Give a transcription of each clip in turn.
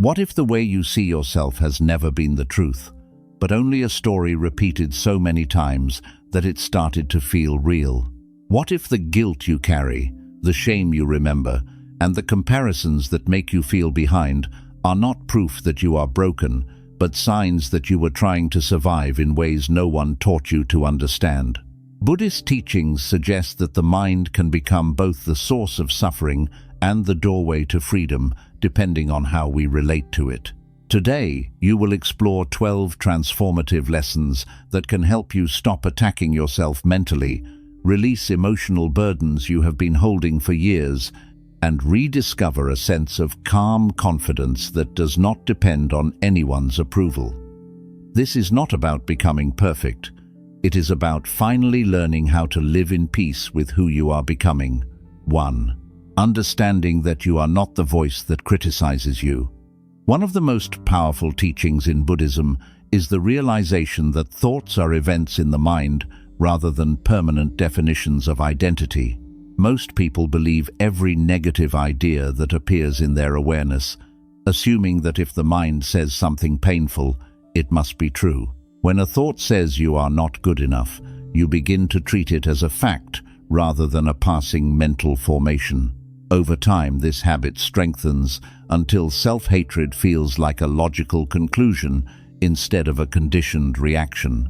What if the way you see yourself has never been the truth, but only a story repeated so many times that it started to feel real? What if the guilt you carry, the shame you remember, and the comparisons that make you feel behind are not proof that you are broken, but signs that you were trying to survive in ways no one taught you to understand? Buddhist teachings suggest that the mind can become both the source of suffering and the doorway to freedom, depending on how we relate to it. Today, you will explore 12 transformative lessons that can help you stop attacking yourself mentally, release emotional burdens you have been holding for years, and rediscover a sense of calm confidence that does not depend on anyone's approval. This is not about becoming perfect. It is about finally learning how to live in peace with who you are becoming. 1. Understanding that you are not the voice that criticizes you. One of the most powerful teachings in Buddhism is the realization that thoughts are events in the mind rather than permanent definitions of identity. Most people believe every negative idea that appears in their awareness, assuming that if the mind says something painful, it must be true. When a thought says you are not good enough, you begin to treat it as a fact rather than a passing mental formation. Over time, this habit strengthens until self-hatred feels like a logical conclusion instead of a conditioned reaction.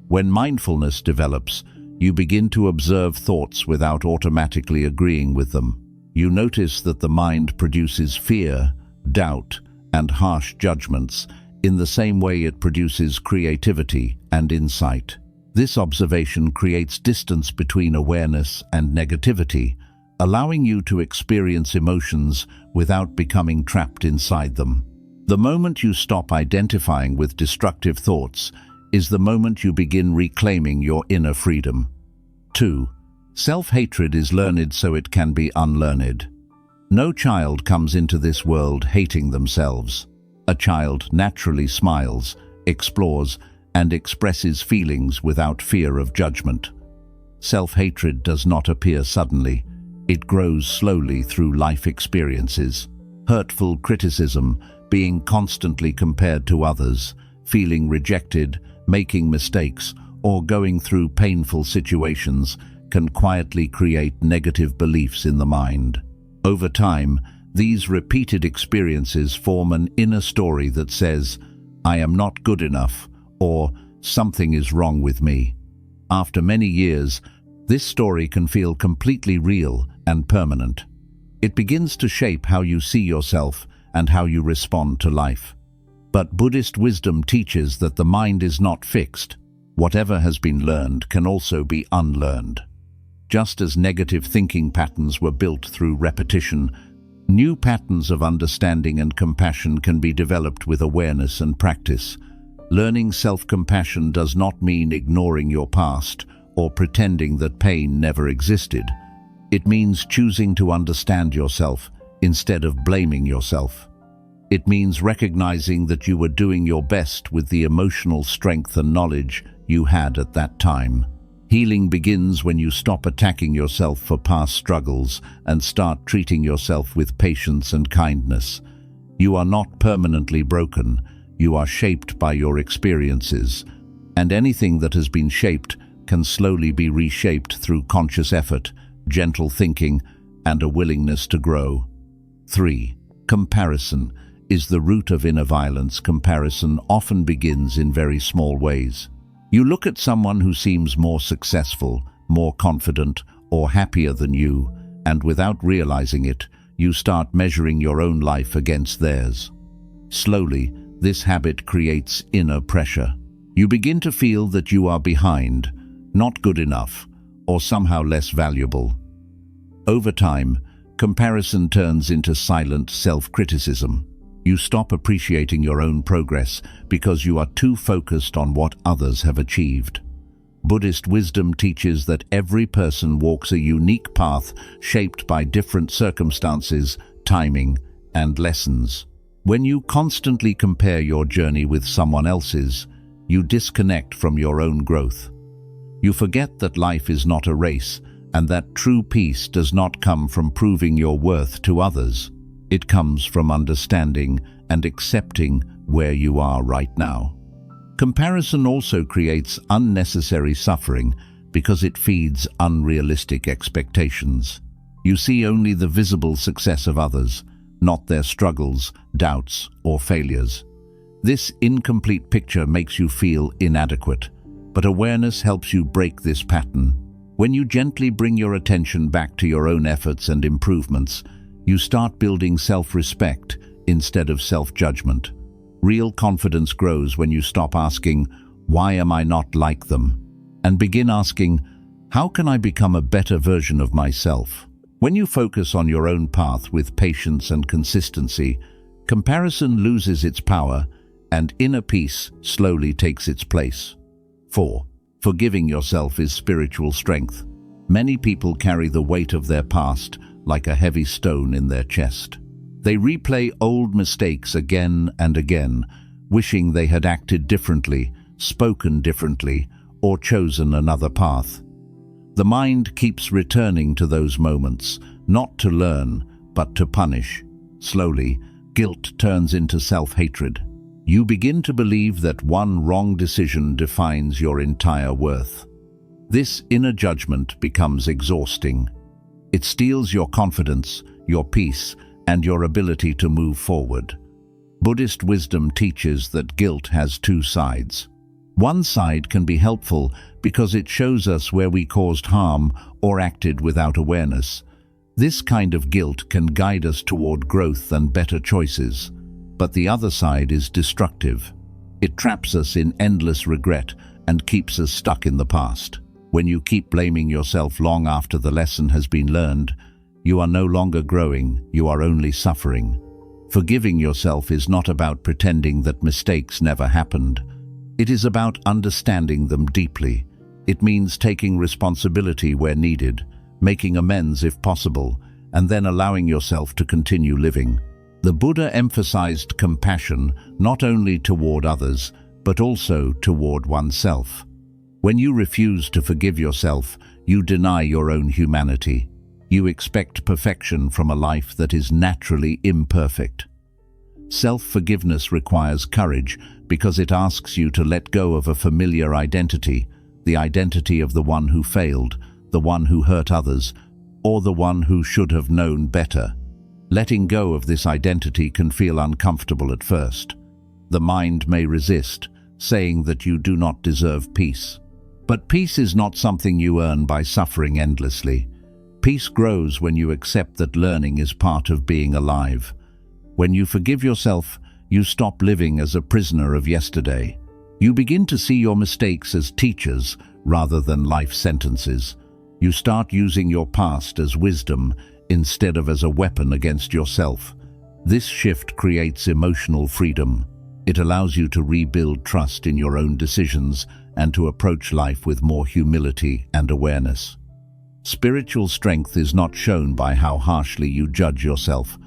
When mindfulness develops, you begin to observe thoughts without automatically agreeing with them. You notice that the mind produces fear, doubt, and harsh judgments in the same way it produces creativity and insight. This observation creates distance between awareness and negativity, allowing you to experience emotions without becoming trapped inside them. The moment you stop identifying with destructive thoughts is the moment you begin reclaiming your inner freedom. 2. Self-hatred is learned so it can be unlearned. No child comes into this world hating themselves. A child naturally smiles, explores, and expresses feelings without fear of judgment. Self-hatred does not appear suddenly. It grows slowly through life experiences. Hurtful criticism, being constantly compared to others, feeling rejected, making mistakes, or going through painful situations can quietly create negative beliefs in the mind. Over time, these repeated experiences form an inner story that says, "I am not good enough," or "something is wrong with me." After many years, this story can feel completely real and permanent. It begins to shape how you see yourself and how you respond to life. But Buddhist wisdom teaches that the mind is not fixed. Whatever has been learned can also be unlearned. Just as negative thinking patterns were built through repetition, new patterns of understanding and compassion can be developed with awareness and practice. Learning self-compassion does not mean ignoring your past or pretending that pain never existed. It means choosing to understand yourself instead of blaming yourself. It means recognizing that you were doing your best with the emotional strength and knowledge you had at that time. Healing begins when you stop attacking yourself for past struggles and start treating yourself with patience and kindness. You are not permanently broken. You are shaped by your experiences, and anything that has been shaped can slowly be reshaped through conscious effort, gentle thinking, and a willingness to grow. 3. Comparison is the root of inner violence. Comparison often begins in very small ways. You look at someone who seems more successful, more confident, or happier than you, and without realizing it, you start measuring your own life against theirs. Slowly, this habit creates inner pressure. You begin to feel that you are behind, not good enough, or somehow less valuable. Over time, comparison turns into silent self-criticism. You stop appreciating your own progress because you are too focused on what others have achieved. Buddhist wisdom teaches that every person walks a unique path shaped by different circumstances, timing, and lessons. When you constantly compare your journey with someone else's, you disconnect from your own growth. You forget that life is not a race and that true peace does not come from proving your worth to others. It comes from understanding and accepting where you are right now. Comparison also creates unnecessary suffering because it feeds unrealistic expectations. You see only the visible success of others, not their struggles, doubts, or failures. This incomplete picture makes you feel inadequate, but awareness helps you break this pattern. When you gently bring your attention back to your own efforts and improvements, you start building self-respect instead of self-judgment. Real confidence grows when you stop asking, "Why am I not like them?" and begin asking, "How can I become a better version of myself?" When you focus on your own path with patience and consistency, comparison loses its power and inner peace slowly takes its place. 4. Forgiving yourself is spiritual strength. Many people carry the weight of their past like a heavy stone in their chest. They replay old mistakes again and again, wishing they had acted differently, spoken differently, or chosen another path. The mind keeps returning to those moments, not to learn, but to punish. Slowly, guilt turns into self-hatred. You begin to believe that one wrong decision defines your entire worth. This inner judgment becomes exhausting. It steals your confidence, your peace, and your ability to move forward. Buddhist wisdom teaches that guilt has two sides. One side can be helpful because it shows us where we caused harm or acted without awareness. This kind of guilt can guide us toward growth and better choices. But the other side is destructive. It traps us in endless regret and keeps us stuck in the past. When you keep blaming yourself long after the lesson has been learned, you are no longer growing, you are only suffering. Forgiving yourself is not about pretending that mistakes never happened. It is about understanding them deeply. It means taking responsibility where needed, making amends if possible, and then allowing yourself to continue living. The Buddha emphasized compassion not only toward others, but also toward oneself. When you refuse to forgive yourself, you deny your own humanity. You expect perfection from a life that is naturally imperfect. Self-forgiveness requires courage because it asks you to let go of a familiar identity, the identity of the one who failed, the one who hurt others, or the one who should have known better. Letting go of this identity can feel uncomfortable at first. The mind may resist, saying that you do not deserve peace. But peace is not something you earn by suffering endlessly. Peace grows when you accept that learning is part of being alive. When you forgive yourself, you stop living as a prisoner of yesterday. You begin to see your mistakes as teachers rather than life sentences. You start using your past as wisdom instead of as a weapon against yourself. This shift creates emotional freedom. It allows you to rebuild trust in your own decisions and to approach life with more humility and awareness. Spiritual strength is not shown by how harshly you judge yourself.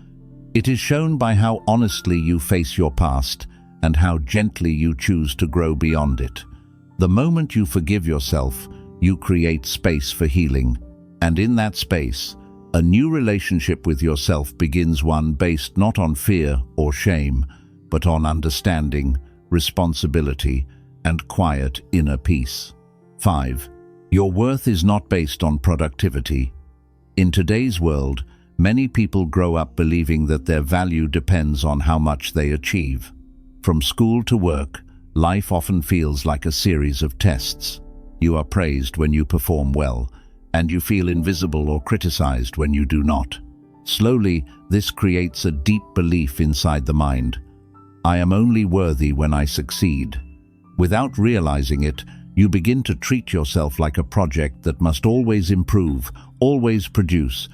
It is shown by how honestly you face your past and how gently you choose to grow beyond it. The moment you forgive yourself, you create space for healing. And in that space, a new relationship with yourself begins, one based not on fear or shame, but on understanding, responsibility, and quiet inner peace. 5. Your worth is not based on productivity. In today's world, many people grow up believing that their value depends on how much they achieve. From school to work, life often feels like a series of tests. You are praised when you perform well, and you feel invisible or criticized when you do not. Slowly, this creates a deep belief inside the mind. I am only worthy when I succeed. Without realizing it, you begin to treat yourself like a project that must always improve, always produce,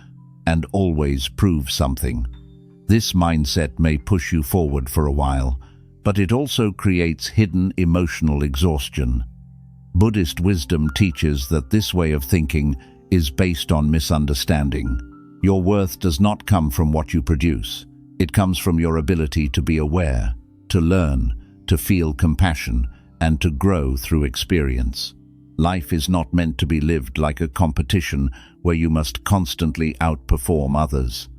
and always prove something. This mindset may push you forward for a while, but it also creates hidden emotional exhaustion. Buddhist wisdom teaches that this way of thinking is based on misunderstanding. Your worth does not come from what you produce. It comes from your ability to be aware, to learn, to feel compassion, and to grow through experience. Life is not meant to be lived like a competition where you must constantly outperform others.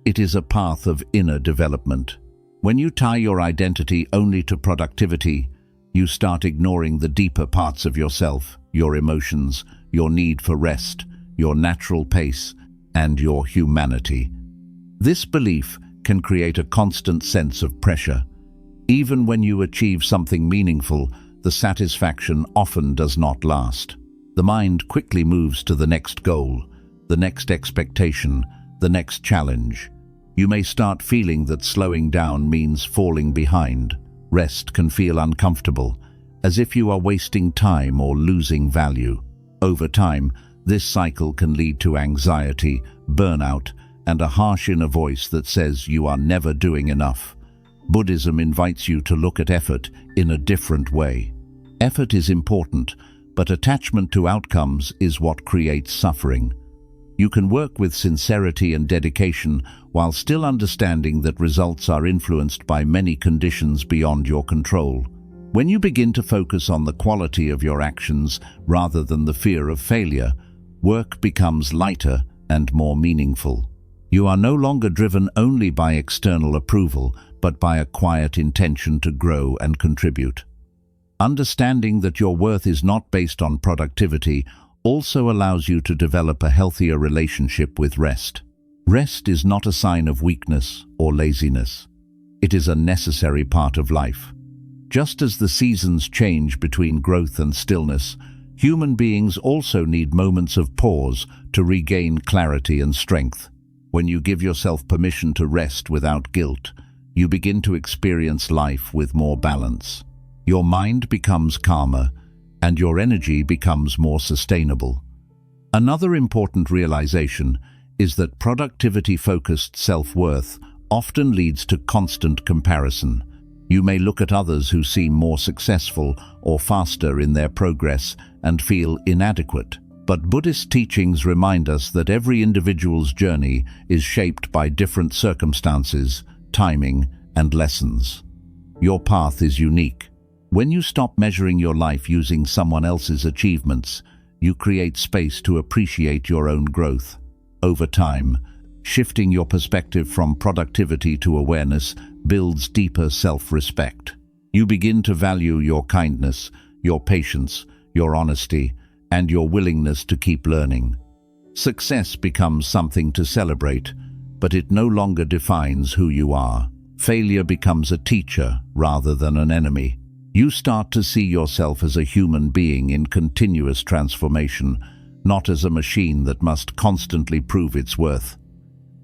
it is a path of inner development. When you tie your identity only to productivity, you start ignoring the deeper parts of yourself, your emotions, your need for rest, your natural pace, and your humanity. This belief can create a constant sense of pressure. Even when you achieve something meaningful, the satisfaction often does not last. The mind quickly moves to the next goal, the next expectation, the next challenge. You may start feeling that slowing down means falling behind. Rest can feel uncomfortable, as if you are wasting time or losing value. Over time, this cycle can lead to anxiety, burnout, and a harsh inner voice that says you are never doing enough. Buddhism invites you to look at effort in a different way. Effort is important, but attachment to outcomes is what creates suffering. You can work with sincerity and dedication while still understanding that results are influenced by many conditions beyond your control. When you begin to focus on the quality of your actions rather than the fear of failure, work becomes lighter and more meaningful. You are no longer driven only by external approval, but by a quiet intention to grow and contribute. Understanding that your worth is not based on productivity also allows you to develop a healthier relationship with rest. Rest is not a sign of weakness or laziness. It is a necessary part of life. Just as the seasons change between growth and stillness, human beings also need moments of pause to regain clarity and strength. When you give yourself permission to rest without guilt, you begin to experience life with more balance. Your mind becomes calmer, and your energy becomes more sustainable. Another important realization is that productivity-focused self-worth often leads to constant comparison. You may look at others who seem more successful or faster in their progress and feel inadequate. But Buddhist teachings remind us that every individual's journey is shaped by different circumstances, timing, and lessons. Your path is unique. When you stop measuring your life using someone else's achievements, you create space to appreciate your own growth. Over time, shifting your perspective from productivity to awareness builds deeper self-respect. You begin to value your kindness, your patience, your honesty, and your willingness to keep learning. Success becomes something to celebrate, but it no longer defines who you are. Failure becomes a teacher rather than an enemy. You start to see yourself as a human being in continuous transformation, not as a machine that must constantly prove its worth.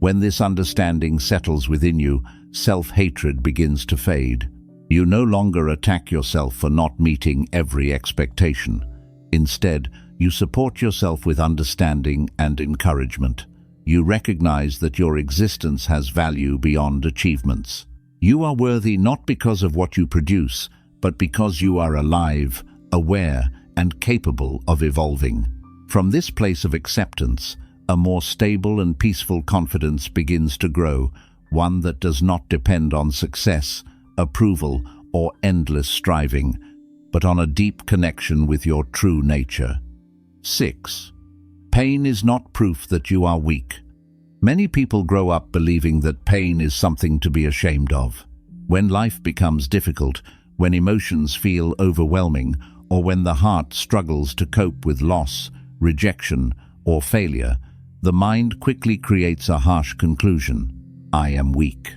When this understanding settles within you, self-hatred begins to fade. You no longer attack yourself for not meeting every expectation. Instead, you support yourself with understanding and encouragement. You recognize that your existence has value beyond achievements. You are worthy not because of what you produce, but because you are alive, aware, and capable of evolving. From this place of acceptance, a more stable and peaceful confidence begins to grow, one that does not depend on success, approval, or endless striving, but on a deep connection with your true nature. 6. Pain is not proof that you are weak. Many people grow up believing that pain is something to be ashamed of. When life becomes difficult, when emotions feel overwhelming, or when the heart struggles to cope with loss, rejection, or failure, the mind quickly creates a harsh conclusion: I am weak.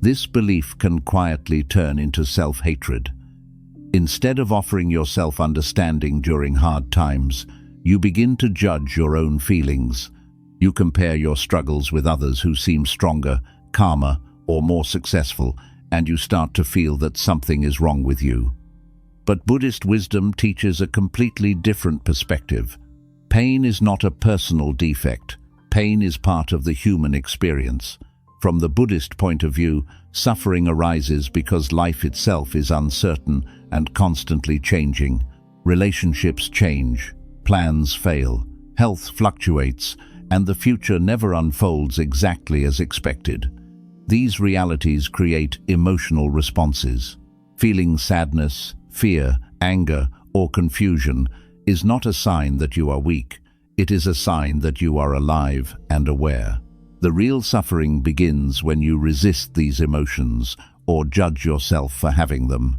This belief can quietly turn into self-hatred. Instead of offering yourself understanding during hard times, you begin to judge your own feelings. You compare your struggles with others who seem stronger, calmer, or more successful, and you start to feel that something is wrong with you. But Buddhist wisdom teaches a completely different perspective. Pain is not a personal defect. Pain is part of the human experience. From the Buddhist point of view, suffering arises because life itself is uncertain and constantly changing. Relationships change, plans fail, health fluctuates, and the future never unfolds exactly as expected. These realities create emotional responses. Feeling sadness, fear, anger, or confusion is not a sign that you are weak. It is a sign that you are alive and aware. The real suffering begins when you resist these emotions or judge yourself for having them.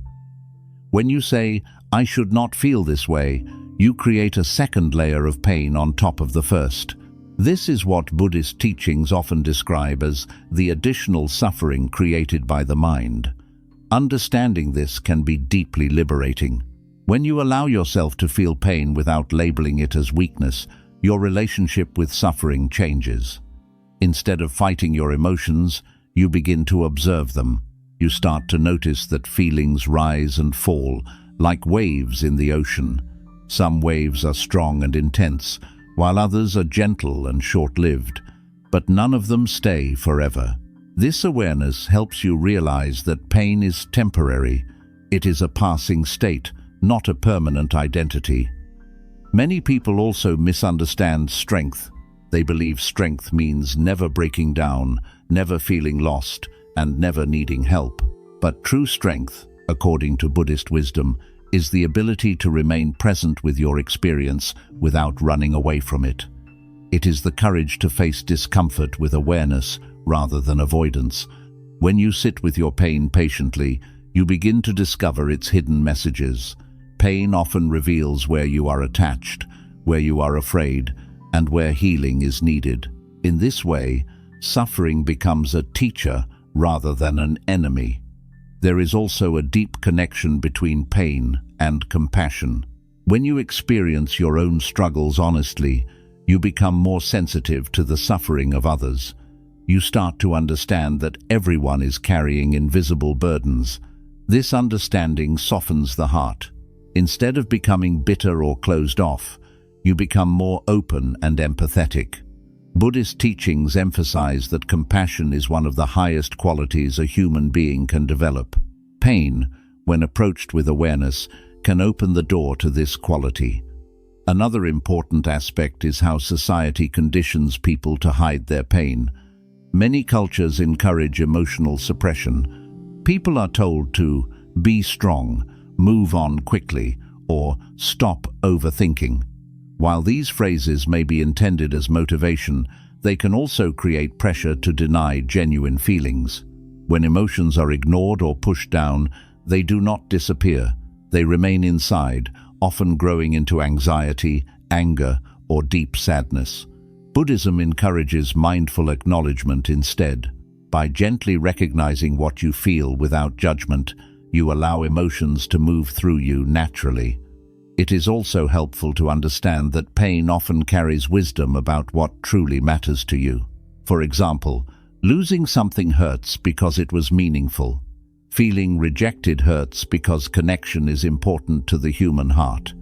When you say, "I should not feel this way," you create a second layer of pain on top of the first. This is what Buddhist teachings often describe as the additional suffering created by the mind. Understanding this can be deeply liberating. When you allow yourself to feel pain without labeling it as weakness, your relationship with suffering changes. Instead of fighting your emotions, you begin to observe them. You start to notice that feelings rise and fall, like waves in the ocean. Some waves are strong and intense, while others are gentle and short-lived, but none of them stay forever. This awareness helps you realize that pain is temporary. It is a passing state, not a permanent identity. Many people also misunderstand strength. They believe strength means never breaking down, never feeling lost, and never needing help. But true strength, according to Buddhist wisdom, is the ability to remain present with your experience without running away from it. It is the courage to face discomfort with awareness rather than avoidance. When you sit with your pain patiently, you begin to discover its hidden messages. Pain often reveals where you are attached, where you are afraid, and where healing is needed. In this way, suffering becomes a teacher rather than an enemy. There is also a deep connection between pain and compassion. When you experience your own struggles honestly, you become more sensitive to the suffering of others. You start to understand that everyone is carrying invisible burdens. This understanding softens the heart. Instead of becoming bitter or closed off, you become more open and empathetic. Buddhist teachings emphasize that compassion is one of the highest qualities a human being can develop. Pain, when approached with awareness, can open the door to this quality. Another important aspect is how society conditions people to hide their pain. Many cultures encourage emotional suppression. People are told to be strong, move on quickly, or stop overthinking. While these phrases may be intended as motivation, they can also create pressure to deny genuine feelings. When emotions are ignored or pushed down, they do not disappear. They remain inside, often growing into anxiety, anger, or deep sadness. Buddhism encourages mindful acknowledgement instead. By gently recognizing what you feel without judgment, you allow emotions to move through you naturally. It is also helpful to understand that pain often carries wisdom about what truly matters to you. For example, losing something hurts because it was meaningful. Feeling rejected hurts because connection is important to the human heart.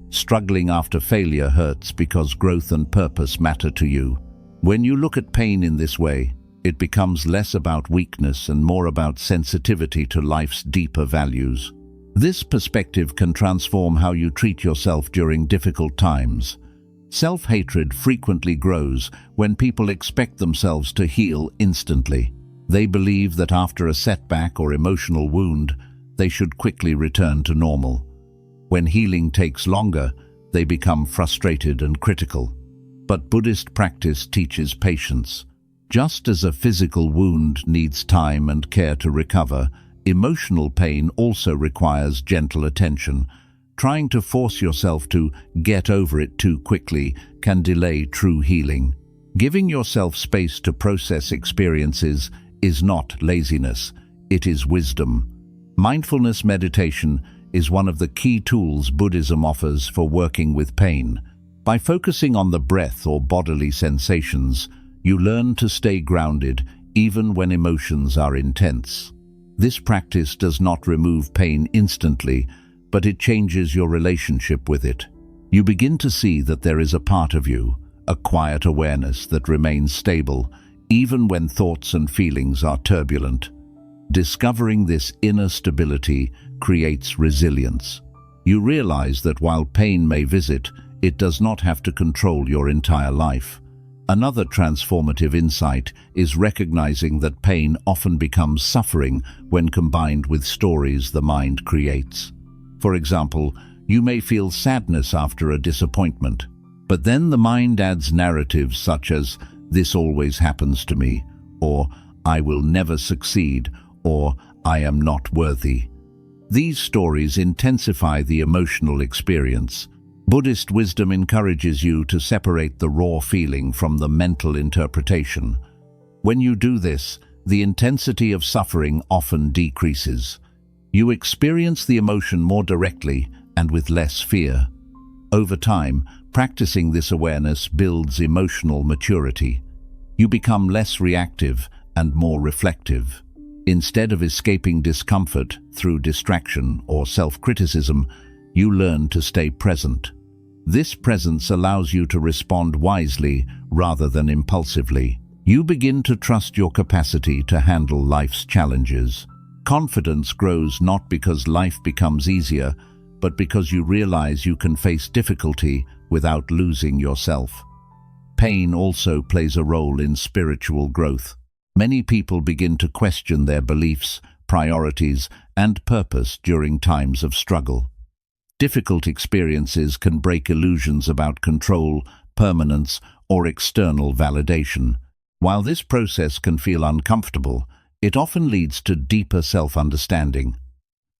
Struggling after failure hurts because growth and purpose matter to you. When you look at pain in this way, it becomes less about weakness and more about sensitivity to life's deeper values. This perspective can transform how you treat yourself during difficult times. Self-hatred frequently grows when people expect themselves to heal instantly. They believe that after a setback or emotional wound, they should quickly return to normal. When healing takes longer, they become frustrated and critical. But Buddhist practice teaches patience. Just as a physical wound needs time and care to recover, emotional pain also requires gentle attention. Trying to force yourself to get over it too quickly can delay true healing. Giving yourself space to process experiences is not laziness, it is wisdom. Mindfulness meditation is one of the key tools Buddhism offers for working with pain. By focusing on the breath or bodily sensations, you learn to stay grounded even when emotions are intense. This practice does not remove pain instantly, but it changes your relationship with it. You begin to see that there is a part of you, a quiet awareness that remains stable, even when thoughts and feelings are turbulent. Discovering this inner stability creates resilience. You realize that while pain may visit, it does not have to control your entire life. Another transformative insight is recognizing that pain often becomes suffering when combined with stories the mind creates. For example, you may feel sadness after a disappointment, but then the mind adds narratives such as, "This always happens to me," or "I will never succeed," or "I am not worthy." These stories intensify the emotional experience. Buddhist wisdom encourages you to separate the raw feeling from the mental interpretation. When you do this, the intensity of suffering often decreases. You experience the emotion more directly and with less fear. Over time, practicing this awareness builds emotional maturity. You become less reactive and more reflective. Instead of escaping discomfort through distraction or self-criticism, you learn to stay present. This presence allows you to respond wisely rather than impulsively. You begin to trust your capacity to handle life's challenges. Confidence grows not because life becomes easier, but because you realize you can face difficulty without losing yourself. Pain also plays a role in spiritual growth. Many people begin to question their beliefs, priorities, and purpose during times of struggle. Difficult experiences can break illusions about control, permanence, or external validation. While this process can feel uncomfortable, it often leads to deeper self-understanding.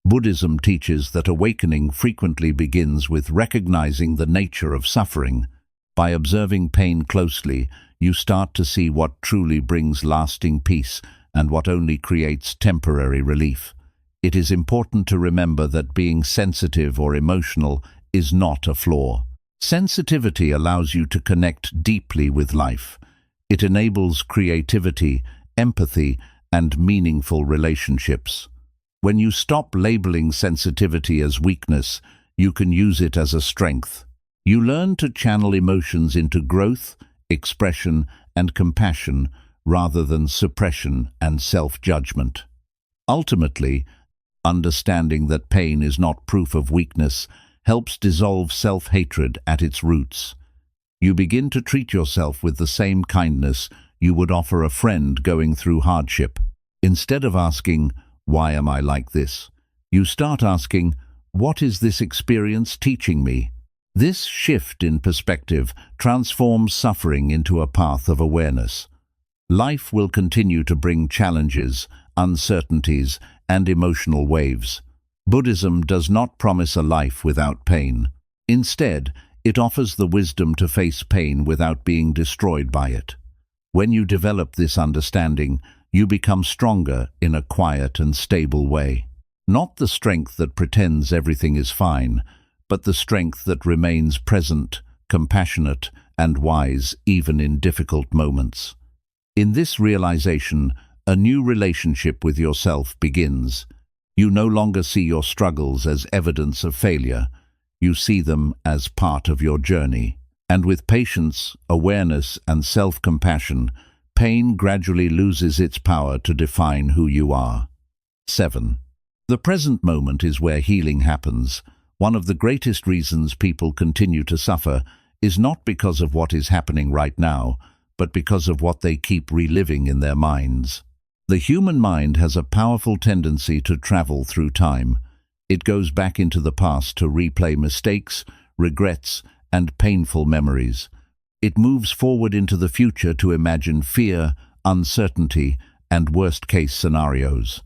Buddhism teaches that awakening frequently begins with recognizing the nature of suffering. By observing pain closely, you start to see what truly brings lasting peace and what only creates temporary relief. It is important to remember that being sensitive or emotional is not a flaw. Sensitivity allows you to connect deeply with life. It enables creativity, empathy, and meaningful relationships. When you stop labeling sensitivity as weakness, you can use it as a strength. You learn to channel emotions into growth, expression, and compassion rather than suppression and self-judgment. Ultimately, understanding that pain is not proof of weakness helps dissolve self-hatred at its roots. You begin to treat yourself with the same kindness you would offer a friend going through hardship. Instead of asking, "Why am I like this?" you start asking, "What is this experience teaching me?" This shift in perspective transforms suffering into a path of awareness. Life will continue to bring challenges, uncertainties, and emotional waves. Buddhism does not promise a life without pain. Instead, it offers the wisdom to face pain without being destroyed by it. When you develop this understanding, you become stronger in a quiet and stable way. Not the strength that pretends everything is fine, but the strength that remains present, compassionate, and wise even in difficult moments. In this realization, a new relationship with yourself begins. You no longer see your struggles as evidence of failure. You see them as part of your journey. And with patience, awareness, and self-compassion, pain gradually loses its power to define who you are. 7. The present moment is where healing happens. One of the greatest reasons people continue to suffer is not because of what is happening right now, but because of what they keep reliving in their minds. The human mind has a powerful tendency to travel through time. It goes back into the past to replay mistakes, regrets, and painful memories. It moves forward into the future to imagine fear, uncertainty, and worst-case scenarios.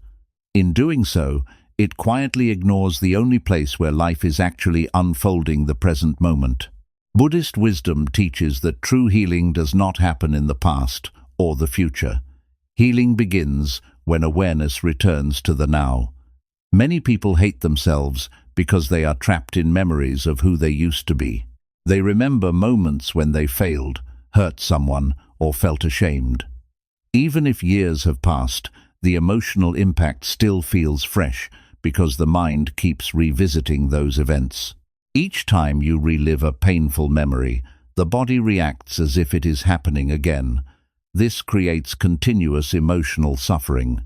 In doing so, it quietly ignores the only place where life is actually unfolding, the present moment. Buddhist wisdom teaches that true healing does not happen in the past or the future. Healing begins when awareness returns to the now. Many people hate themselves because they are trapped in memories of who they used to be. They remember moments when they failed, hurt someone, or felt ashamed. Even if years have passed, the emotional impact still feels fresh because the mind keeps revisiting those events. Each time you relive a painful memory, the body reacts as if it is happening again. This creates continuous emotional suffering.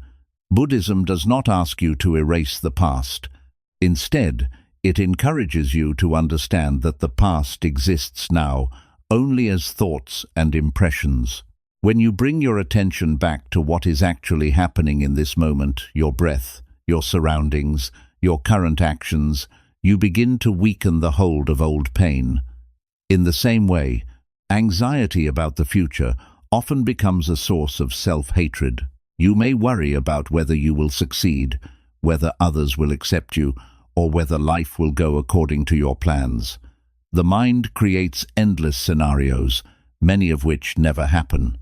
Buddhism does not ask you to erase the past. Instead, it encourages you to understand that the past exists now only as thoughts and impressions. When you bring your attention back to what is actually happening in this moment, your breath, your surroundings, your current actions, you begin to weaken the hold of old pain. In the same way, anxiety about the future often becomes a source of self-hatred. You may worry about whether you will succeed, whether others will accept you, or whether life will go according to your plans. The mind creates endless scenarios, many of which never happen.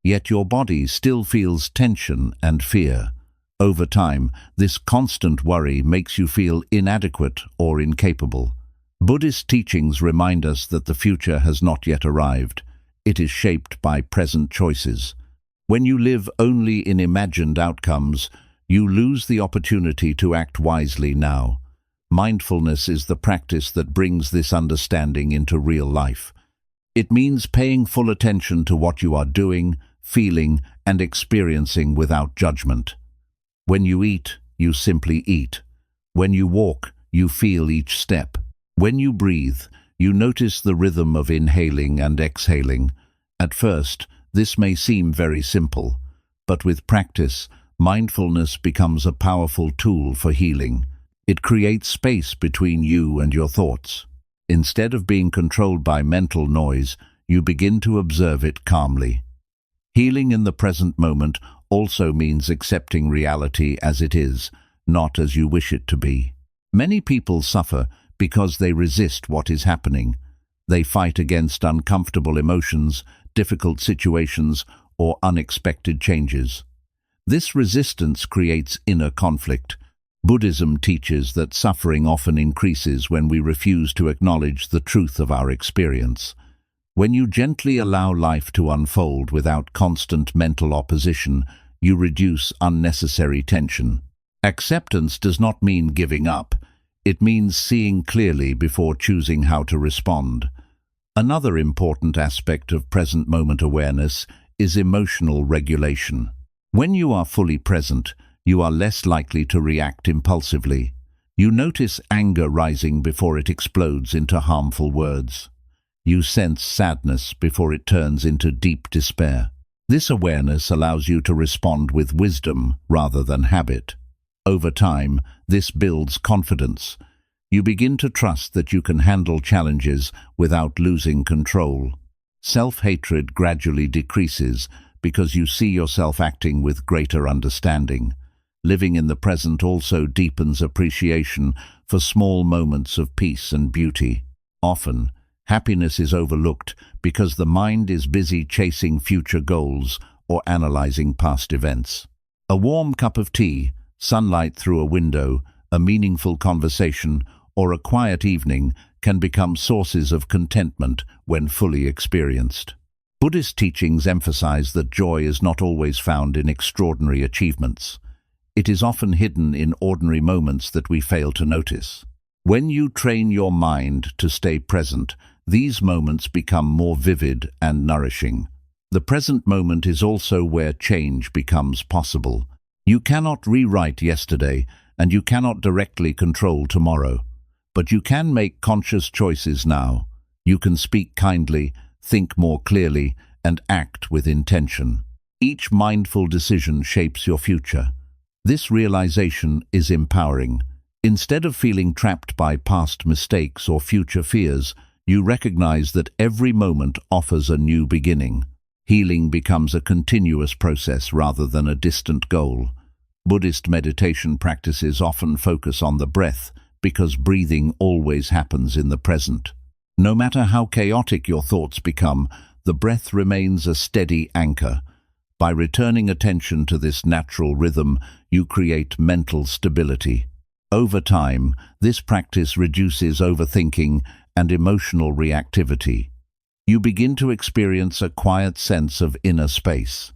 Yet your body still feels tension and fear. Over time, this constant worry makes you feel inadequate or incapable. Buddhist teachings remind us that the future has not yet arrived. It is shaped by present choices. When you live only in imagined outcomes, you lose the opportunity to act wisely now. Mindfulness is the practice that brings this understanding into real life. It means paying full attention to what you are doing, feeling, and experiencing without judgment. When you eat, you simply eat. When you walk, you feel each step. When you breathe, you notice the rhythm of inhaling and exhaling. At first, this may seem very simple, but with practice, mindfulness becomes a powerful tool for healing. It creates space between you and your thoughts. Instead of being controlled by mental noise, you begin to observe it calmly. Healing in the present moment also means accepting reality as it is, not as you wish it to be. Many people suffer because they resist what is happening. They fight against uncomfortable emotions, difficult situations, or unexpected changes. This resistance creates inner conflict. Buddhism teaches that suffering often increases when we refuse to acknowledge the truth of our experience. When you gently allow life to unfold without constant mental opposition, you reduce unnecessary tension. Acceptance does not mean giving up. It means seeing clearly before choosing how to respond. Another important aspect of present moment awareness is emotional regulation. When you are fully present, you are less likely to react impulsively. You notice anger rising before it explodes into harmful words. You sense sadness before it turns into deep despair. This awareness allows you to respond with wisdom rather than habit. Over time, this builds confidence. You begin to trust that you can handle challenges without losing control. Self-hatred gradually decreases because you see yourself acting with greater understanding. Living in the present also deepens appreciation for small moments of peace and beauty. Often, happiness is overlooked because the mind is busy chasing future goals or analyzing past events. A warm cup of tea, sunlight through a window, a meaningful conversation, or a quiet evening can become sources of contentment when fully experienced. Buddhist teachings emphasize that joy is not always found in extraordinary achievements. It is often hidden in ordinary moments that we fail to notice. When you train your mind to stay present, these moments become more vivid and nourishing. The present moment is also where change becomes possible. You cannot rewrite yesterday, and you cannot directly control tomorrow. But you can make conscious choices now. You can speak kindly, think more clearly, and act with intention. Each mindful decision shapes your future. This realization is empowering. Instead of feeling trapped by past mistakes or future fears, you recognize that every moment offers a new beginning. Healing becomes a continuous process rather than a distant goal. Buddhist meditation practices often focus on the breath because breathing always happens in the present. No matter how chaotic your thoughts become, the breath remains a steady anchor. By returning attention to this natural rhythm, you create mental stability. Over time, this practice reduces overthinking and emotional reactivity. You begin to experience a quiet sense of inner space.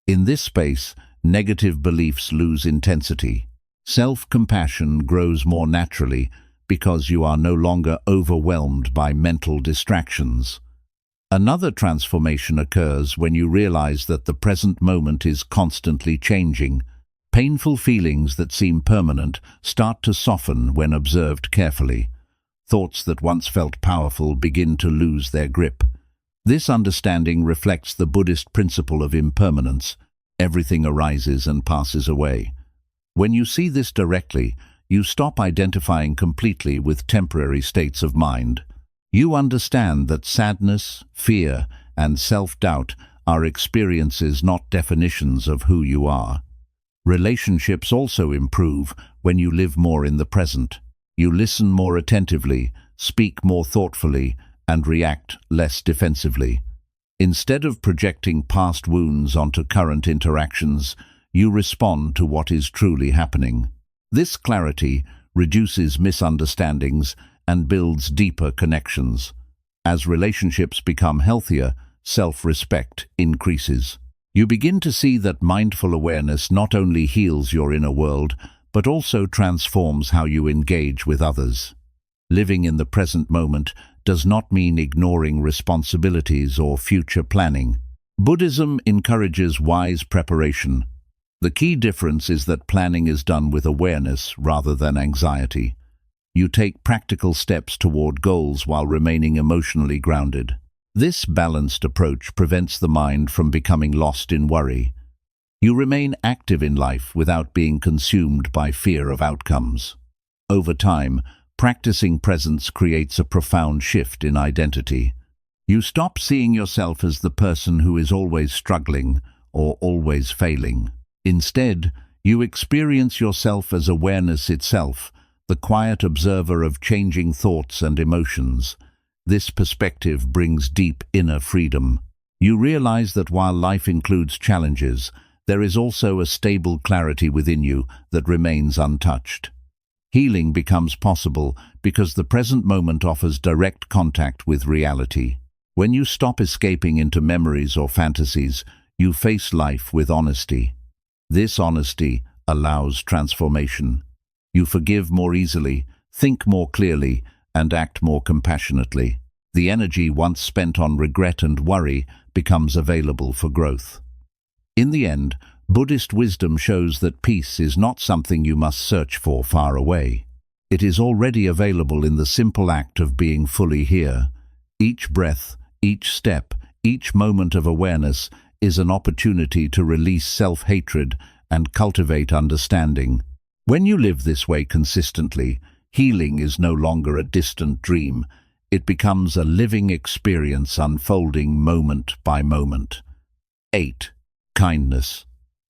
In this space, negative beliefs lose intensity. Self-compassion grows more naturally because you are no longer overwhelmed by mental distractions. Another transformation occurs when you realize that the present moment is constantly changing. Painful feelings that seem permanent start to soften when observed carefully. Thoughts that once felt powerful begin to lose their grip. This understanding reflects the Buddhist principle of impermanence. Everything arises and passes away. When you see this directly, you stop identifying completely with temporary states of mind. You understand that sadness, fear, and self-doubt are experiences, not definitions of who you are. Relationships also improve when you live more in the present. You listen more attentively, speak more thoughtfully, and react less defensively. Instead of projecting past wounds onto current interactions, you respond to what is truly happening. This clarity reduces misunderstandings and builds deeper connections. As relationships become healthier, self-respect increases. You begin to see that mindful awareness not only heals your inner world, but also transforms how you engage with others. Living in the present moment does not mean ignoring responsibilities or future planning. Buddhism encourages wise preparation. The key difference is that planning is done with awareness rather than anxiety. You take practical steps toward goals while remaining emotionally grounded. This balanced approach prevents the mind from becoming lost in worry. You remain active in life without being consumed by fear of outcomes. Over time, practicing presence creates a profound shift in identity. You stop seeing yourself as the person who is always struggling or always failing. Instead, you experience yourself as awareness itself, the quiet observer of changing thoughts and emotions. This perspective brings deep inner freedom. You realize that while life includes challenges, there is also a stable clarity within you that remains untouched. Healing becomes possible because the present moment offers direct contact with reality. When you stop escaping into memories or fantasies, you face life with honesty. This honesty allows transformation. You forgive more easily, think more clearly, and act more compassionately. The energy once spent on regret and worry becomes available for growth. In the end, Buddhist wisdom shows that peace is not something you must search for far away. It is already available in the simple act of being fully here. Each breath, each step, each moment of awareness is an opportunity to release self-hatred and cultivate understanding. When you live this way consistently, healing is no longer a distant dream. It becomes a living experience unfolding moment by moment. 8. Kindness.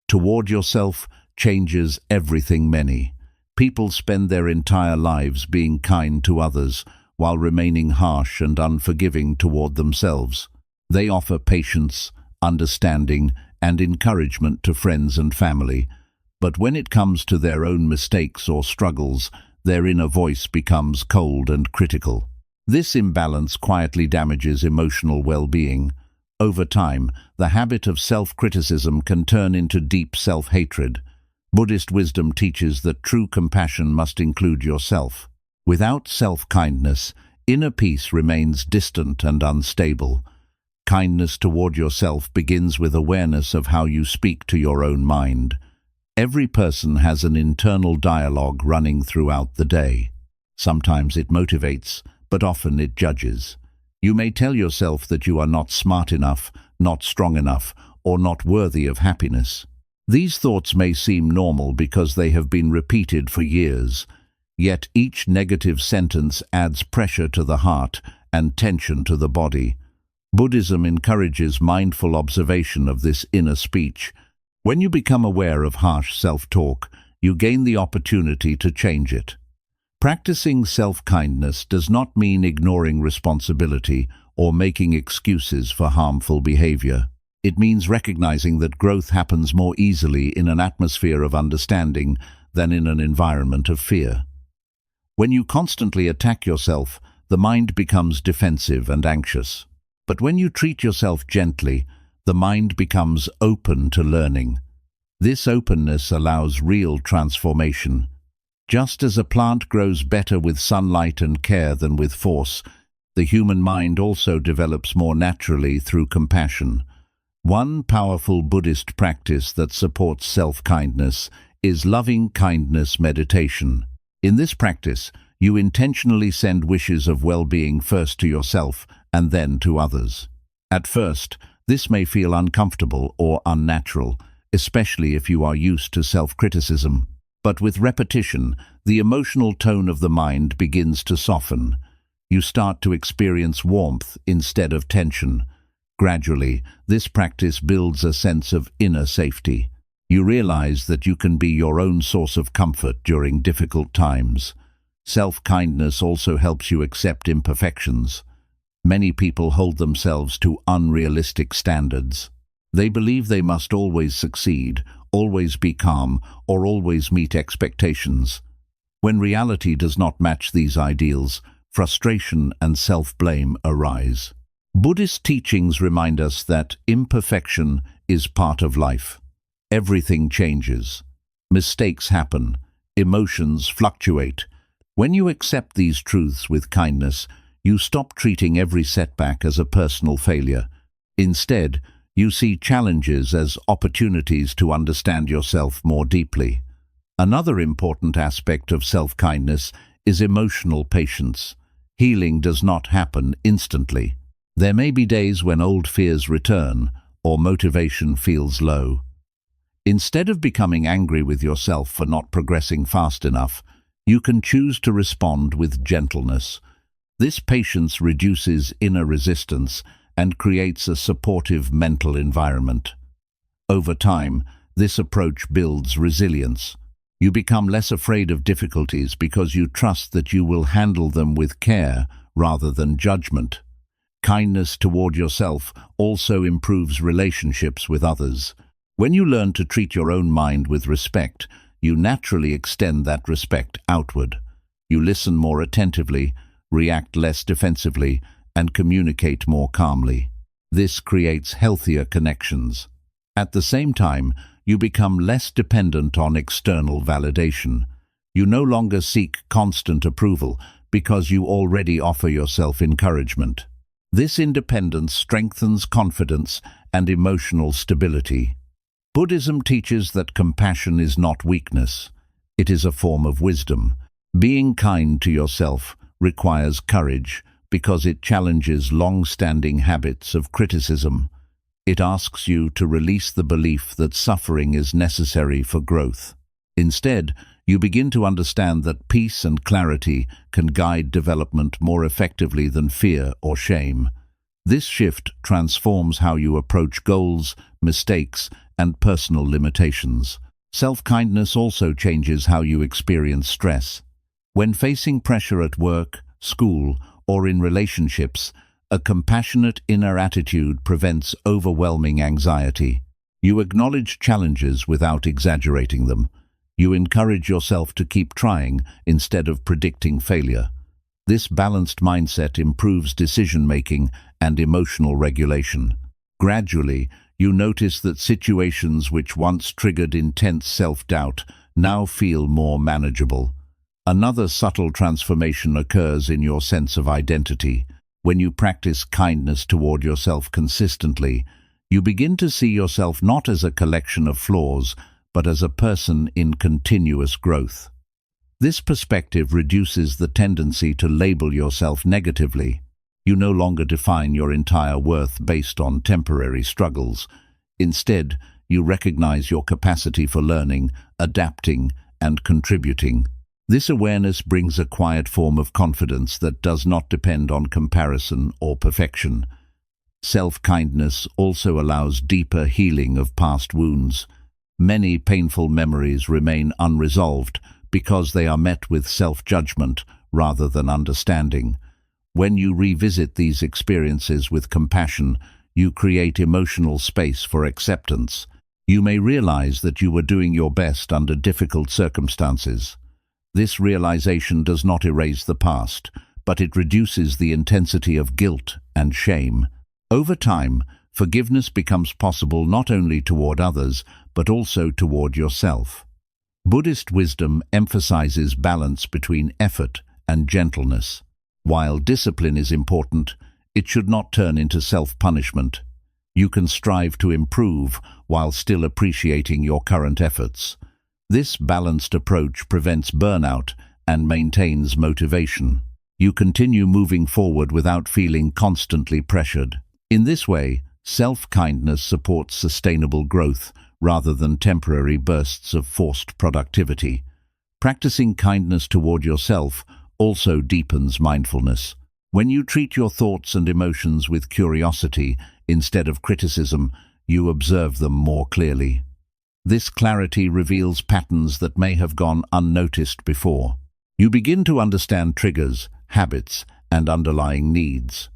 Toward yourself changes everything. Many people spend their entire lives being kind to others while remaining harsh and unforgiving toward themselves. They offer patience, understanding, and encouragement to friends and family, but when it comes to their own mistakes or struggles, their inner voice becomes cold and critical. This imbalance quietly damages emotional well-being. Over time, the habit of self-criticism can turn into deep self-hatred. Buddhist wisdom teaches that true compassion must include yourself. Without self-kindness, inner peace remains distant and unstable. Kindness toward yourself begins with awareness of how you speak to your own mind. Every person has an internal dialogue running throughout the day. Sometimes it motivates, but often it judges. You may tell yourself that you are not smart enough, not strong enough, or not worthy of happiness. These thoughts may seem normal because they have been repeated for years, yet each negative sentence adds pressure to the heart and tension to the body. Buddhism encourages mindful observation of this inner speech. When you become aware of harsh self-talk, you gain the opportunity to change it. Practicing self-kindness does not mean ignoring responsibility or making excuses for harmful behavior. It means recognizing that growth happens more easily in an atmosphere of understanding than in an environment of fear. When you constantly attack yourself, the mind becomes defensive and anxious. But when you treat yourself gently, the mind becomes open to learning. This openness allows real transformation. Just as a plant grows better with sunlight and care than with force, the human mind also develops more naturally through compassion. One powerful Buddhist practice that supports self-kindness is loving kindness meditation. In this practice, you intentionally send wishes of well-being first to yourself and then to others. At first, this may feel uncomfortable or unnatural, especially if you are used to self-criticism. But with repetition, the emotional tone of the mind begins to soften. You start to experience warmth instead of tension. Gradually, this practice builds a sense of inner safety. You realize that you can be your own source of comfort during difficult times. Self-kindness also helps you accept imperfections. Many people hold themselves to unrealistic standards. They believe they must always succeed, always be calm, or always meet expectations. When reality does not match these ideals, frustration and self-blame arise. Buddhist teachings remind us that imperfection is part of life. Everything changes. Mistakes happen. Emotions fluctuate. When you accept these truths with kindness, you stop treating every setback as a personal failure. Instead, you see challenges as opportunities to understand yourself more deeply. Another important aspect of self-kindness is emotional patience. Healing does not happen instantly. There may be days when old fears return or motivation feels low. Instead of becoming angry with yourself for not progressing fast enough, you can choose to respond with gentleness. This patience reduces inner resistance and creates a supportive mental environment. Over time, this approach builds resilience. You become less afraid of difficulties because you trust that you will handle them with care rather than judgment. Kindness toward yourself also improves relationships with others. When you learn to treat your own mind with respect, you naturally extend that respect outward. You listen more attentively, react less defensively, and communicate more calmly. This creates healthier connections. At the same time, you become less dependent on external validation. You no longer seek constant approval because you already offer yourself encouragement. This independence strengthens confidence and emotional stability. Buddhism teaches that compassion is not weakness. It is a form of wisdom. Being kind to yourself requires courage because it challenges long-standing habits of criticism. It asks you to release the belief that suffering is necessary for growth. Instead, you begin to understand that peace and clarity can guide development more effectively than fear or shame. This shift transforms how you approach goals, mistakes, and personal limitations. Self-kindness also changes how you experience stress. When facing pressure at work, school, or in relationships, a compassionate inner attitude prevents overwhelming anxiety. You acknowledge challenges without exaggerating them. You encourage yourself to keep trying instead of predicting failure. This balanced mindset improves decision-making and emotional regulation. Gradually, you notice that situations which once triggered intense self-doubt now feel more manageable. Another subtle transformation occurs in your sense of identity. When you practice kindness toward yourself consistently, you begin to see yourself not as a collection of flaws, but as a person in continuous growth. This perspective reduces the tendency to label yourself negatively. You no longer define your entire worth based on temporary struggles. Instead, you recognize your capacity for learning, adapting, and contributing. This awareness brings a quiet form of confidence that does not depend on comparison or perfection. Self-kindness also allows deeper healing of past wounds. Many painful memories remain unresolved because they are met with self-judgment rather than understanding. When you revisit these experiences with compassion, you create emotional space for acceptance. You may realize that you were doing your best under difficult circumstances. This realization does not erase the past, but it reduces the intensity of guilt and shame. Over time, forgiveness becomes possible not only toward others, but also toward yourself. Buddhist wisdom emphasizes balance between effort and gentleness. While discipline is important, it should not turn into self-punishment. You can strive to improve while still appreciating your current efforts. This balanced approach prevents burnout and maintains motivation. You continue moving forward without feeling constantly pressured. In this way, self-kindness supports sustainable growth rather than temporary bursts of forced productivity. Practicing kindness toward yourself also deepens mindfulness. When you treat your thoughts and emotions with curiosity instead of criticism, you observe them more clearly. This clarity reveals patterns that may have gone unnoticed before. You begin to understand triggers, habits, and underlying needs.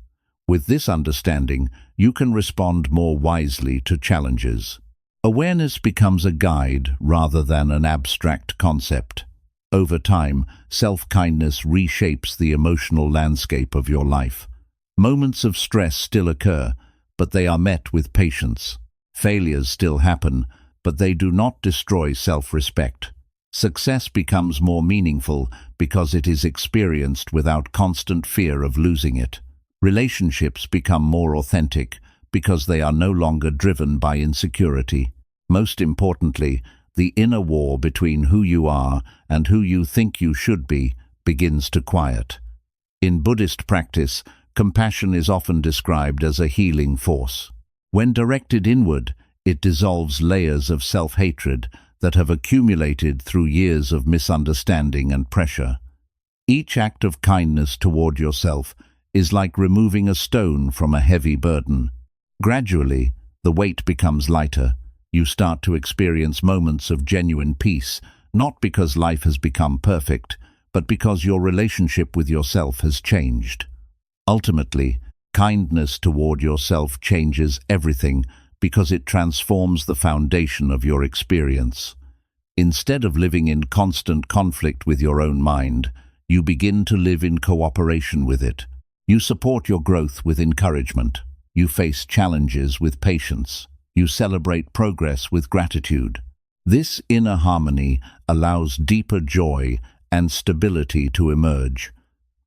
With this understanding, you can respond more wisely to challenges. Awareness becomes a guide rather than an abstract concept. Over time, self-kindness reshapes the emotional landscape of your life. Moments of stress still occur, but they are met with patience. Failures still happen, but they do not destroy self-respect. Success becomes more meaningful because it is experienced without constant fear of losing it. Relationships become more authentic because they are no longer driven by insecurity. Most importantly, the inner war between who you are and who you think you should be begins to quiet. In Buddhist practice, compassion is often described as a healing force. When directed inward, it dissolves layers of self-hatred that have accumulated through years of misunderstanding and pressure. Each act of kindness toward yourself is like removing a stone from a heavy burden. Gradually, the weight becomes lighter. You start to experience moments of genuine peace, not because life has become perfect, but because your relationship with yourself has changed. Ultimately, kindness toward yourself changes everything because it transforms the foundation of your experience. Instead of living in constant conflict with your own mind, you begin to live in cooperation with it. You support your growth with encouragement. You face challenges with patience. You celebrate progress with gratitude. This inner harmony allows deeper joy and stability to emerge.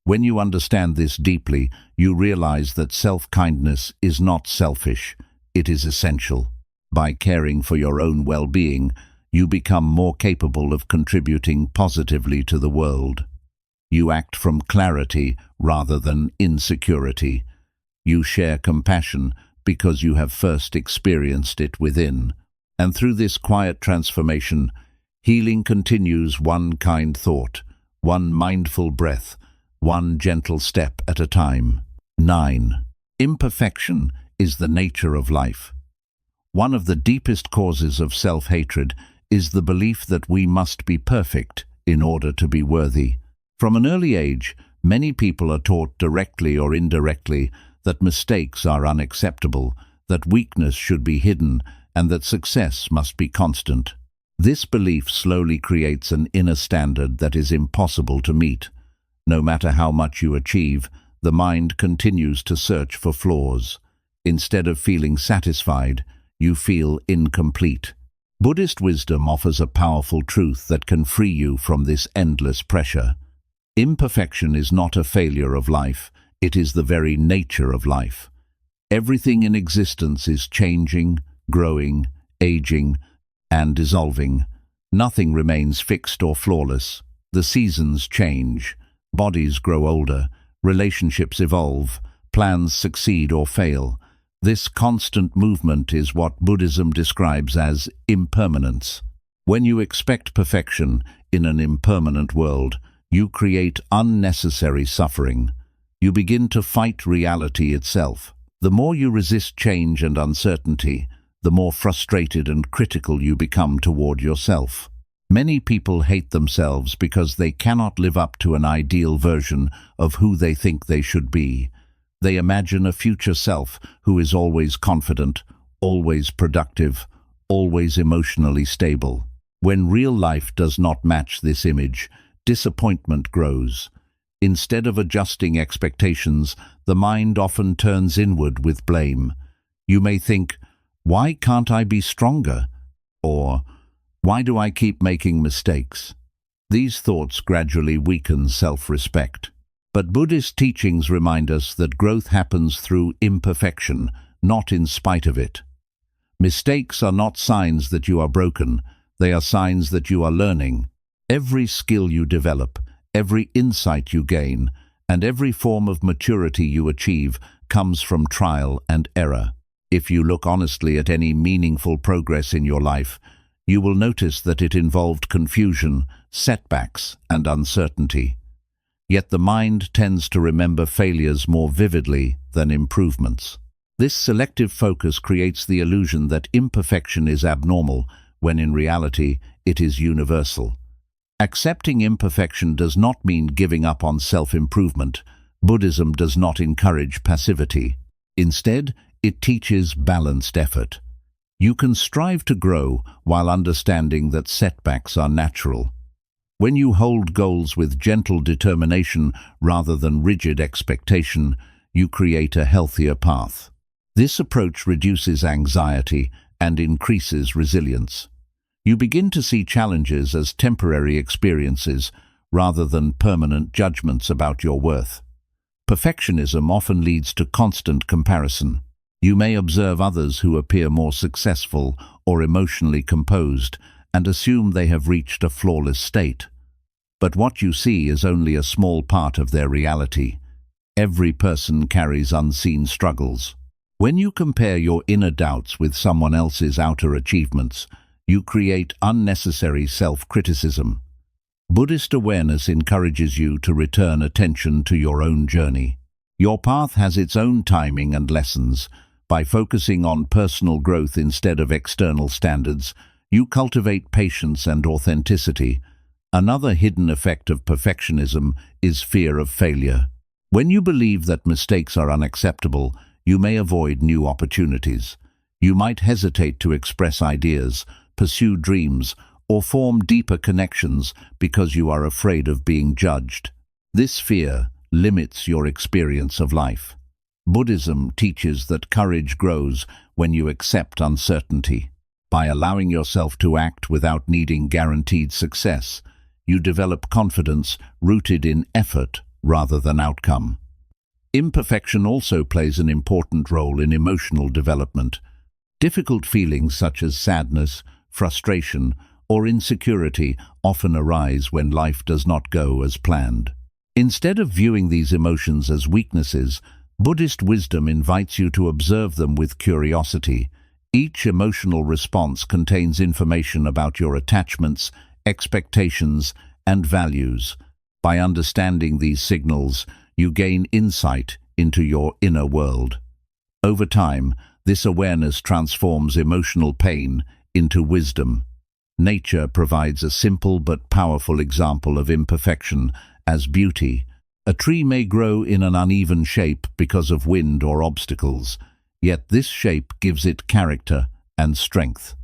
When you understand this deeply, you realize that self-kindness is not selfish. It is essential. By caring for your own well-being, you become more capable of contributing positively to the world. You act from clarity rather than insecurity. You share compassion because you have first experienced it within. And through this quiet transformation, healing continues, one kind thought, one mindful breath, one gentle step at a time. 9. Imperfection is the nature of life. One of the deepest causes of self-hatred is the belief that we must be perfect in order to be worthy. From an early age, many people are taught directly or indirectly that mistakes are unacceptable, that weakness should be hidden, and that success must be constant. This belief slowly creates an inner standard that is impossible to meet. No matter how much you achieve, the mind continues to search for flaws. Instead of feeling satisfied, you feel incomplete. Buddhist wisdom offers a powerful truth that can free you from this endless pressure. Imperfection is not a failure of life, it is the very nature of life. Everything in existence is changing, growing, aging, and dissolving. Nothing remains fixed or flawless. The seasons change, bodies grow older, relationships evolve, plans succeed or fail. This constant movement is what Buddhism describes as impermanence. When you expect perfection in an impermanent world, you create unnecessary suffering. You begin to fight reality itself. The more you resist change and uncertainty, the more frustrated and critical you become toward yourself. Many people hate themselves because they cannot live up to an ideal version of who they think they should be. They imagine a future self who is always confident, always productive, always emotionally stable. When real life does not match this image, disappointment grows. Instead of adjusting expectations, the mind often turns inward with blame. You may think, "Why can't I be stronger?" Or, "Why do I keep making mistakes?" These thoughts gradually weaken self-respect. But Buddhist teachings remind us that growth happens through imperfection, not in spite of it. Mistakes are not signs that you are broken, they are signs that you are learning. Every skill you develop, every insight you gain, and every form of maturity you achieve comes from trial and error. If you look honestly at any meaningful progress in your life, you will notice that it involved confusion, setbacks, and uncertainty. Yet the mind tends to remember failures more vividly than improvements. This selective focus creates the illusion that imperfection is abnormal, when in reality it is universal. Accepting imperfection does not mean giving up on self-improvement. Buddhism does not encourage passivity. Instead, it teaches balanced effort. You can strive to grow while understanding that setbacks are natural. When you hold goals with gentle determination rather than rigid expectation, you create a healthier path. This approach reduces anxiety and increases resilience. You begin to see challenges as temporary experiences rather than permanent judgments about your worth. Perfectionism often leads to constant comparison. You may observe others who appear more successful or emotionally composed and assume they have reached a flawless state. But what you see is only a small part of their reality. Every person carries unseen struggles. When you compare your inner doubts with someone else's outer achievements, you create unnecessary self-criticism. Buddhist awareness encourages you to return attention to your own journey. Your path has its own timing and lessons. By focusing on personal growth instead of external standards, you cultivate patience and authenticity. Another hidden effect of perfectionism is fear of failure. When you believe that mistakes are unacceptable, you may avoid new opportunities. You might hesitate to express ideas, pursue dreams, or form deeper connections because you are afraid of being judged. This fear limits your experience of life. Buddhism teaches that courage grows when you accept uncertainty. By allowing yourself to act without needing guaranteed success, you develop confidence rooted in effort rather than outcome. Imperfection also plays an important role in emotional development. Difficult feelings such as sadness, frustration, or insecurity often arise when life does not go as planned. Instead of viewing these emotions as weaknesses, Buddhist wisdom invites you to observe them with curiosity. Each emotional response contains information about your attachments, expectations, and values. By understanding these signals, you gain insight into your inner world. Over time, this awareness transforms emotional pain into wisdom. Nature provides a simple but powerful example of imperfection as beauty. A tree may grow in an uneven shape because of wind or obstacles, yet this shape gives it character and strength.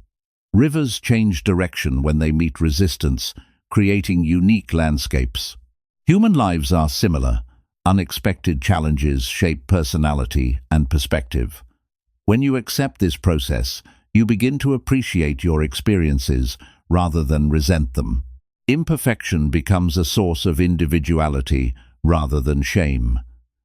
Rivers change direction when they meet resistance, creating unique landscapes. Human lives are similar. Unexpected challenges shape personality and perspective. When you accept this process, you begin to appreciate your experiences rather than resent them. Imperfection becomes a source of individuality rather than shame.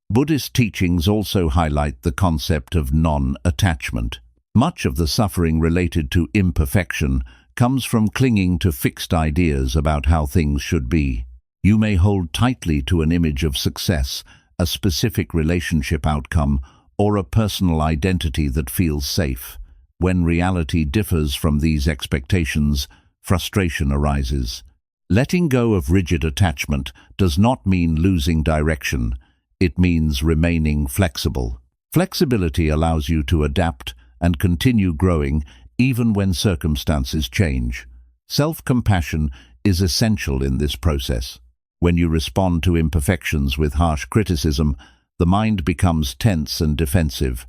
Buddhist teachings also highlight the concept of non-attachment. Much of the suffering related to imperfection comes from clinging to fixed ideas about how things should be. You may hold tightly to an image of success, a specific relationship outcome, or a personal identity that feels safe. When reality differs from these expectations, frustration arises. Letting go of rigid attachment does not mean losing direction. It means remaining flexible. Flexibility allows you to adapt and continue growing even when circumstances change. Self-compassion is essential in this process. When you respond to imperfections with harsh criticism, the mind becomes tense and defensive.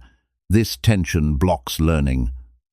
This tension blocks learning.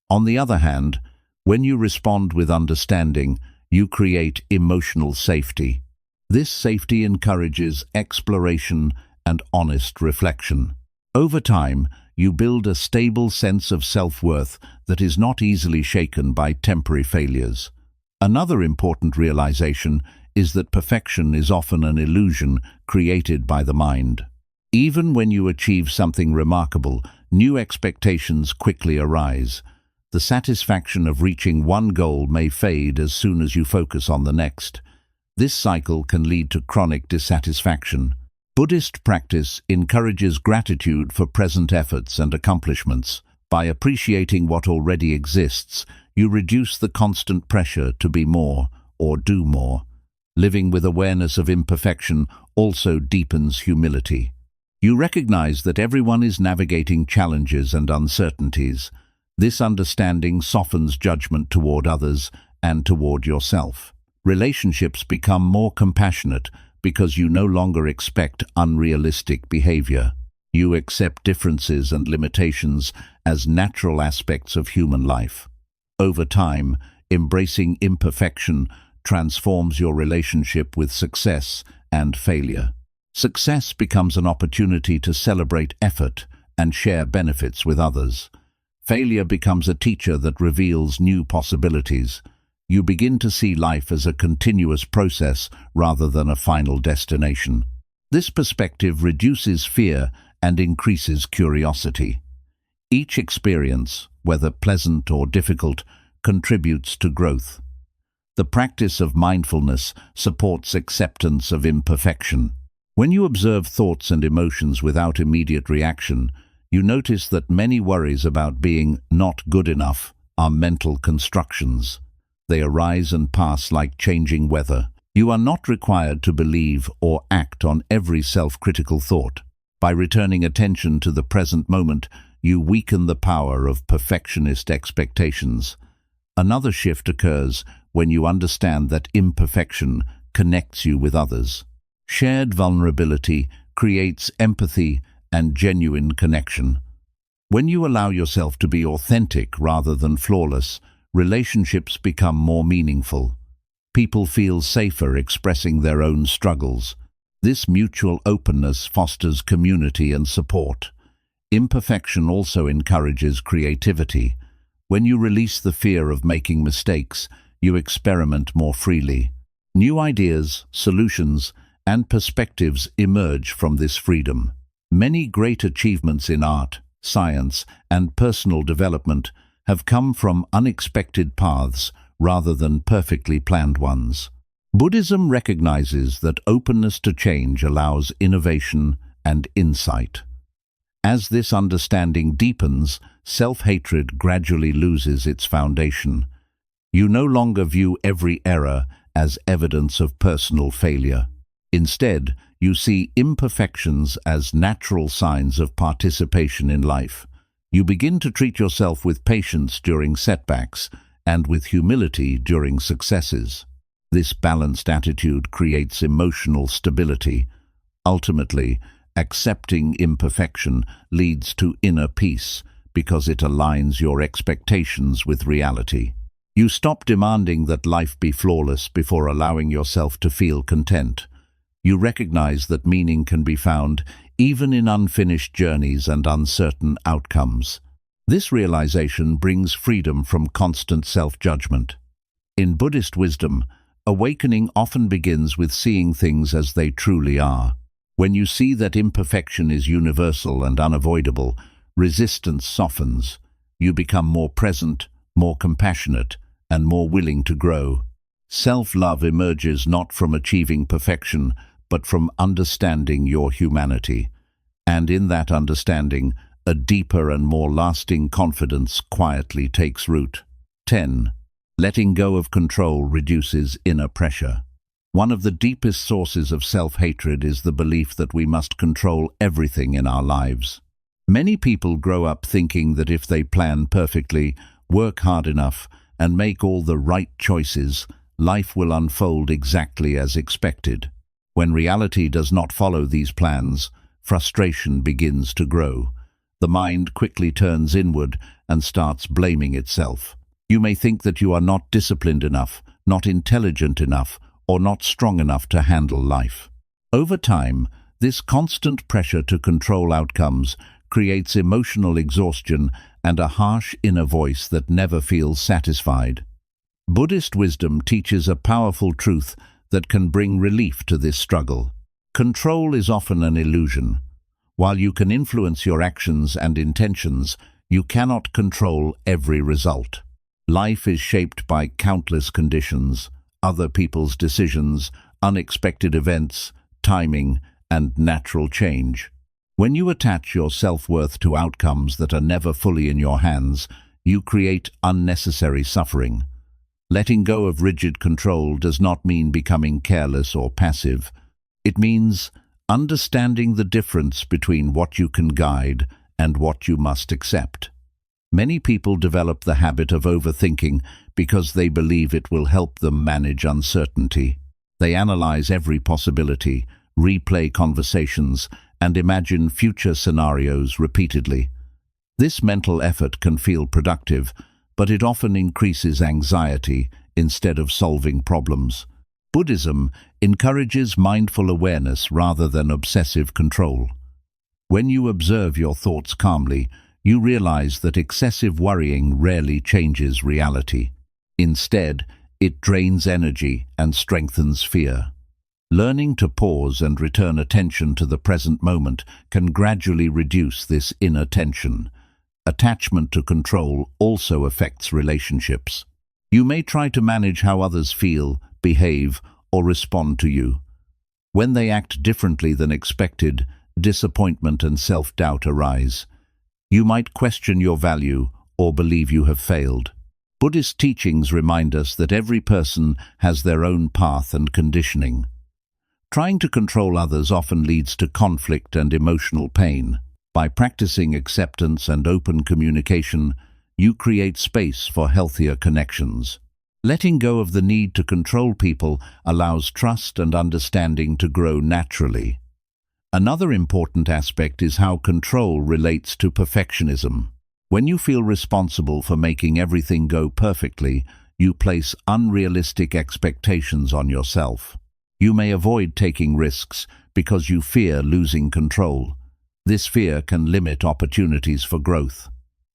On the other hand, when you respond with understanding, you create emotional safety. This safety encourages exploration and honest reflection. Over time, you build a stable sense of self-worth that is not easily shaken by temporary failures. Another important realization is that perfection is often an illusion created by the mind. Even when you achieve something remarkable, new expectations quickly arise. The satisfaction of reaching one goal may fade as soon as you focus on the next. This cycle can lead to chronic dissatisfaction. Buddhist practice encourages gratitude for present efforts and accomplishments. By appreciating what already exists, you reduce the constant pressure to be more or do more. Living with awareness of imperfection also deepens humility. You recognize that everyone is navigating challenges and uncertainties. This understanding softens judgment toward others and toward yourself. Relationships become more compassionate because you no longer expect unrealistic behavior. You accept differences and limitations as natural aspects of human life. Over time, embracing imperfection transforms your relationship with success and failure. Success becomes an opportunity to celebrate effort and share benefits with others. Failure becomes a teacher that reveals new possibilities. You begin to see life as a continuous process rather than a final destination. This perspective reduces fear and increases curiosity. Each experience, whether pleasant or difficult, contributes to growth. The practice of mindfulness supports acceptance of imperfection. When you observe thoughts and emotions without immediate reaction, you notice that many worries about being not good enough are mental constructions. They arise and pass like changing weather. You are not required to believe or act on every self-critical thought. By returning attention to the present moment, you weaken the power of perfectionist expectations. Another shift occurs when you understand that imperfection connects you with others. Shared vulnerability creates empathy and genuine connection. When you allow yourself to be authentic rather than flawless, relationships become more meaningful. People feel safer expressing their own struggles. This mutual openness fosters community and support. Imperfection also encourages creativity. When you release the fear of making mistakes, you experiment more freely. New ideas, solutions, and perspectives emerge from this freedom. Many great achievements in art, science, and personal development have come from unexpected paths rather than perfectly planned ones. Buddhism recognizes that openness to change allows innovation and insight. As this understanding deepens, self-hatred gradually loses its foundation. You no longer view every error as evidence of personal failure. Instead, you see imperfections as natural signs of participation in life. You begin to treat yourself with patience during setbacks and with humility during successes. This balanced attitude creates emotional stability. Ultimately, accepting imperfection leads to inner peace because it aligns your expectations with reality. You stop demanding that life be flawless before allowing yourself to feel content. You recognize that meaning can be found even in unfinished journeys and uncertain outcomes. This realization brings freedom from constant self-judgment. In Buddhist wisdom, awakening often begins with seeing things as they truly are. When you see that imperfection is universal and unavoidable, resistance softens. You become more present, more compassionate, and more willing to grow. Self-love emerges not from achieving perfection, but from understanding your humanity. And in that understanding, a deeper and more lasting confidence quietly takes root. 10. Letting go of control reduces inner pressure. One of the deepest sources of self-hatred is the belief that we must control everything in our lives. Many people grow up thinking that if they plan perfectly, work hard enough, and make all the right choices, life will unfold exactly as expected. When reality does not follow these plans, frustration begins to grow. The mind quickly turns inward and starts blaming itself. You may think that you are not disciplined enough, not intelligent enough, or not strong enough to handle life. Over time, this constant pressure to control outcomes creates emotional exhaustion and a harsh inner voice that never feels satisfied. Buddhist wisdom teaches a powerful truth that can bring relief to this struggle. Control is often an illusion. While you can influence your actions and intentions, you cannot control every result. Life is shaped by countless conditions, other people's decisions, unexpected events, timing, and natural change. When you attach your self-worth to outcomes that are never fully in your hands, you create unnecessary suffering. Letting go of rigid control does not mean becoming careless or passive. It means understanding the difference between what you can guide and what you must accept. Many people develop the habit of overthinking because they believe it will help them manage uncertainty. They analyze every possibility, replay conversations, and imagine future scenarios repeatedly. This mental effort can feel productive, but it often increases anxiety instead of solving problems. Buddhism encourages mindful awareness rather than obsessive control. When you observe your thoughts calmly, you realize that excessive worrying rarely changes reality. Instead, it drains energy and strengthens fear. Learning to pause and return attention to the present moment can gradually reduce this inner tension. Attachment to control also affects relationships. You may try to manage how others feel, behave, or respond to you. When they act differently than expected, disappointment and self-doubt arise. You might question your value or believe you have failed. Buddhist teachings remind us that every person has their own path and conditioning. Trying to control others often leads to conflict and emotional pain. By practicing acceptance and open communication, you create space for healthier connections. Letting go of the need to control people allows trust and understanding to grow naturally. Another important aspect is how control relates to perfectionism. When you feel responsible for making everything go perfectly, you place unrealistic expectations on yourself. You may avoid taking risks because you fear losing control. This fear can limit opportunities for growth.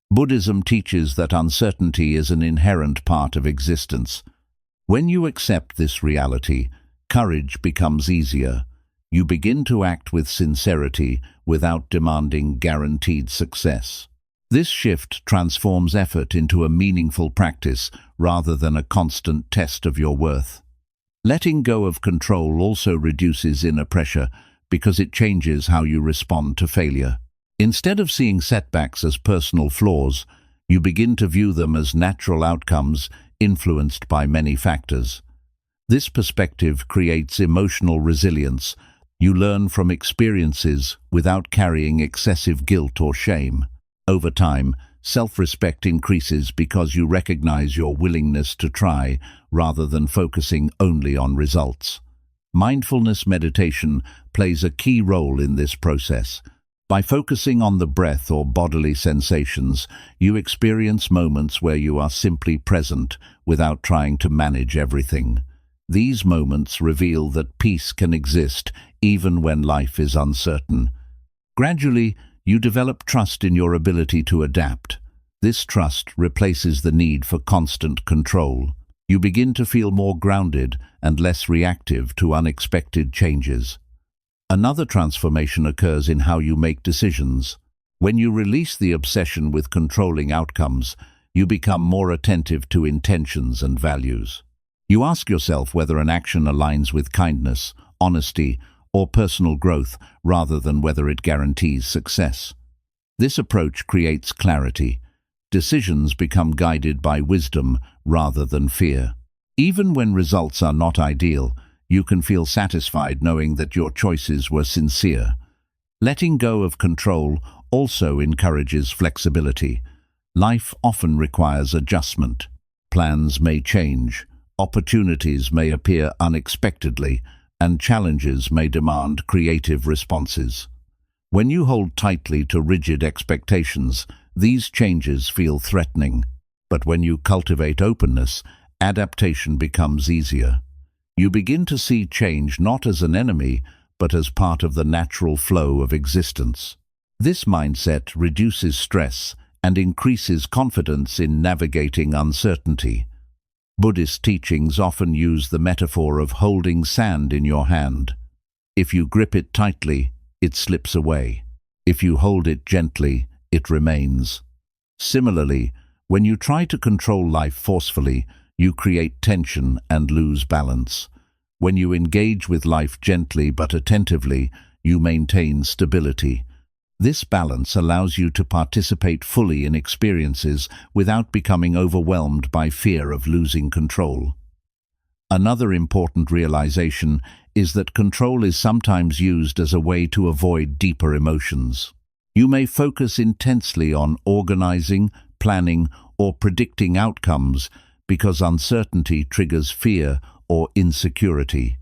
Buddhism teaches that uncertainty is an inherent part of existence. When you accept this reality, courage becomes easier. You begin to act with sincerity without demanding guaranteed success. This shift transforms effort into a meaningful practice rather than a constant test of your worth. Letting go of control also reduces inner pressure because it changes how you respond to failure. Instead of seeing setbacks as personal flaws, you begin to view them as natural outcomes influenced by many factors. This perspective creates emotional resilience. You learn from experiences without carrying excessive guilt or shame. Over time, self-respect increases because you recognize your willingness to try rather than focusing only on results. Mindfulness meditation plays a key role in this process. By focusing on the breath or bodily sensations, you experience moments where you are simply present without trying to manage everything. These moments reveal that peace can exist even when life is uncertain. Gradually, you develop trust in your ability to adapt. This trust replaces the need for constant control. You begin to feel more grounded and less reactive to unexpected changes. Another transformation occurs in how you make decisions. When you release the obsession with controlling outcomes, you become more attentive to intentions and values. You ask yourself whether an action aligns with kindness, honesty, or personal growth rather than whether it guarantees success. This approach creates clarity. Decisions become guided by wisdom rather than fear. Even when results are not ideal, you can feel satisfied knowing that your choices were sincere. Letting go of control also encourages flexibility. Life often requires adjustment. Plans may change, opportunities may appear unexpectedly, and challenges may demand creative responses. When you hold tightly to rigid expectations, these changes feel threatening. But when you cultivate openness, adaptation becomes easier. You begin to see change not as an enemy, but as part of the natural flow of existence. This mindset reduces stress and increases confidence in navigating uncertainty. Buddhist teachings often use the metaphor of holding sand in your hand. If you grip it tightly, it slips away. If you hold it gently, it remains. Similarly, when you try to control life forcefully, you create tension and lose balance. When you engage with life gently but attentively, you maintain stability. This balance allows you to participate fully in experiences without becoming overwhelmed by fear of losing control. Another important realization is that control is sometimes used as a way to avoid deeper emotions. You may focus intensely on organizing, planning, or predicting outcomes because uncertainty triggers fear or insecurity.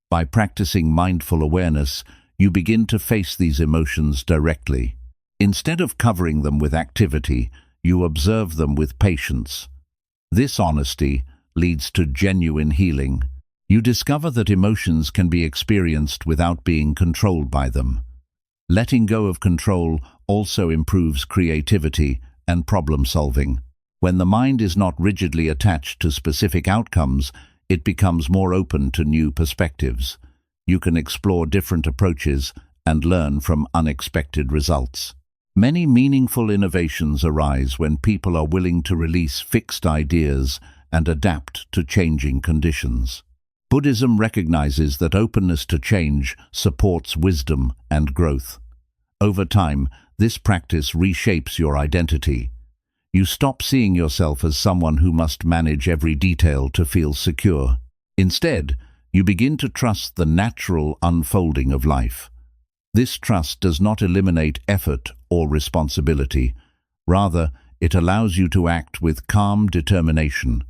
By practicing mindful awareness, you begin to face these emotions directly. Instead of covering them with activity, you observe them with patience. This honesty leads to genuine healing. You discover that emotions can be experienced without being controlled by them. Letting go of control also improves creativity and problem-solving. When the mind is not rigidly attached to specific outcomes, it becomes more open to new perspectives. You can explore different approaches and learn from unexpected results. Many meaningful innovations arise when people are willing to release fixed ideas and adapt to changing conditions. Buddhism recognizes that openness to change supports wisdom and growth. Over time, this practice reshapes your identity. You stop seeing yourself as someone who must manage every detail to feel secure. Instead, you begin to trust the natural unfolding of life. This trust does not eliminate effort or responsibility. Rather, it allows you to act with calm determination.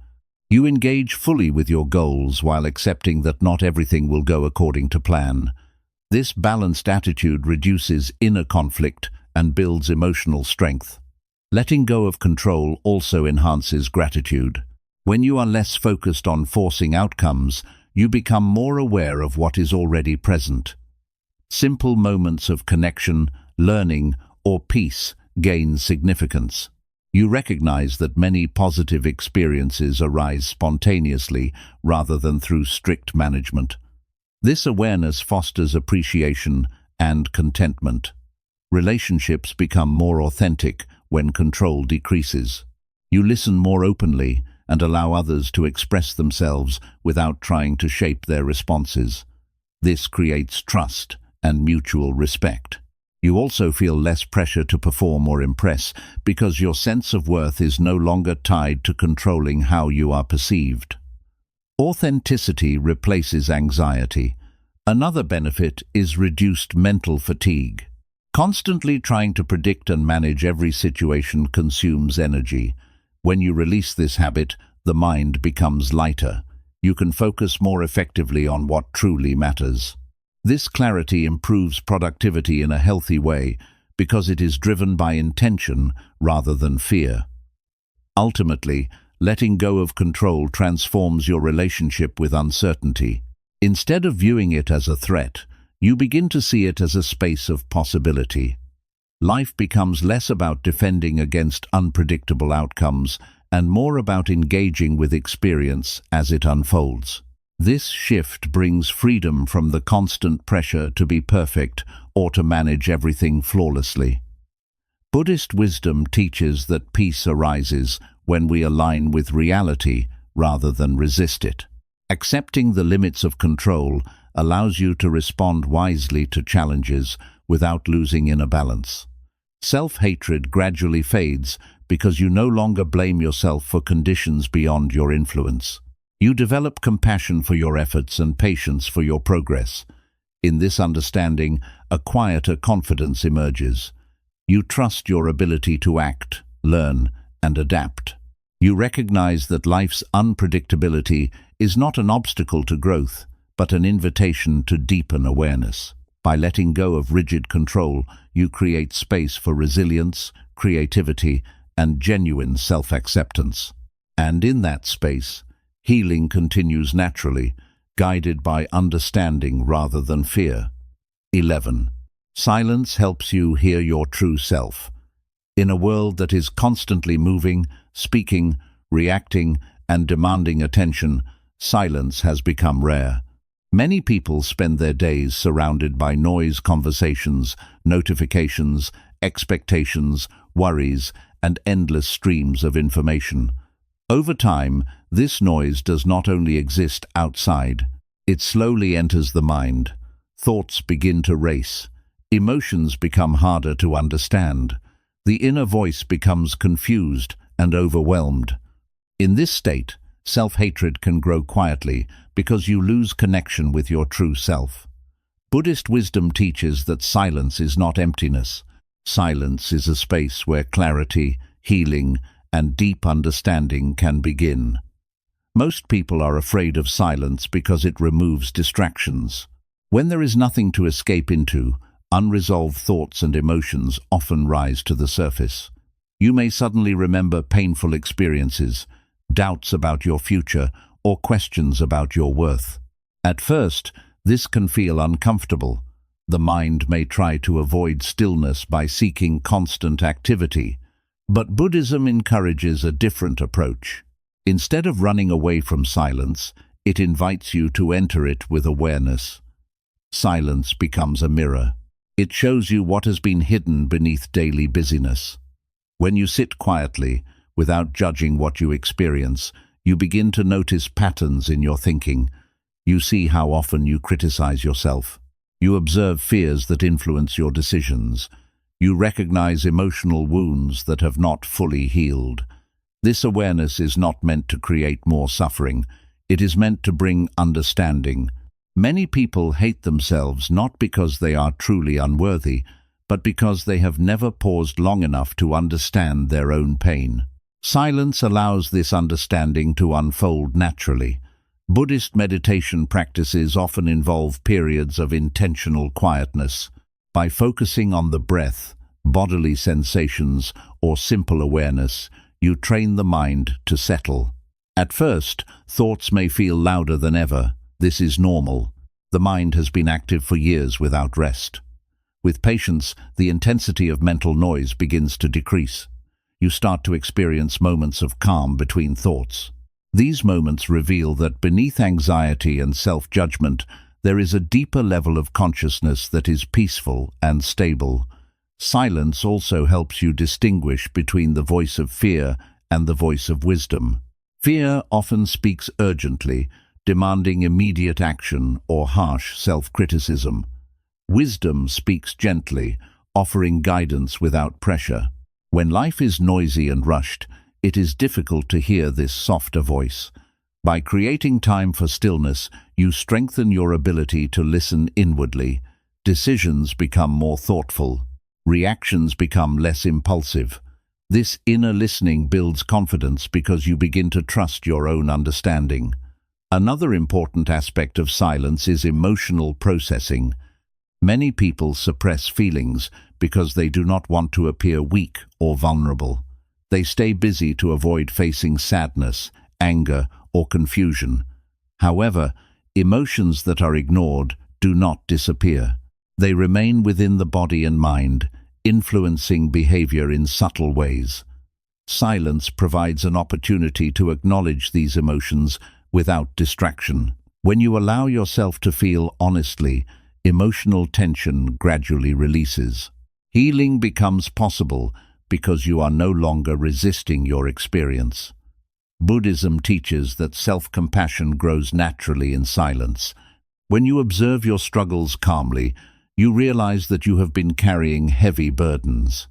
You engage fully with your goals while accepting that not everything will go according to plan. This balanced attitude reduces inner conflict and builds emotional strength. Letting go of control also enhances gratitude. When you are less focused on forcing outcomes, you become more aware of what is already present. Simple moments of connection, learning, or peace gain significance. You recognize that many positive experiences arise spontaneously rather than through strict management. This awareness fosters appreciation and contentment. Relationships become more authentic when control decreases. You listen more openly and allow others to express themselves without trying to shape their responses. This creates trust and mutual respect. You also feel less pressure to perform or impress because your sense of worth is no longer tied to controlling how you are perceived. Authenticity replaces anxiety. Another benefit is reduced mental fatigue. Constantly trying to predict and manage every situation consumes energy. When you release this habit, the mind becomes lighter. You can focus more effectively on what truly matters. This clarity improves productivity in a healthy way because it is driven by intention rather than fear. Ultimately, letting go of control transforms your relationship with uncertainty. Instead of viewing it as a threat, you begin to see it as a space of possibility. Life becomes less about defending against unpredictable outcomes and more about engaging with experience as it unfolds. This shift brings freedom from the constant pressure to be perfect or to manage everything flawlessly. Buddhist wisdom teaches that peace arises when we align with reality rather than resist it. Accepting the limits of control allows you to respond wisely to challenges without losing inner balance. Self-hatred gradually fades because you no longer blame yourself for conditions beyond your influence. You develop compassion for your efforts and patience for your progress. In this understanding, a quieter confidence emerges. You trust your ability to act, learn, and adapt. You recognize that life's unpredictability is not an obstacle to growth, but an invitation to deepen awareness. By letting go of rigid control, you create space for resilience, creativity, and genuine self-acceptance. And in that space, healing continues naturally, guided by understanding rather than fear. 11. Silence helps you hear your true self. In a world that is constantly moving, speaking, reacting, and demanding attention, silence has become rare. Many people spend their days surrounded by noise, conversations, notifications, expectations, worries, and endless streams of information. Over time, this noise does not only exist outside, it slowly enters the mind. Thoughts begin to race. Emotions become harder to understand. The inner voice becomes confused and overwhelmed. In this state, self-hatred can grow quietly because you lose connection with your true self. Buddhist wisdom teaches that silence is not emptiness. Silence is a space where clarity, healing, and deep understanding can begin. Most people are afraid of silence because it removes distractions. When there is nothing to escape into, unresolved thoughts and emotions often rise to the surface. You may suddenly remember painful experiences, doubts about your future, or questions about your worth. At first, this can feel uncomfortable. The mind may try to avoid stillness by seeking constant activity. But Buddhism encourages a different approach. Instead of running away from silence, it invites you to enter it with awareness. Silence becomes a mirror. It shows you what has been hidden beneath daily busyness. When you sit quietly, without judging what you experience, you begin to notice patterns in your thinking. You see how often you criticize yourself. You observe fears that influence your decisions. You recognize emotional wounds that have not fully healed. This awareness is not meant to create more suffering. It is meant to bring understanding. Many people hate themselves not because they are truly unworthy, but because they have never paused long enough to understand their own pain. Silence allows this understanding to unfold naturally. Buddhist meditation practices often involve periods of intentional quietness. By focusing on the breath, bodily sensations, or simple awareness, you train the mind to settle. At first, thoughts may feel louder than ever. This is normal. The mind has been active for years without rest. With patience, the intensity of mental noise begins to decrease. You start to experience moments of calm between thoughts. These moments reveal that beneath anxiety and self-judgment, there is a deeper level of consciousness that is peaceful and stable. Silence also helps you distinguish between the voice of fear and the voice of wisdom. Fear often speaks urgently, demanding immediate action or harsh self-criticism. Wisdom speaks gently, offering guidance without pressure. When life is noisy and rushed, it is difficult to hear this softer voice. By creating time for stillness, you strengthen your ability to listen inwardly. Decisions become more thoughtful. Reactions become less impulsive. This inner listening builds confidence because you begin to trust your own understanding. Another important aspect of silence is emotional processing. Many people suppress feelings because they do not want to appear weak or vulnerable. They stay busy to avoid facing sadness, anger, or confusion. However, emotions that are ignored do not disappear. They remain within the body and mind, influencing behavior in subtle ways. Silence provides an opportunity to acknowledge these emotions without distraction. When you allow yourself to feel honestly, emotional tension gradually releases. Healing becomes possible because you are no longer resisting your experience. Buddhism teaches that self-compassion grows naturally in silence. When you observe your struggles calmly, you realize that you have been carrying heavy burdens.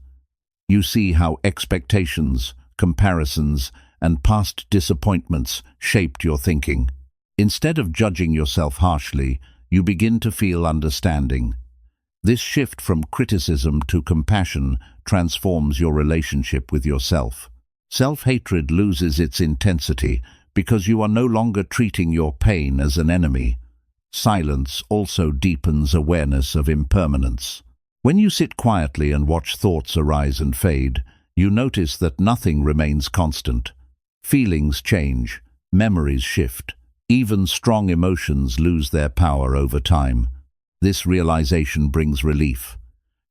You see how expectations, comparisons, and past disappointments shaped your thinking. Instead of judging yourself harshly, you begin to feel understanding. This shift from criticism to compassion transforms your relationship with yourself. Self-hatred loses its intensity because you are no longer treating your pain as an enemy. Silence also deepens awareness of impermanence. When you sit quietly and watch thoughts arise and fade, you notice that nothing remains constant. Feelings change, memories shift, even strong emotions lose their power over time. This realization brings relief.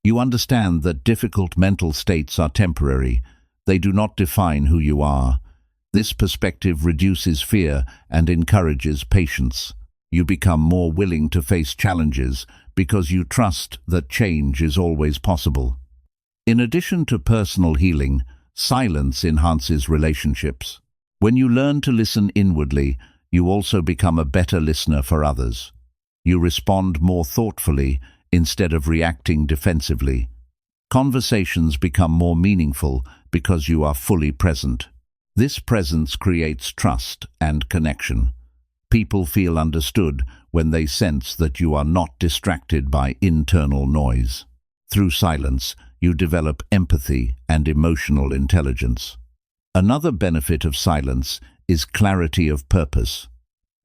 You understand that difficult mental states are temporary. They do not define who you are. This perspective reduces fear and encourages patience. You become more willing to face challenges because you trust that change is always possible. In addition to personal healing, silence enhances relationships. When you learn to listen inwardly, you also become a better listener for others. You respond more thoughtfully, instead of reacting defensively. Conversations become more meaningful because you are fully present. This presence creates trust and connection. People feel understood when they sense that you are not distracted by internal noise. Through silence, you develop empathy and emotional intelligence. Another benefit of silence is clarity of purpose.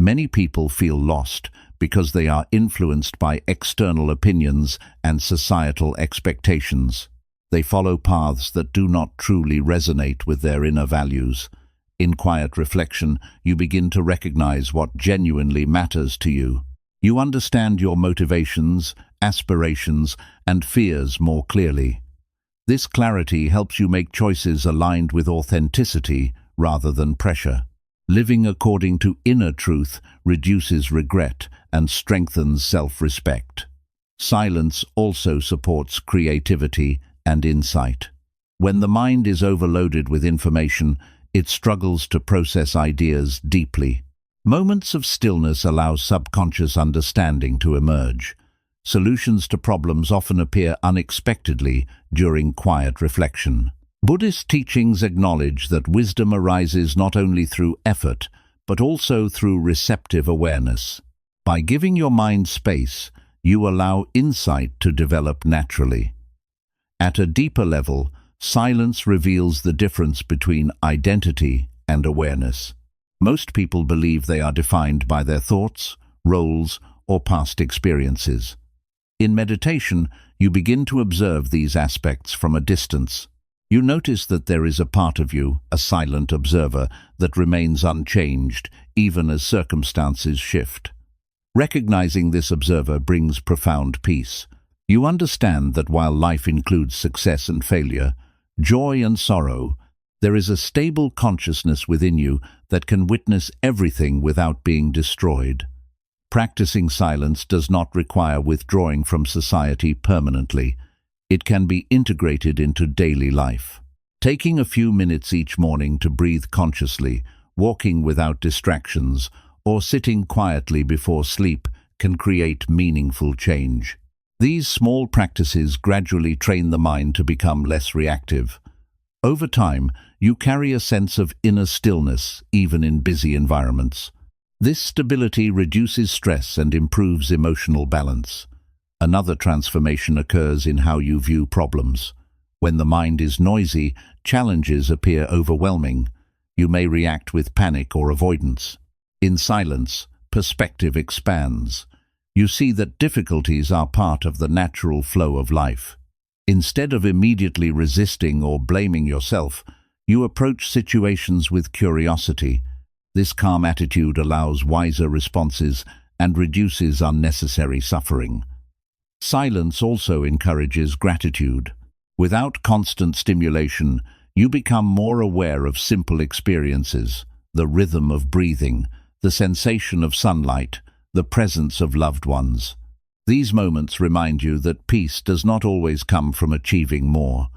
Many people feel lost because they are influenced by external opinions and societal expectations. They follow paths that do not truly resonate with their inner values. In quiet reflection, you begin to recognize what genuinely matters to you. You understand your motivations, aspirations, and fears more clearly. This clarity helps you make choices aligned with authenticity rather than pressure. Living according to inner truth reduces regret and strengthens self-respect. Silence also supports creativity and insight. When the mind is overloaded with information, it struggles to process ideas deeply. Moments of stillness allow subconscious understanding to emerge. Solutions to problems often appear unexpectedly during quiet reflection. Buddhist teachings acknowledge that wisdom arises not only through effort, but also through receptive awareness. By giving your mind space, you allow insight to develop naturally. At a deeper level, silence reveals the difference between identity and awareness. Most people believe they are defined by their thoughts, roles, or past experiences. In meditation, you begin to observe these aspects from a distance. You notice that there is a part of you, a silent observer, that remains unchanged, even as circumstances shift. Recognizing this observer brings profound peace. You understand that while life includes success and failure, joy and sorrow, there is a stable consciousness within you that can witness everything without being destroyed. Practicing silence does not require withdrawing from society permanently. It can be integrated into daily life. Taking a few minutes each morning to breathe consciously, walking without distractions, or sitting quietly before sleep can create meaningful change. These small practices gradually train the mind to become less reactive. Over time, you carry a sense of inner stillness, even in busy environments. This stability reduces stress and improves emotional balance. Another transformation occurs in how you view problems. When the mind is noisy, challenges appear overwhelming. You may react with panic or avoidance. In silence, perspective expands. You see that difficulties are part of the natural flow of life. Instead of immediately resisting or blaming yourself, you approach situations with curiosity. This calm attitude allows wiser responses and reduces unnecessary suffering. Silence also encourages gratitude. Without constant stimulation, you become more aware of simple experiences, the rhythm of breathing, the sensation of sunlight, the presence of loved ones. These moments remind you that peace does not always come from achieving more.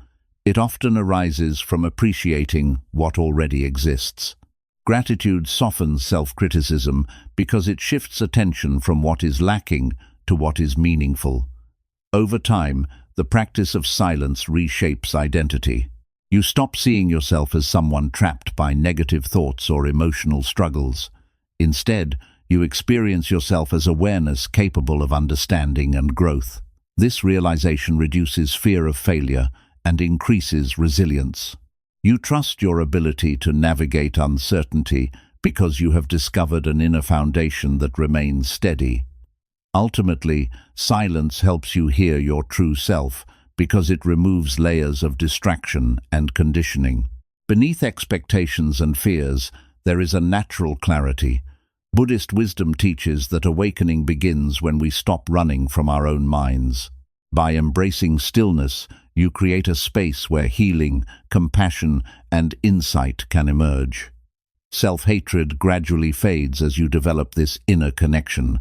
It often arises from appreciating what already exists. Gratitude softens self-criticism because it shifts attention from what is lacking to what is meaningful. Over time, the practice of silence reshapes identity. You stop seeing yourself as someone trapped by negative thoughts or emotional struggles. Instead, you experience yourself as awareness capable of understanding and growth. This realization reduces fear of failure and increases resilience. You trust your ability to navigate uncertainty because you have discovered an inner foundation that remains steady. Ultimately, silence helps you hear your true self because it removes layers of distraction and conditioning. Beneath expectations and fears, there is a natural clarity. Buddhist wisdom teaches that awakening begins when we stop running from our own minds. By embracing stillness, you create a space where healing, compassion, and insight can emerge. Self-hatred gradually fades as you develop this inner connection.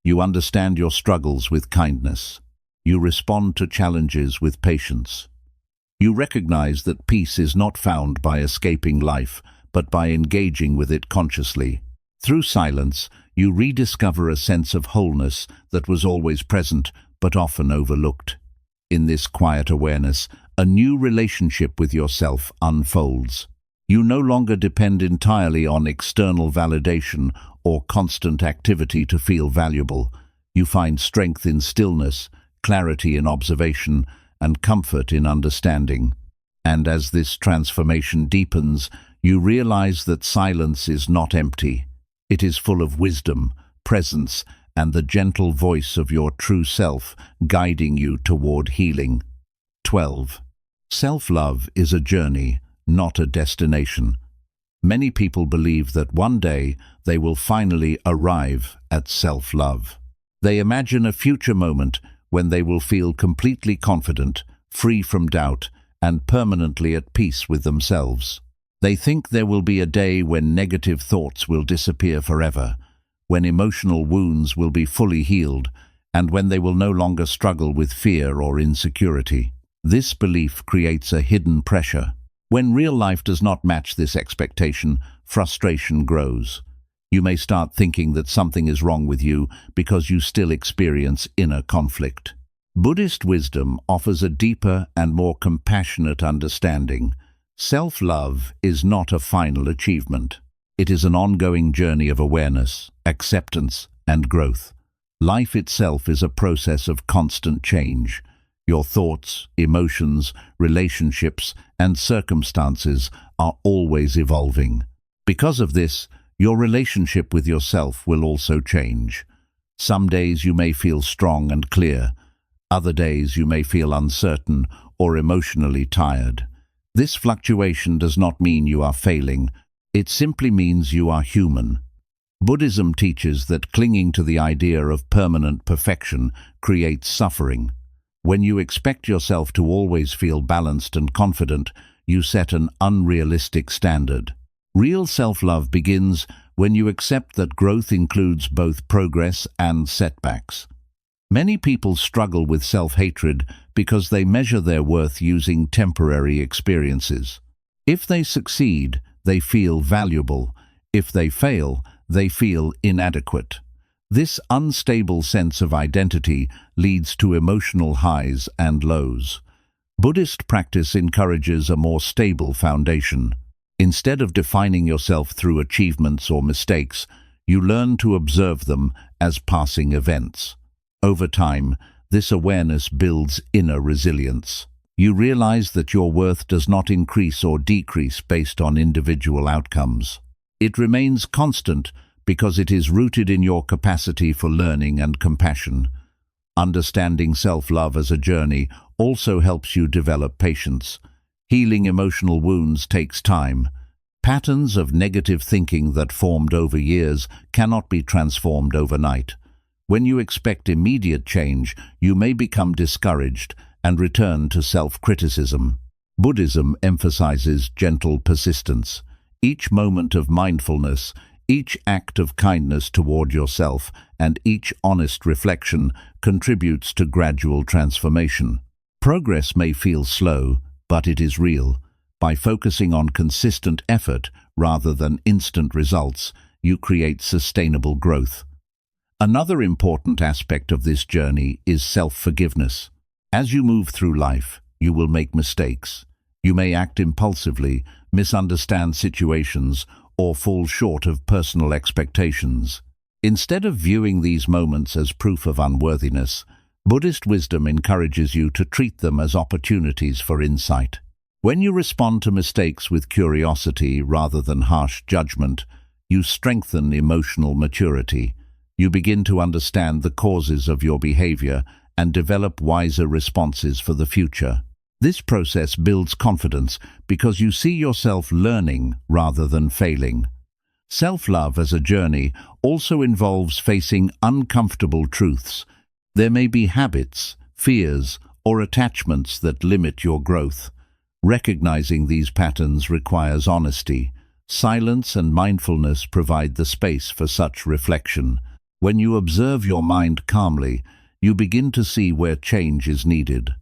You understand your struggles with kindness. You respond to challenges with patience. You recognize that peace is not found by escaping life, but by engaging with it consciously. Through silence, you rediscover a sense of wholeness that was always present but often overlooked. In this quiet awareness, a new relationship with yourself unfolds. You no longer depend entirely on external validation or constant activity to feel valuable. You find strength in stillness, clarity in observation, and comfort in understanding. And as this transformation deepens, you realize that silence is not empty. It is full of wisdom, presence, and the gentle voice of your true self guiding you toward healing. 12. Self-love is a journey, not a destination. Many people believe that one day they will finally arrive at self-love. They imagine a future moment when they will feel completely confident, free from doubt, and permanently at peace with themselves. They think there will be a day when negative thoughts will disappear forever, when emotional wounds will be fully healed, and when they will no longer struggle with fear or insecurity. This belief creates a hidden pressure. When real life does not match this expectation, frustration grows. You may start thinking that something is wrong with you because you still experience inner conflict. Buddhist wisdom offers a deeper and more compassionate understanding. Self-love is not a final achievement. It is an ongoing journey of awareness, acceptance, and growth. Life itself is a process of constant change. Your thoughts, emotions, relationships, and circumstances are always evolving. Because of this, your relationship with yourself will also change. Some days you may feel strong and clear. Other days you may feel uncertain or emotionally tired. This fluctuation does not mean you are failing. It simply means you are human. Buddhism teaches that clinging to the idea of permanent perfection creates suffering. When you expect yourself to always feel balanced and confident, you set an unrealistic standard. Real self-love begins when you accept that growth includes both progress and setbacks. Many people struggle with self-hatred because they measure their worth using temporary experiences. If they succeed, they feel valuable. If they fail, they feel inadequate. This unstable sense of identity leads to emotional highs and lows. Buddhist practice encourages a more stable foundation. Instead of defining yourself through achievements or mistakes, you learn to observe them as passing events. Over time, this awareness builds inner resilience. You realize that your worth does not increase or decrease based on individual outcomes. It remains constant because it is rooted in your capacity for learning and compassion. Understanding self-love as a journey also helps you develop patience. Healing emotional wounds takes time. Patterns of negative thinking that formed over years cannot be transformed overnight. When you expect immediate change, you may become discouraged and return to self-criticism. Buddhism emphasizes gentle persistence. Each moment of mindfulness, each act of kindness toward yourself, and each honest reflection contributes to gradual transformation. Progress may feel slow, but it is real. By focusing on consistent effort rather than instant results, you create sustainable growth. Another important aspect of this journey is self-forgiveness. As you move through life, you will make mistakes. You may act impulsively, misunderstand situations, or fall short of personal expectations. Instead of viewing these moments as proof of unworthiness, Buddhist wisdom encourages you to treat them as opportunities for insight. When you respond to mistakes with curiosity rather than harsh judgment, you strengthen emotional maturity. You begin to understand the causes of your behavior and develop wiser responses for the future. This process builds confidence because you see yourself learning rather than failing. Self-love as a journey also involves facing uncomfortable truths. There may be habits, fears, or attachments that limit your growth. Recognizing these patterns requires honesty. Silence and mindfulness provide the space for such reflection. When you observe your mind calmly, you begin to see where change is needed.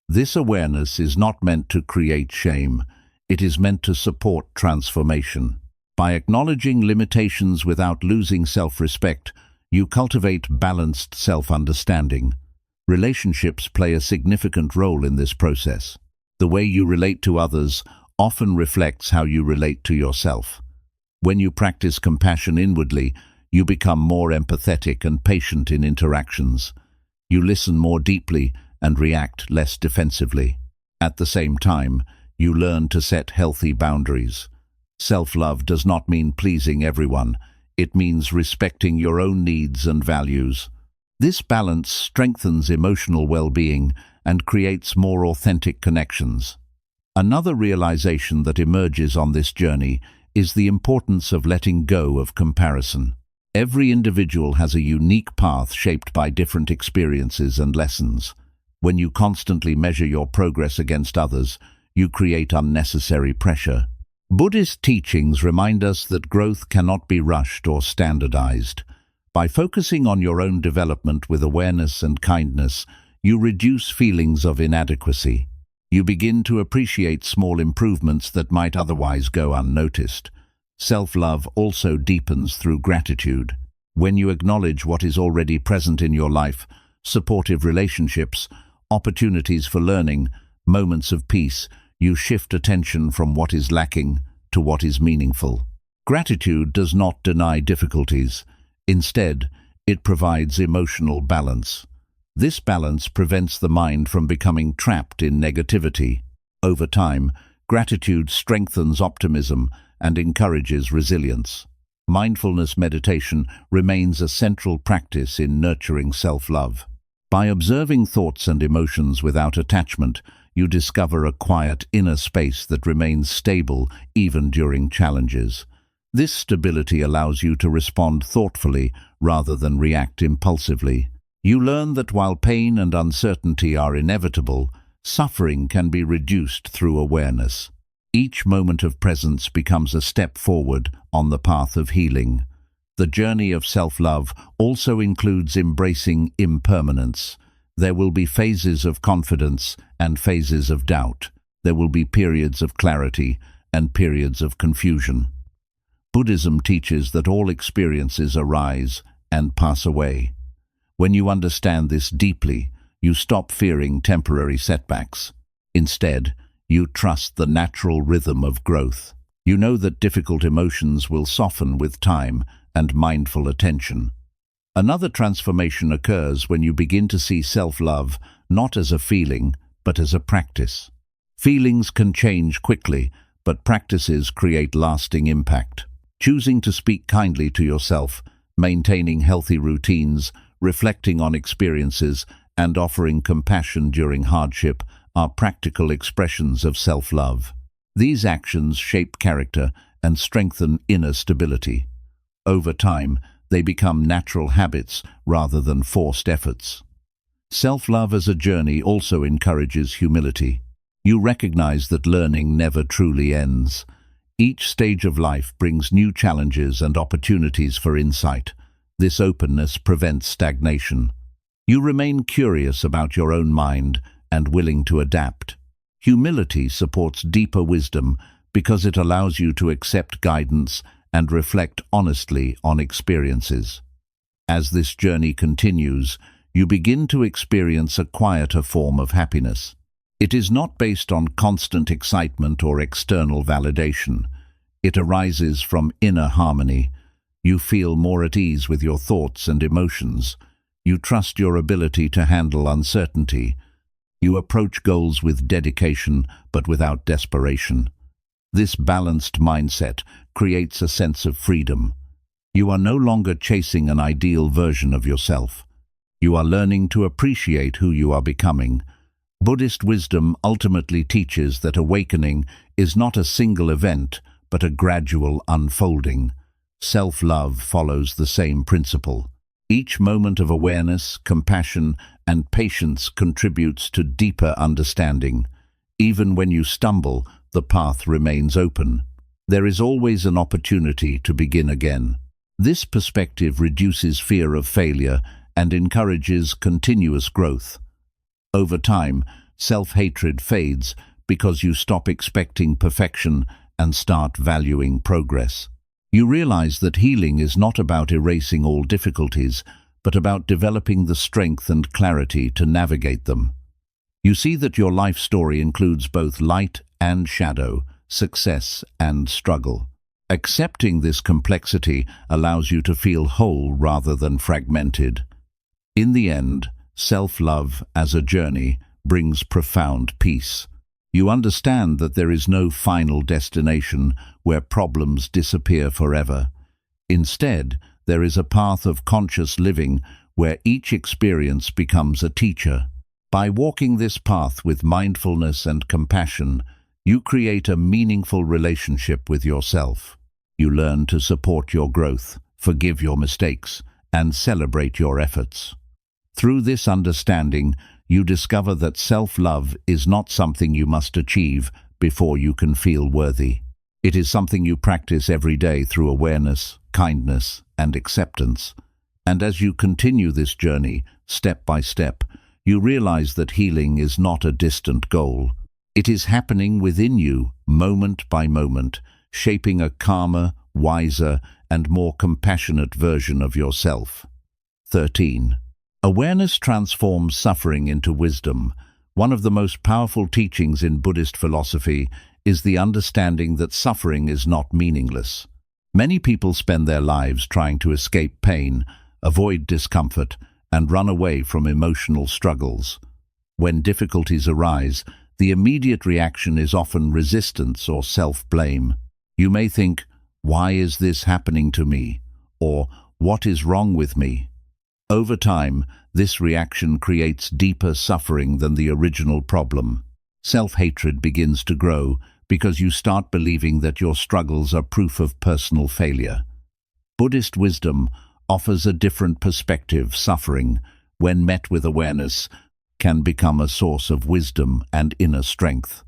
This awareness is not meant to create shame. It is meant to support transformation. By acknowledging limitations without losing self-respect, you cultivate balanced self-understanding. Relationships play a significant role in this process. The way you relate to others often reflects how you relate to yourself. When you practice compassion inwardly, you become more empathetic and patient in interactions. You listen more deeply and react less defensively. At the same time, you learn to set healthy boundaries. Self-love does not mean pleasing everyone. It means respecting your own needs and values. This balance strengthens emotional well-being and creates more authentic connections. Another realization that emerges on this journey is the importance of letting go of comparison. Every individual has a unique path shaped by different experiences and lessons. When you constantly measure your progress against others, you create unnecessary pressure. Buddhist teachings remind us that growth cannot be rushed or standardized. By focusing on your own development with awareness and kindness, you reduce feelings of inadequacy. You begin to appreciate small improvements that might otherwise go unnoticed. Self-love also deepens through gratitude. When you acknowledge what is already present in your life, supportive relationships, opportunities for learning, moments of peace, you shift attention from what is lacking to what is meaningful. Gratitude does not deny difficulties. Instead, it provides emotional balance. This balance prevents the mind from becoming trapped in negativity. Over time, gratitude strengthens optimism and encourages resilience. Mindfulness meditation remains a central practice in nurturing self-love. By observing thoughts and emotions without attachment, you discover a quiet inner space that remains stable even during challenges. This stability allows you to respond thoughtfully rather than react impulsively. You learn that while pain and uncertainty are inevitable, suffering can be reduced through awareness. Each moment of presence becomes a step forward on the path of healing. The journey of self-love also includes embracing impermanence. There will be phases of confidence and phases of doubt. There will be periods of clarity and periods of confusion. Buddhism teaches that all experiences arise and pass away. When you understand this deeply, you stop fearing temporary setbacks. Instead, you trust the natural rhythm of growth. You know that difficult emotions will soften with time and mindful attention. Another transformation occurs when you begin to see self-love not as a feeling, but as a practice. Feelings can change quickly, but practices create lasting impact. Choosing to speak kindly to yourself, maintaining healthy routines, reflecting on experiences, and offering compassion during hardship are practical expressions of self-love. These actions shape character and strengthen inner stability. Over time, they become natural habits rather than forced efforts. Self-love as a journey also encourages humility. You recognize that learning never truly ends. Each stage of life brings new challenges and opportunities for insight. This openness prevents stagnation. You remain curious about your own mind and willing to adapt. Humility supports deeper wisdom because it allows you to accept guidance and reflect honestly on experiences. As this journey continues, you begin to experience a quieter form of happiness. It is not based on constant excitement or external validation. It arises from inner harmony. You feel more at ease with your thoughts and emotions. You trust your ability to handle uncertainty. You approach goals with dedication but without desperation. This balanced mindset creates a sense of freedom. You are no longer chasing an ideal version of yourself. You are learning to appreciate who you are becoming. Buddhist wisdom ultimately teaches that awakening is not a single event, but a gradual unfolding. Self-love follows the same principle. Each moment of awareness, compassion, and patience contributes to deeper understanding. Even when you stumble, the path remains open. There is always an opportunity to begin again. This perspective reduces fear of failure and encourages continuous growth. Over time, self-hatred fades because you stop expecting perfection and start valuing progress. You realize that healing is not about erasing all difficulties, but about developing the strength and clarity to navigate them. You see that your life story includes both light and shadow, success and struggle. Accepting this complexity allows you to feel whole rather than fragmented. In the end, self-love as a journey brings profound peace. You understand that there is no final destination where problems disappear forever. Instead, there is a path of conscious living where each experience becomes a teacher. By walking this path with mindfulness and compassion, you create a meaningful relationship with yourself. You learn to support your growth, forgive your mistakes, and celebrate your efforts. Through this understanding, you discover that self-love is not something you must achieve before you can feel worthy. It is something you practice every day through awareness, kindness, and acceptance. And as you continue this journey, step by step, you realize that healing is not a distant goal. It is happening within you, moment by moment, shaping a calmer, wiser, and more compassionate version of yourself. 13. Awareness transforms suffering into wisdom. One of the most powerful teachings in Buddhist philosophy is the understanding that suffering is not meaningless. Many people spend their lives trying to escape pain, avoid discomfort, and run away from emotional struggles. When difficulties arise, the immediate reaction is often resistance or self-blame. You may think, "Why is this happening to me?" or "What is wrong with me?" Over time, this reaction creates deeper suffering than the original problem. Self-hatred begins to grow because you start believing that your struggles are proof of personal failure. Buddhist wisdom offers a different perspective. Suffering, when met with awareness, can become a source of wisdom and inner strength.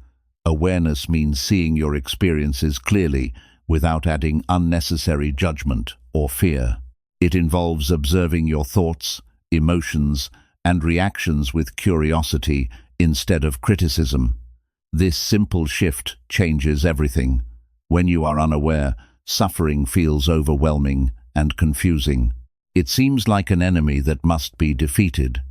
Awareness means seeing your experiences clearly without adding unnecessary judgment or fear. It involves observing your thoughts, emotions, and reactions with curiosity instead of criticism. This simple shift changes everything. When you are unaware, suffering feels overwhelming and confusing. It seems like an enemy that must be defeated.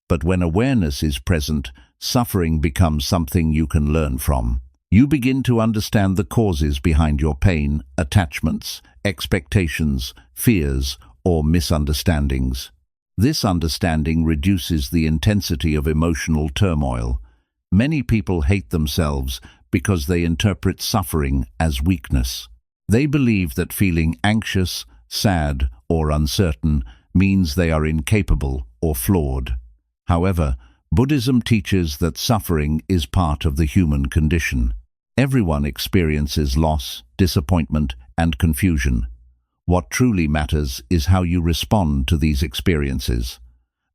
But when awareness is present, suffering becomes something you can learn from. You begin to understand the causes behind your pain, attachments, expectations, fears, or misunderstandings. This understanding reduces the intensity of emotional turmoil. Many people hate themselves because they interpret suffering as weakness. They believe that feeling anxious, sad, or uncertain means they are incapable or flawed. However, Buddhism teaches that suffering is part of the human condition. Everyone experiences loss, disappointment, and confusion. What truly matters is how you respond to these experiences.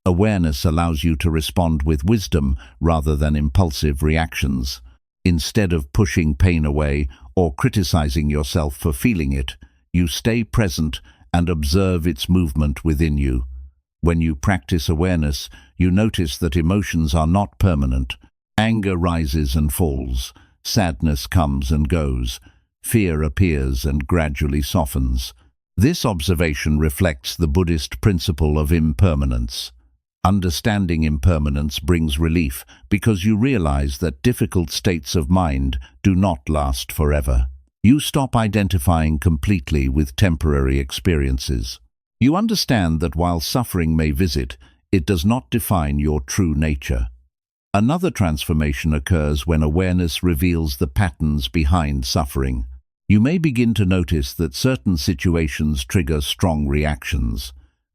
Awareness allows you to respond with wisdom rather than impulsive reactions. Instead of pushing pain away or criticizing yourself for feeling it, you stay present and observe its movement within you. When you practice awareness, you notice that emotions are not permanent. Anger rises and falls. Sadness comes and goes. Fear appears and gradually softens. This observation reflects the Buddhist principle of impermanence. Understanding impermanence brings relief because you realize that difficult states of mind do not last forever. You stop identifying completely with temporary experiences. You understand that while suffering may visit, it does not define your true nature. Another transformation occurs when awareness reveals the patterns behind suffering. You may begin to notice that certain situations trigger strong reactions.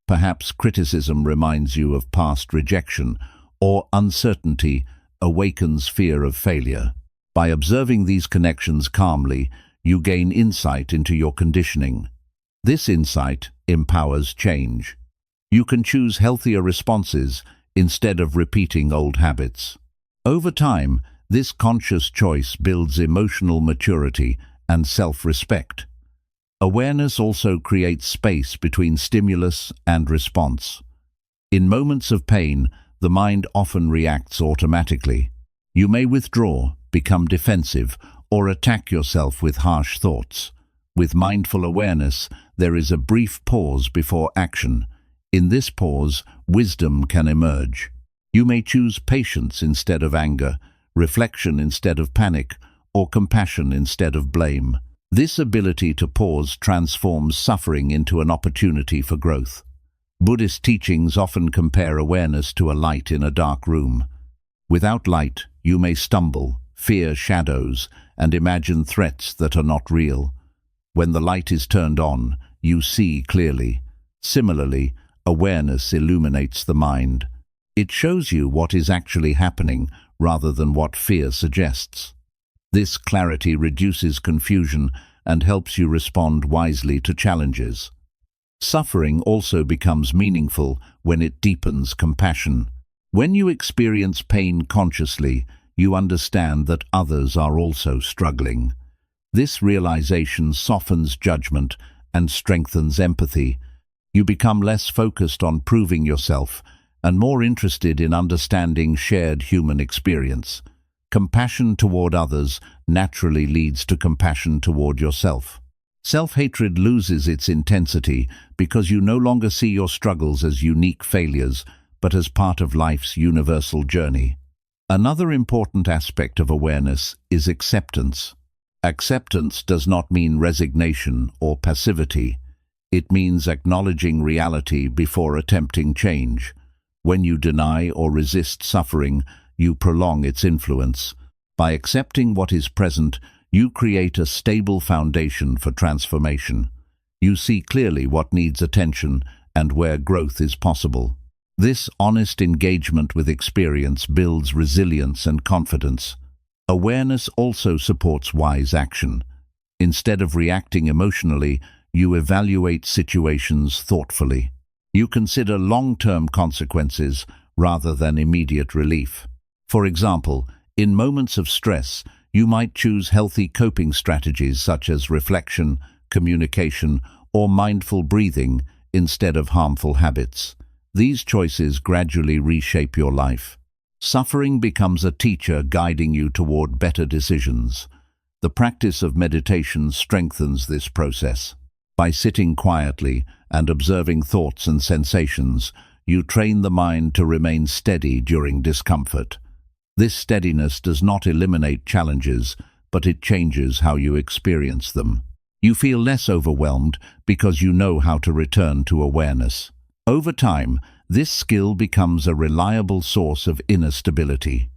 Perhaps criticism reminds you of past rejection, or uncertainty awakens fear of failure. By observing these connections calmly, you gain insight into your conditioning. This insight empowers change. You can choose healthier responses instead of repeating old habits. Over time, this conscious choice builds emotional maturity and self-respect. Awareness also creates space between stimulus and response. In moments of pain, the mind often reacts automatically. You may withdraw, become defensive, or attack yourself with harsh thoughts. With mindful awareness, there is a brief pause before action. In this pause, wisdom can emerge. You may choose patience instead of anger, reflection instead of panic, or compassion instead of blame. This ability to pause transforms suffering into an opportunity for growth. Buddhist teachings often compare awareness to a light in a dark room. Without light, you may stumble, fear shadows, and imagine threats that are not real. When the light is turned on, you see clearly. Similarly, awareness illuminates the mind. It shows you what is actually happening rather than what fear suggests. This clarity reduces confusion and helps you respond wisely to challenges. Suffering also becomes meaningful when it deepens compassion. When you experience pain consciously, you understand that others are also struggling. This realization softens judgment and strengthens empathy. You become less focused on proving yourself and more interested in understanding shared human experience. Compassion toward others naturally leads to compassion toward yourself. Self-hatred loses its intensity because you no longer see your struggles as unique failures, but as part of life's universal journey. Another important aspect of awareness is acceptance. Acceptance does not mean resignation or passivity. It means acknowledging reality before attempting change. When you deny or resist suffering, you prolong its influence. By accepting what is present, you create a stable foundation for transformation. You see clearly what needs attention and where growth is possible. This honest engagement with experience builds resilience and confidence. Awareness also supports wise action. Instead of reacting emotionally, you evaluate situations thoughtfully. You consider long-term consequences rather than immediate relief. For example, in moments of stress, you might choose healthy coping strategies such as reflection, communication, or mindful breathing instead of harmful habits. These choices gradually reshape your life. Suffering becomes a teacher guiding you toward better decisions. The practice of meditation strengthens this process. By sitting quietly and observing thoughts and sensations, you train the mind to remain steady during discomfort. This steadiness does not eliminate challenges, but it changes how you experience them. You feel less overwhelmed because you know how to return to awareness. Over time, this skill becomes a reliable source of inner stability.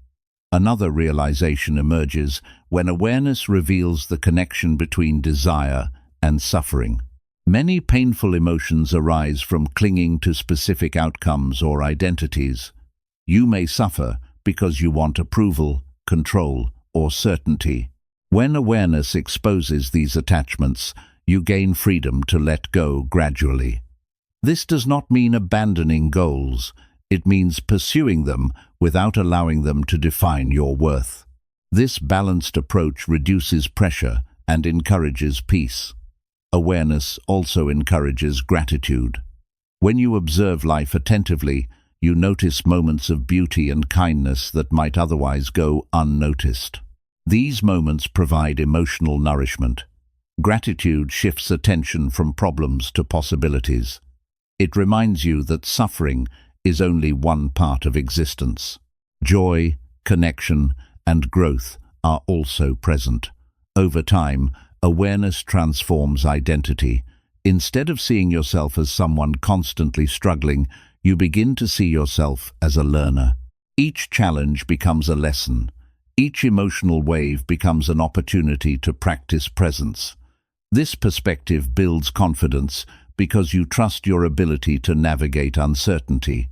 Another realization emerges when awareness reveals the connection between desire and suffering. Many painful emotions arise from clinging to specific outcomes or identities. You may suffer because you want approval, control, or certainty. When awareness exposes these attachments, you gain freedom to let go gradually. This does not mean abandoning goals. It means pursuing them without allowing them to define your worth. This balanced approach reduces pressure and encourages peace. Awareness also encourages gratitude. When you observe life attentively, you notice moments of beauty and kindness that might otherwise go unnoticed. These moments provide emotional nourishment. Gratitude shifts attention from problems to possibilities. It reminds you that suffering is only one part of existence. Joy, connection, and growth are also present. Over time, awareness transforms identity. Instead of seeing yourself as someone constantly struggling, you begin to see yourself as a learner. Each challenge becomes a lesson. Each emotional wave becomes an opportunity to practice presence. This perspective builds confidence because you trust your ability to navigate uncertainty.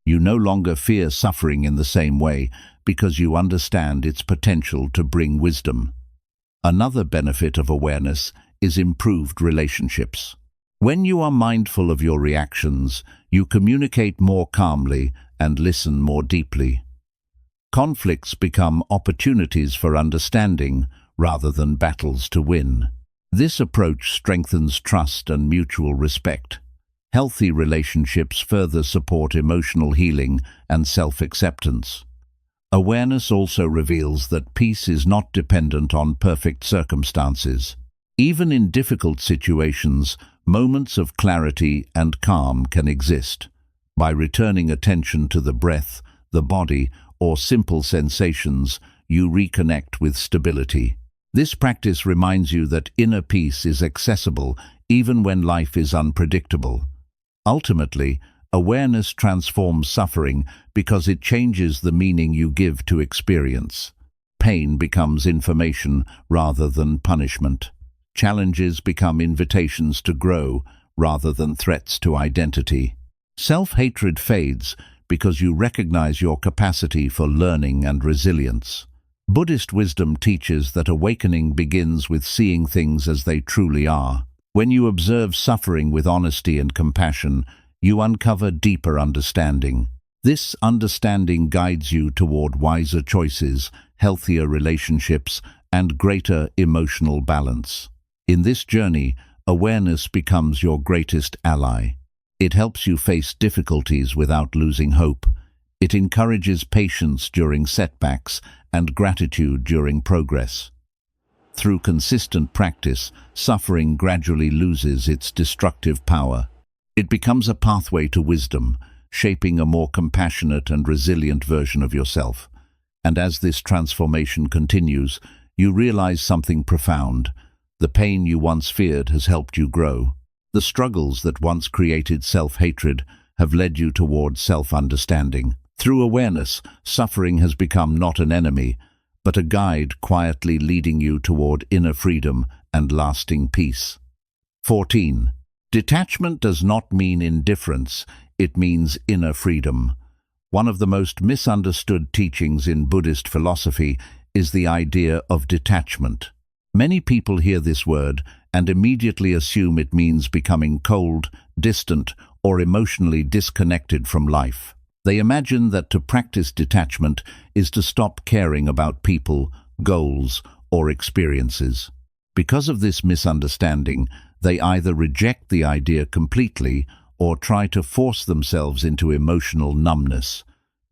You no longer fear suffering in the same way because you understand its potential to bring wisdom. Another benefit of awareness is improved relationships. When you are mindful of your reactions, you communicate more calmly and listen more deeply. Conflicts become opportunities for understanding rather than battles to win. This approach strengthens trust and mutual respect. Healthy relationships further support emotional healing and self-acceptance. Awareness also reveals that peace is not dependent on perfect circumstances. Even in difficult situations, Moments of clarity and calm can exist. By returning attention to the breath, the body, or simple sensations, you reconnect with stability. This practice reminds you that inner peace is accessible even when life is unpredictable. Ultimately, awareness transforms suffering because it changes the meaning you give to experience. Pain becomes information rather than punishment. Challenges become invitations to grow rather than threats to identity. Self-hatred fades because you recognize your capacity for learning and resilience. Buddhist wisdom teaches that awakening begins with seeing things as they truly are. When you observe suffering with honesty and compassion, you uncover deeper understanding. This understanding guides you toward wiser choices, healthier relationships, and greater emotional balance. In this journey, awareness becomes your greatest ally. It helps you face difficulties without losing hope. It encourages patience during setbacks and gratitude during progress. Through consistent practice, suffering gradually loses its destructive power. It becomes a pathway to wisdom, shaping a more compassionate and resilient version of yourself. And as this transformation continues, you realize something profound. The pain you once feared has helped you grow. The struggles that once created self-hatred have led you towards self-understanding. Through awareness, suffering has become not an enemy, but a guide quietly leading you toward inner freedom and lasting peace. 14. Detachment does not mean indifference, it means inner freedom. One of the most misunderstood teachings in Buddhist philosophy is the idea of detachment. Many people hear this word and immediately assume it means becoming cold, distant, or emotionally disconnected from life. They imagine that to practice detachment is to stop caring about people, goals, or experiences. Because of this misunderstanding, they either reject the idea completely or try to force themselves into emotional numbness.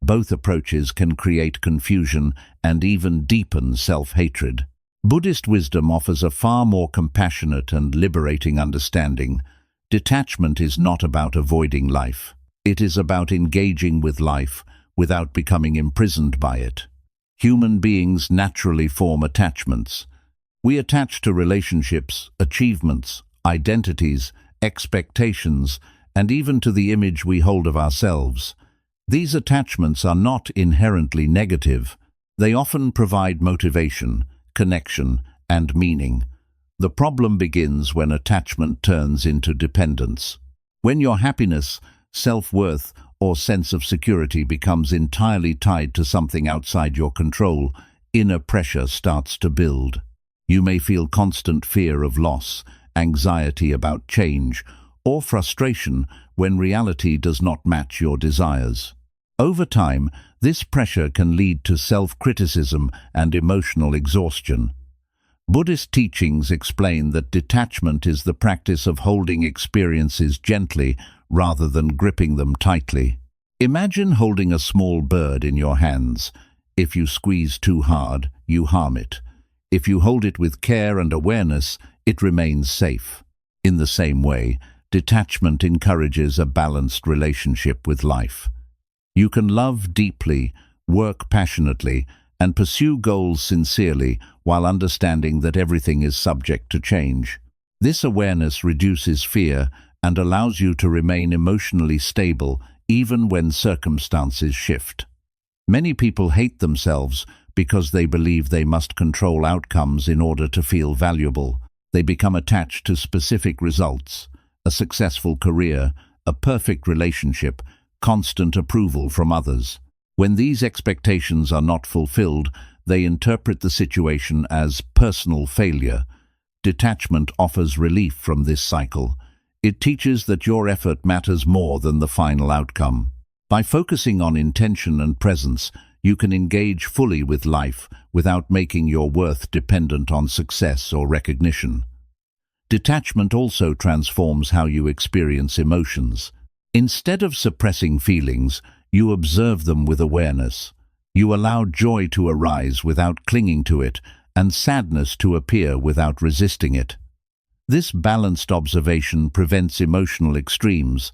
Both approaches can create confusion and even deepen self-hatred. Buddhist wisdom offers a far more compassionate and liberating understanding. Detachment is not about avoiding life. It is about engaging with life without becoming imprisoned by it. Human beings naturally form attachments. We attach to relationships, achievements, identities, expectations, and even to the image we hold of ourselves. These attachments are not inherently negative. They often provide motivation, connection, and meaning. The problem begins when attachment turns into dependence. When your happiness, self-worth, or sense of security becomes entirely tied to something outside your control, inner pressure starts to build. You may feel constant fear of loss, anxiety about change, or frustration when reality does not match your desires. Over time, this pressure can lead to self-criticism and emotional exhaustion. Buddhist teachings explain that detachment is the practice of holding experiences gently rather than gripping them tightly. Imagine holding a small bird in your hands. If you squeeze too hard, you harm it. If you hold it with care and awareness, it remains safe. In the same way, detachment encourages a balanced relationship with life. You can love deeply, work passionately, and pursue goals sincerely while understanding that everything is subject to change. This awareness reduces fear and allows you to remain emotionally stable even when circumstances shift. Many people hate themselves because they believe they must control outcomes in order to feel valuable. They become attached to specific results, a successful career, a perfect relationship, constant approval from others. When these expectations are not fulfilled, they interpret the situation as personal failure. Detachment offers relief from this cycle. It teaches that your effort matters more than the final outcome. By focusing on intention and presence, you can engage fully with life without making your worth dependent on success or recognition. Detachment also transforms how you experience emotions. Instead of suppressing feelings, you observe them with awareness. You allow joy to arise without clinging to it, and sadness to appear without resisting it. This balanced observation prevents emotional extremes.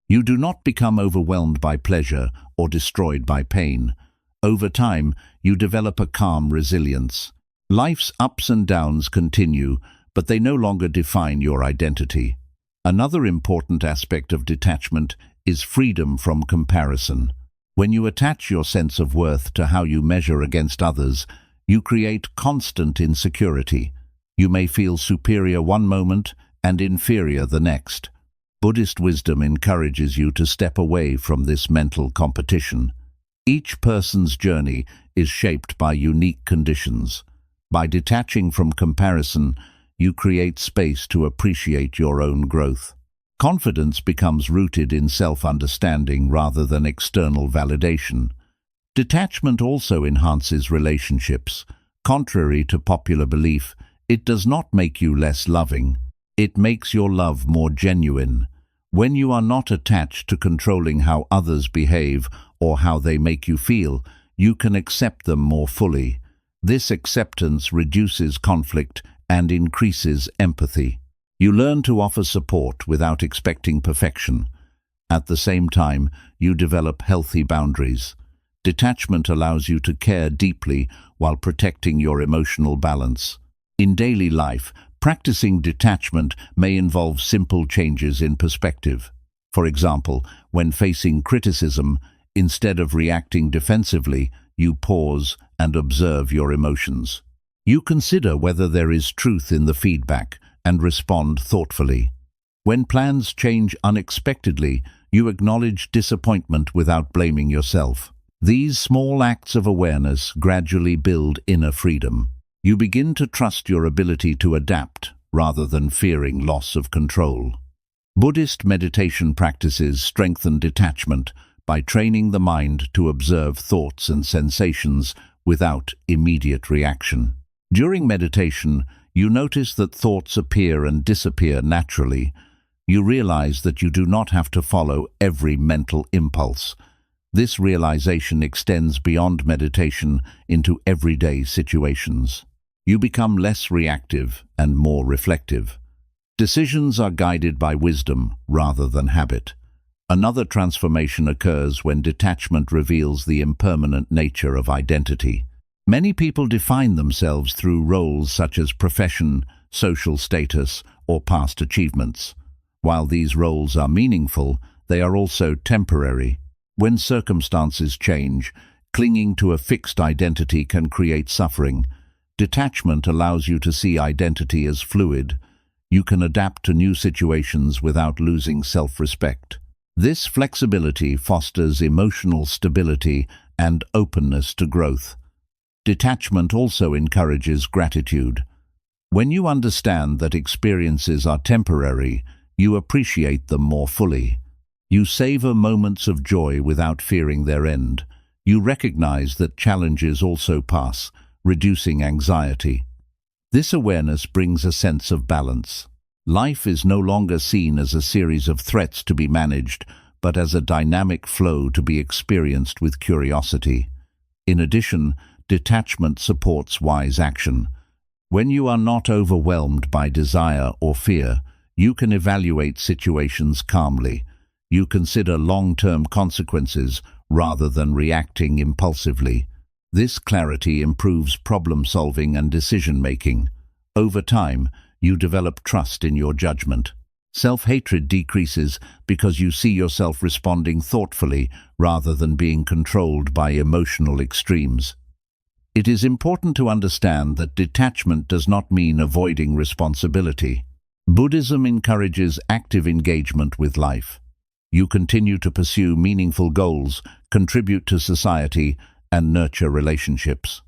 You do not become overwhelmed by pleasure or destroyed by pain. Over time, you develop a calm resilience. Life's ups and downs continue, but they no longer define your identity. Another important aspect of detachment is freedom from comparison. When you attach your sense of worth to how you measure against others, you create constant insecurity. You may feel superior one moment and inferior the next. Buddhist wisdom encourages you to step away from this mental competition. Each person's journey is shaped by unique conditions. By detaching from comparison, you create space to appreciate your own growth. Confidence becomes rooted in self-understanding rather than external validation. Detachment also enhances relationships. Contrary to popular belief, it does not make you less loving. It makes your love more genuine. When you are not attached to controlling how others behave or how they make you feel, you can accept them more fully. This acceptance reduces conflict and increases empathy. You learn to offer support without expecting perfection. At the same time, you develop healthy boundaries. Detachment allows you to care deeply while protecting your emotional balance. In daily life, practicing detachment may involve simple changes in perspective. For example, when facing criticism, instead of reacting defensively, you pause and observe your emotions. You consider whether there is truth in the feedback and respond thoughtfully. When plans change unexpectedly, you acknowledge disappointment without blaming yourself. These small acts of awareness gradually build inner freedom. You begin to trust your ability to adapt rather than fearing loss of control. Buddhist meditation practices strengthen detachment by training the mind to observe thoughts and sensations without immediate reaction. During meditation, you notice that thoughts appear and disappear naturally. You realize that you do not have to follow every mental impulse. This realization extends beyond meditation into everyday situations. You become less reactive and more reflective. Decisions are guided by wisdom rather than habit. Another transformation occurs when detachment reveals the impermanent nature of identity. Many people define themselves through roles such as profession, social status, or past achievements. While these roles are meaningful, they are also temporary. When circumstances change, clinging to a fixed identity can create suffering. Detachment allows you to see identity as fluid. You can adapt to new situations without losing self-respect. This flexibility fosters emotional stability and openness to growth. Detachment also encourages gratitude. When you understand that experiences are temporary, you appreciate them more fully. You savor moments of joy without fearing their end. You recognize that challenges also pass, reducing anxiety. This awareness brings a sense of balance. Life is no longer seen as a series of threats to be managed, but as a dynamic flow to be experienced with curiosity. In addition, detachment supports wise action. When you are not overwhelmed by desire or fear, you can evaluate situations calmly. You consider long-term consequences rather than reacting impulsively. This clarity improves problem-solving and decision-making. Over time, you develop trust in your judgment. Self-hatred decreases because you see yourself responding thoughtfully rather than being controlled by emotional extremes. It is important to understand that detachment does not mean avoiding responsibility. Buddhism encourages active engagement with life. You continue to pursue meaningful goals, contribute to society, and nurture relationships.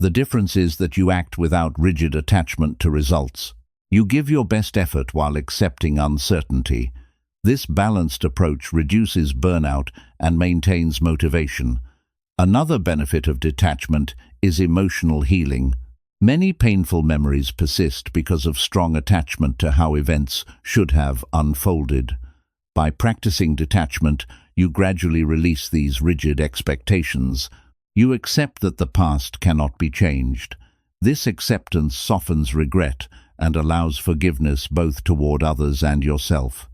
The difference is that you act without rigid attachment to results. You give your best effort while accepting uncertainty. This balanced approach reduces burnout and maintains motivation. Another benefit of detachment is emotional healing. Many painful memories persist because of strong attachment to how events should have unfolded. By practicing detachment, you gradually release these rigid expectations. You accept that the past cannot be changed. This acceptance softens regret and allows forgiveness both toward others and yourself.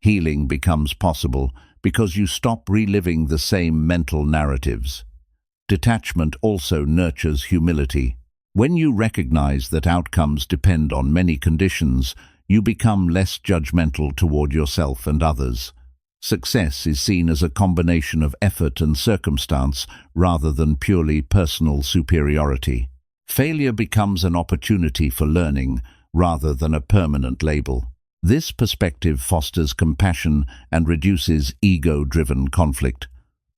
Healing becomes possible because you stop reliving the same mental narratives. Detachment also nurtures humility. When you recognize that outcomes depend on many conditions, you become less judgmental toward yourself and others. Success is seen as a combination of effort and circumstance rather than purely personal superiority. Failure becomes an opportunity for learning rather than a permanent label. This perspective fosters compassion and reduces ego-driven conflict.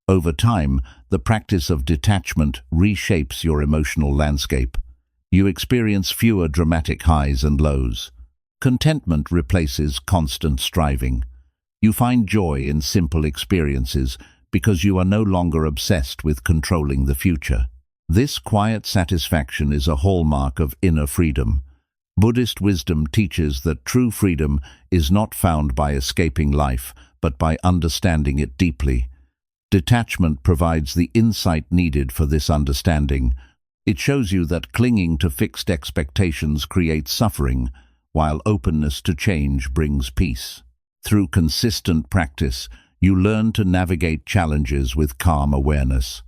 Over time, the practice of detachment reshapes your emotional landscape. You experience fewer dramatic highs and lows. Contentment replaces constant striving. You find joy in simple experiences because you are no longer obsessed with controlling the future. This quiet satisfaction is a hallmark of inner freedom. Buddhist wisdom teaches that true freedom is not found by escaping life, but by understanding it deeply. Detachment provides the insight needed for this understanding. It shows you that clinging to fixed expectations creates suffering, while openness to change brings peace. Through consistent practice, you learn to navigate challenges with calm awareness.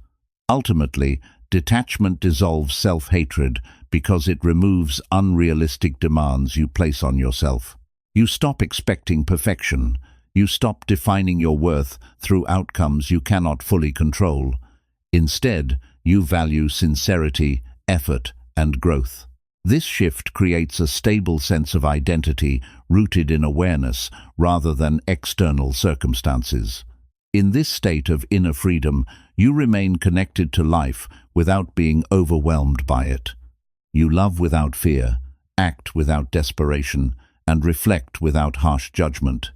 Ultimately, detachment dissolves self-hatred because it removes unrealistic demands you place on yourself. You stop expecting perfection. You stop defining your worth through outcomes you cannot fully control. Instead, you value sincerity, effort, and growth. This shift creates a stable sense of identity rooted in awareness rather than external circumstances. In this state of inner freedom, you remain connected to life without being overwhelmed by it. You love without fear, act without desperation, and reflect without harsh judgment.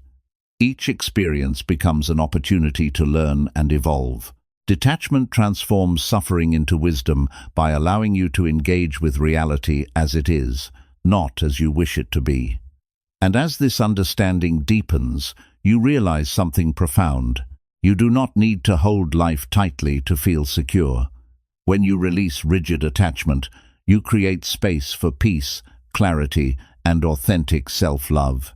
Each experience becomes an opportunity to learn and evolve. Detachment transforms suffering into wisdom by allowing you to engage with reality as it is, not as you wish it to be. And as this understanding deepens, you realize something profound. You do not need to hold life tightly to feel secure. When you release rigid attachment, you create space for peace, clarity, and authentic self-love.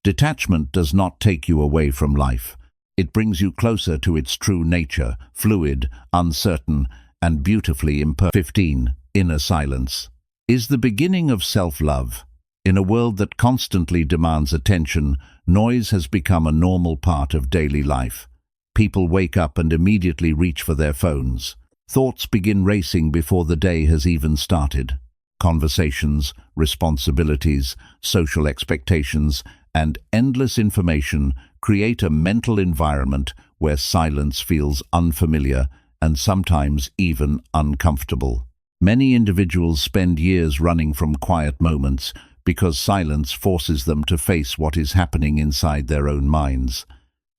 Detachment does not take you away from life. It brings you closer to its true nature, fluid, uncertain, and beautifully imperfect. 15. Inner silence is the beginning of self-love. In a world that constantly demands attention, noise has become a normal part of daily life. People wake up and immediately reach for their phones. Thoughts begin racing before the day has even started. Conversations, responsibilities, social expectations, and endless information create a mental environment where silence feels unfamiliar and sometimes even uncomfortable. Many individuals spend years running from quiet moments because silence forces them to face what is happening inside their own minds.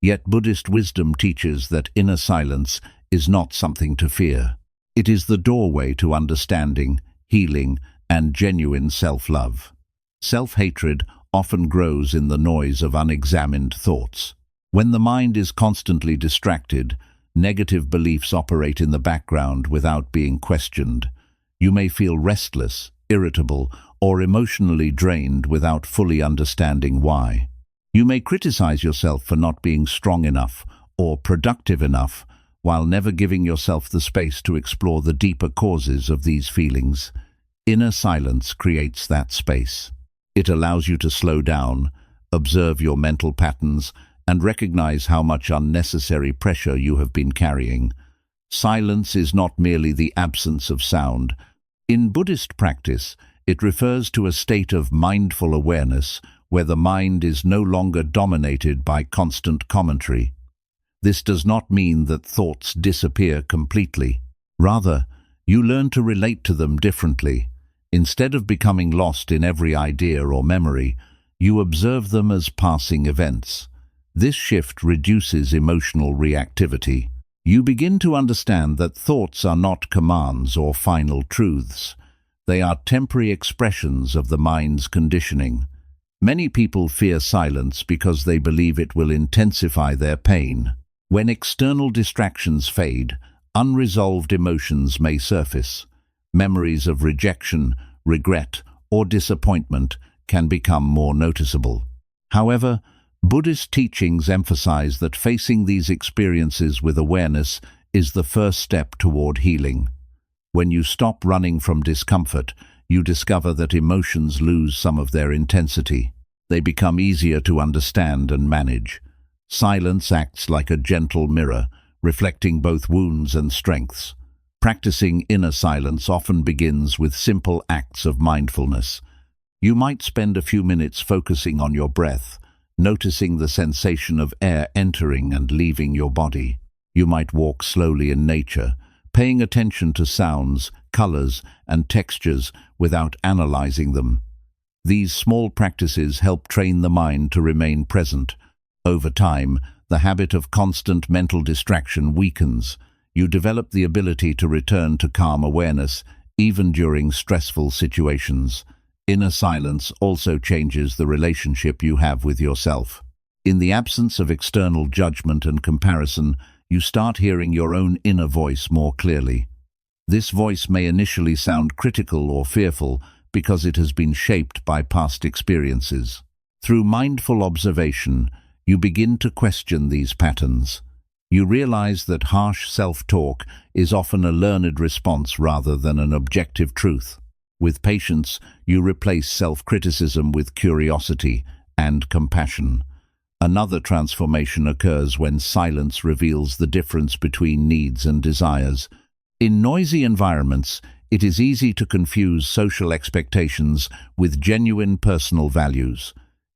Yet Buddhist wisdom teaches that inner silence is not something to fear. It is the doorway to understanding, healing, and genuine self-love. Self-hatred often grows in the noise of unexamined thoughts. When the mind is constantly distracted, negative beliefs operate in the background without being questioned. You may feel restless, irritable, or emotionally drained without fully understanding why. You may criticize yourself for not being strong enough or productive enough, while never giving yourself the space to explore the deeper causes of these feelings. Inner silence creates that space. It allows you to slow down, observe your mental patterns, and recognize how much unnecessary pressure you have been carrying. Silence is not merely the absence of sound. In Buddhist practice, it refers to a state of mindful awareness where the mind is no longer dominated by constant commentary. This does not mean that thoughts disappear completely. Rather, you learn to relate to them differently. Instead of becoming lost in every idea or memory, you observe them as passing events. This shift reduces emotional reactivity. You begin to understand that thoughts are not commands or final truths. They are temporary expressions of the mind's conditioning. Many people fear silence because they believe it will intensify their pain. When external distractions fade, unresolved emotions may surface. Memories of rejection, regret, or disappointment can become more noticeable. However, Buddhist teachings emphasize that facing these experiences with awareness is the first step toward healing. When you stop running from discomfort, you discover that emotions lose some of their intensity. They become easier to understand and manage. Silence acts like a gentle mirror, reflecting both wounds and strengths. Practicing inner silence often begins with simple acts of mindfulness. You might spend a few minutes focusing on your breath, noticing the sensation of air entering and leaving your body. You might walk slowly in nature, paying attention to sounds, colors, and textures without analyzing them. These small practices help train the mind to remain present. Over time, the habit of constant mental distraction weakens. You develop the ability to return to calm awareness, even during stressful situations. Inner silence also changes the relationship you have with yourself. In the absence of external judgment and comparison, you start hearing your own inner voice more clearly. This voice may initially sound critical or fearful because it has been shaped by past experiences. Through mindful observation, you begin to question these patterns. You realize that harsh self-talk is often a learned response rather than an objective truth. With patience, you replace self-criticism with curiosity and compassion. Another transformation occurs when silence reveals the difference between needs and desires. In noisy environments, it is easy to confuse social expectations with genuine personal values.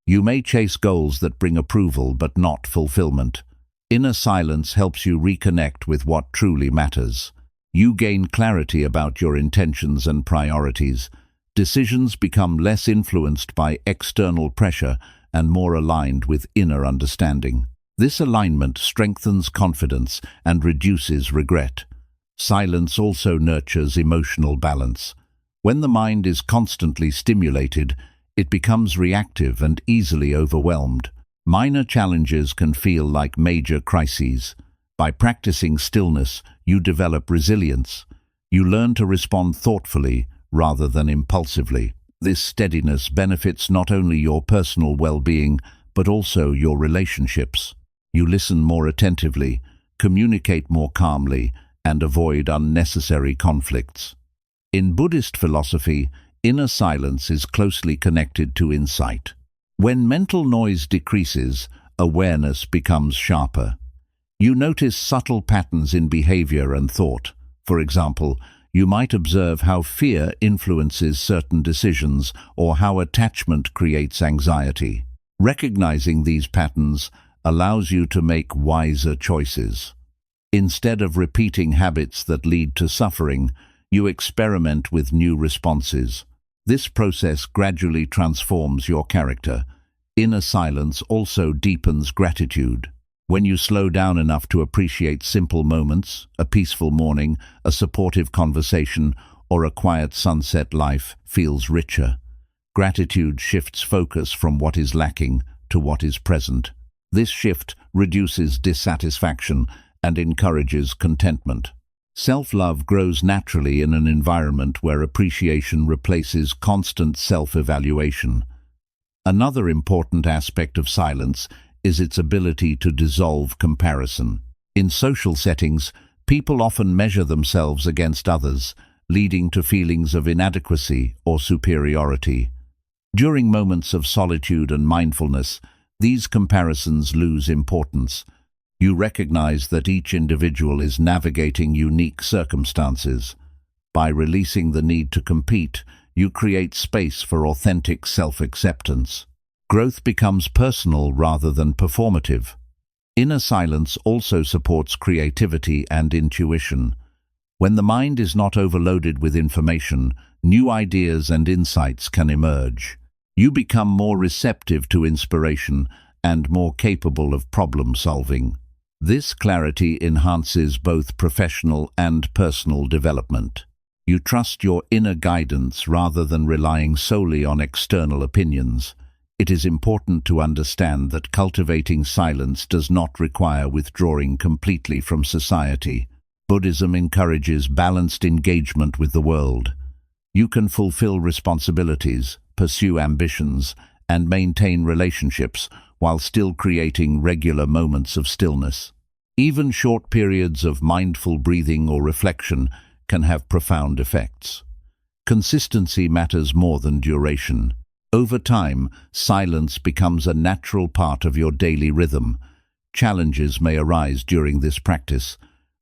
You may chase goals that bring approval but not fulfillment. Inner silence helps you reconnect with what truly matters. You gain clarity about your intentions and priorities. Decisions become less influenced by external pressure and more aligned with inner understanding. This alignment strengthens confidence and reduces regret. Silence also nurtures emotional balance. When the mind is constantly stimulated, it becomes reactive and easily overwhelmed. Minor challenges can feel like major crises. By practicing stillness, you develop resilience. You learn to respond thoughtfully rather than impulsively. This steadiness benefits not only your personal well-being, but also your relationships. You listen more attentively, communicate more calmly, and avoid unnecessary conflicts. In Buddhist philosophy, inner silence is closely connected to insight. When mental noise decreases, awareness becomes sharper. You notice subtle patterns in behavior and thought. For example, you might observe how fear influences certain decisions or how attachment creates anxiety. Recognizing these patterns allows you to make wiser choices. Instead of repeating habits that lead to suffering, you experiment with new responses. This process gradually transforms your character. Inner silence also deepens gratitude. When you slow down enough to appreciate simple moments, a peaceful morning, a supportive conversation, or a quiet sunset, life feels richer. Gratitude shifts focus from what is lacking to what is present. This shift reduces dissatisfaction and encourages contentment. Self-love grows naturally in an environment where appreciation replaces constant self-evaluation. Another important aspect of silence is its ability to dissolve comparison. In social settings, people often measure themselves against others, leading to feelings of inadequacy or superiority. During moments of solitude and mindfulness, these comparisons lose importance. You recognize that each individual is navigating unique circumstances. By releasing the need to compete, you create space for authentic self-acceptance. Growth becomes personal rather than performative. Inner silence also supports creativity and intuition. When the mind is not overloaded with information, new ideas and insights can emerge. You become more receptive to inspiration and more capable of problem solving. This clarity enhances both professional and personal development. You trust your inner guidance rather than relying solely on external opinions. It is important to understand that cultivating silence does not require withdrawing completely from society. Buddhism encourages balanced engagement with the world. You can fulfill responsibilities, pursue ambitions, and maintain relationships while still creating regular moments of stillness. Even short periods of mindful breathing or reflection can have profound effects. Consistency matters more than duration. Over time, silence becomes a natural part of your daily rhythm. Challenges may arise during this practice.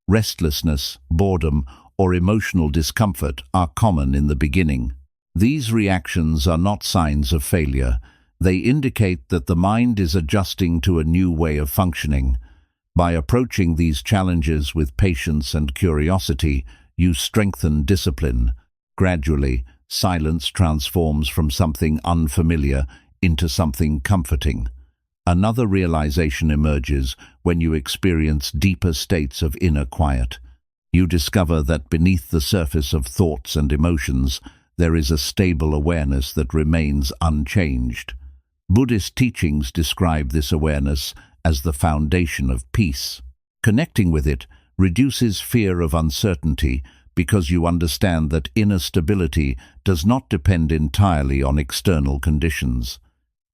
Restlessness, boredom, or emotional discomfort are common in the beginning. These reactions are not signs of failure. They indicate that the mind is adjusting to a new way of functioning. By approaching these challenges with patience and curiosity, you strengthen discipline. Gradually, silence transforms from something unfamiliar into something comforting. Another realization emerges when you experience deeper states of inner quiet. You discover that beneath the surface of thoughts and emotions, there is a stable awareness that remains unchanged. Buddhist teachings describe this awareness as the foundation of peace. Connecting with it reduces fear of uncertainty because you understand that inner stability does not depend entirely on external conditions.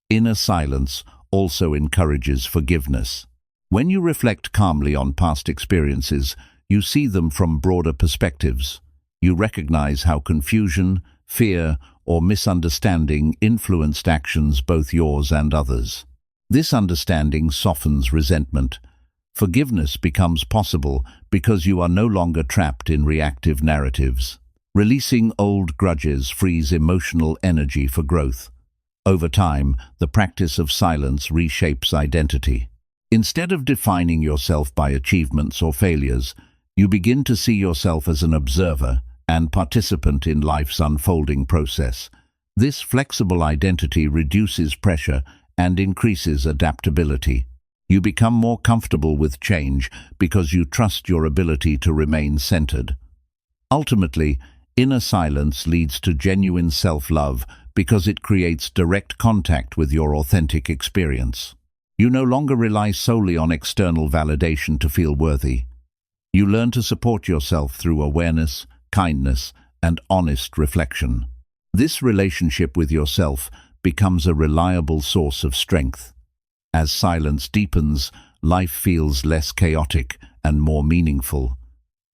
Inner silence also encourages forgiveness. When you reflect calmly on past experiences, you see them from broader perspectives. You recognize how confusion, fear, or misunderstanding influenced actions, both yours and others. This understanding softens resentment. Forgiveness becomes possible because you are no longer trapped in reactive narratives. Releasing old grudges frees emotional energy for growth. Over time, the practice of silence reshapes identity. Instead of defining yourself by achievements or failures, you begin to see yourself as an observer and participant in life's unfolding process. This flexible identity reduces pressure and increases adaptability. You become more comfortable with change because you trust your ability to remain centered. Ultimately, inner silence leads to genuine self-love because it creates direct contact with your authentic experience. You no longer rely solely on external validation to feel worthy. You learn to support yourself through awareness, kindness, and honest reflection. This relationship with yourself becomes a reliable source of strength. As silence deepens, life feels less chaotic and more meaningful.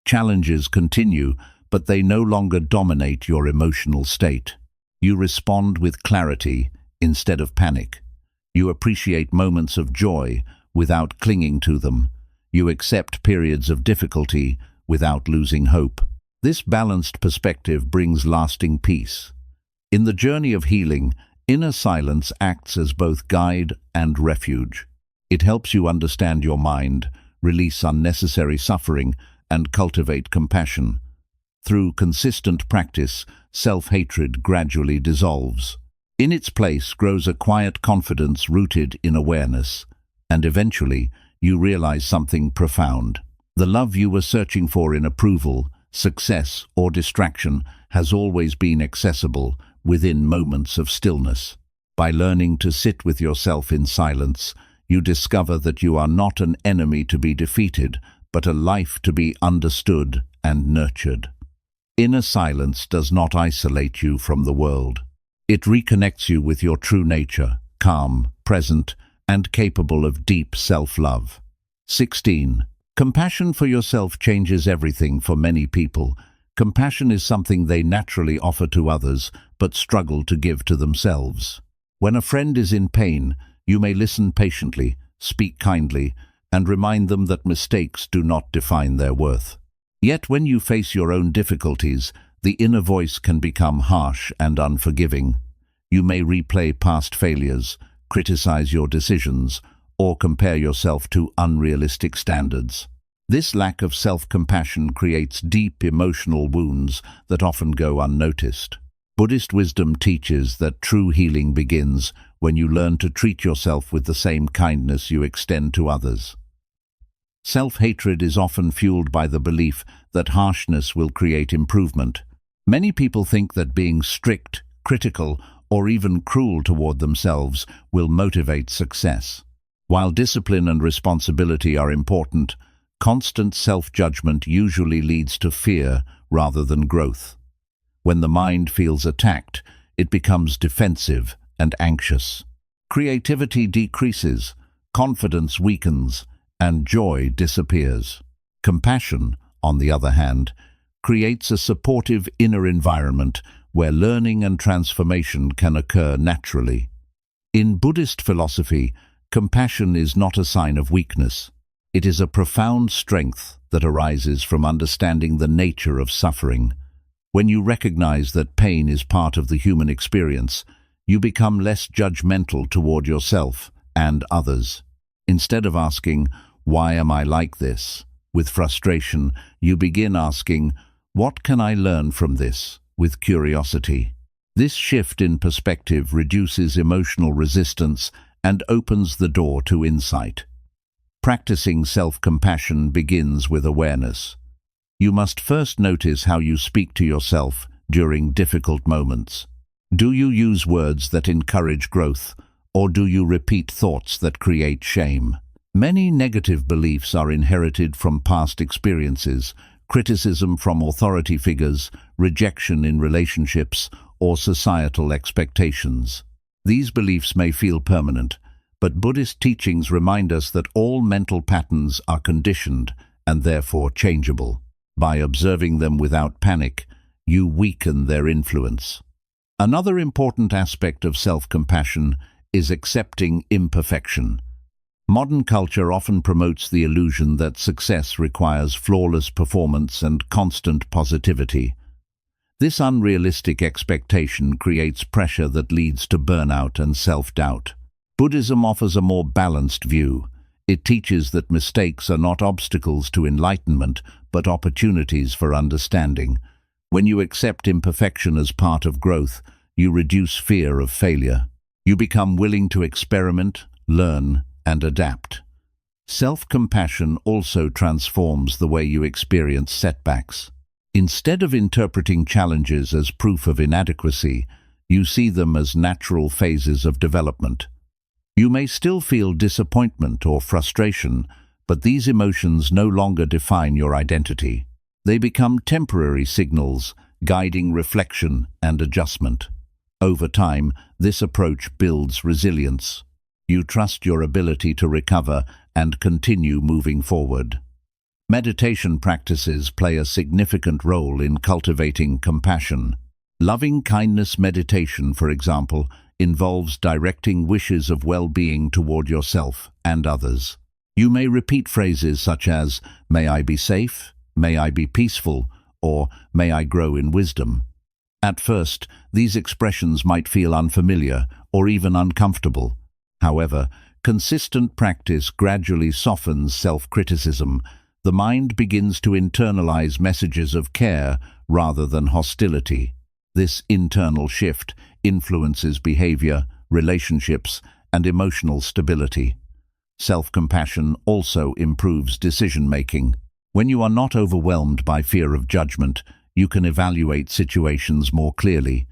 Challenges continue, but they no longer dominate your emotional state. You respond with clarity instead of panic. You appreciate moments of joy without clinging to them. You accept periods of difficulty without losing hope. This balanced perspective brings lasting peace. In the journey of healing, inner silence acts as both guide and refuge. It helps you understand your mind, release unnecessary suffering, and cultivate compassion. Through consistent practice, self-hatred gradually dissolves. In its place grows a quiet confidence rooted in awareness, and eventually you realize something profound. The love you were searching for in approval, success, or distraction has always been accessible within moments of stillness. By learning to sit with yourself in silence, you discover that you are not an enemy to be defeated, but a life to be understood and nurtured. Inner silence does not isolate you from the world. It reconnects you with your true nature, calm, present, and capable of deep self-love. 16. Compassion for yourself changes everything for many people. Compassion is something they naturally offer to others, but struggle to give to themselves. When a friend is in pain, you may listen patiently, speak kindly, and remind them that mistakes do not define their worth. Yet when you face your own difficulties, the inner voice can become harsh and unforgiving. You may replay past failures, criticize your decisions, or compare yourself to unrealistic standards. This lack of self-compassion creates deep emotional wounds that often go unnoticed. Buddhist wisdom teaches that true healing begins when you learn to treat yourself with the same kindness you extend to others. Self-hatred is often fueled by the belief that harshness will create improvement. Many people think that being strict, critical, or even cruel toward themselves will motivate success. While discipline and responsibility are important, constant self-judgment usually leads to fear rather than growth. When the mind feels attacked, it becomes defensive and anxious. Creativity decreases, confidence weakens, and joy disappears. Compassion, on the other hand, creates a supportive inner environment where learning and transformation can occur naturally. In Buddhist philosophy, compassion is not a sign of weakness. It is a profound strength that arises from understanding the nature of suffering. When you recognize that pain is part of the human experience, you become less judgmental toward yourself and others. Instead of asking, "Why am I like this?" with frustration, you begin asking, "What can I learn from this?" with curiosity. This shift in perspective reduces emotional resistance and opens the door to insight. Practicing self-compassion begins with awareness. You must first notice how you speak to yourself during difficult moments. Do you use words that encourage growth, or do you repeat thoughts that create shame? Many negative beliefs are inherited from past experiences, criticism from authority figures, rejection in relationships, or societal expectations. These beliefs may feel permanent, but Buddhist teachings remind us that all mental patterns are conditioned and therefore changeable. By observing them without panic, you weaken their influence. Another important aspect of self-compassion is accepting imperfection. Modern culture often promotes the illusion that success requires flawless performance and constant positivity. This unrealistic expectation creates pressure that leads to burnout and self-doubt. Buddhism offers a more balanced view. It teaches that mistakes are not obstacles to enlightenment, but opportunities for understanding. When you accept imperfection as part of growth, you reduce fear of failure. You become willing to experiment, learn, and adapt. Self-compassion also transforms the way you experience setbacks. Instead of interpreting challenges as proof of inadequacy, you see them as natural phases of development. You may still feel disappointment or frustration, but these emotions no longer define your identity. They become temporary signals, guiding reflection and adjustment. Over time, this approach builds resilience. You trust your ability to recover and continue moving forward. Meditation practices play a significant role in cultivating compassion. Loving-kindness meditation, for example, involves directing wishes of well-being toward yourself and others. You may repeat phrases such as, "May I be safe," "May I be peaceful," or "May I grow in wisdom." At first, these expressions might feel unfamiliar or even uncomfortable. However, consistent practice gradually softens self-criticism. The mind begins to internalize messages of care rather than hostility. This internal shift influences behavior, relationships, and emotional stability. Self-compassion also improves decision-making. When you are not overwhelmed by fear of judgment, you can evaluate situations more clearly.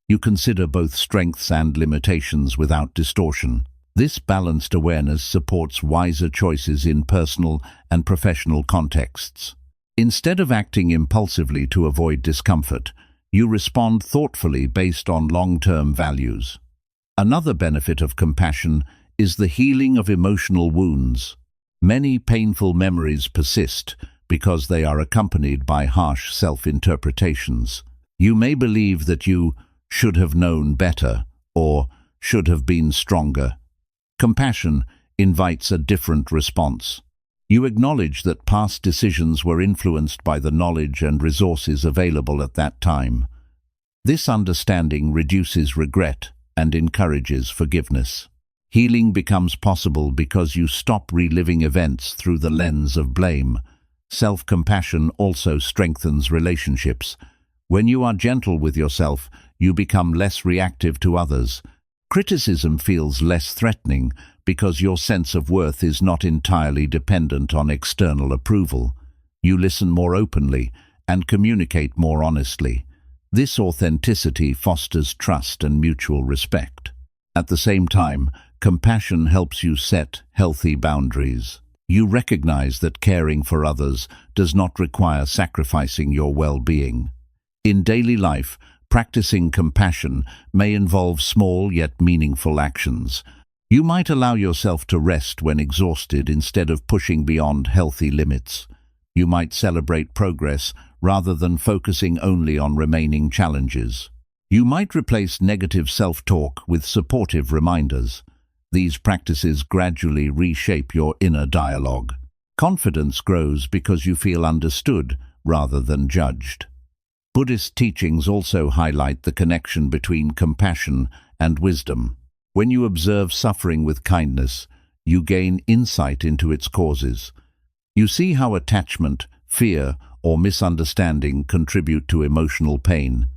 You consider both strengths and limitations without distortion. This balanced awareness supports wiser choices in personal and professional contexts. Instead of acting impulsively to avoid discomfort, you respond thoughtfully based on long-term values. Another benefit of compassion is the healing of emotional wounds. Many painful memories persist because they are accompanied by harsh self-interpretations. You may believe that you should have known better or should have been stronger. Compassion invites a different response. You acknowledge that past decisions were influenced by the knowledge and resources available at that time. This understanding reduces regret and encourages forgiveness. Healing becomes possible because you stop reliving events through the lens of blame. Self-compassion also strengthens relationships. When you are gentle with yourself, you become less reactive to others. Criticism feels less threatening because your sense of worth is not entirely dependent on external approval. You listen more openly and communicate more honestly. This authenticity fosters trust and mutual respect. At the same time, compassion helps you set healthy boundaries. You recognize that caring for others does not require sacrificing your well-being. In daily life, Practicing compassion may involve small yet meaningful actions. You might allow yourself to rest when exhausted instead of pushing beyond healthy limits. You might celebrate progress rather than focusing only on remaining challenges. You might replace negative self-talk with supportive reminders. These practices gradually reshape your inner dialogue. Confidence grows because you feel understood rather than judged. Buddhist teachings also highlight the connection between compassion and wisdom. When you observe suffering with kindness, you gain insight into its causes. You see how attachment, fear, or misunderstanding contribute to emotional pain.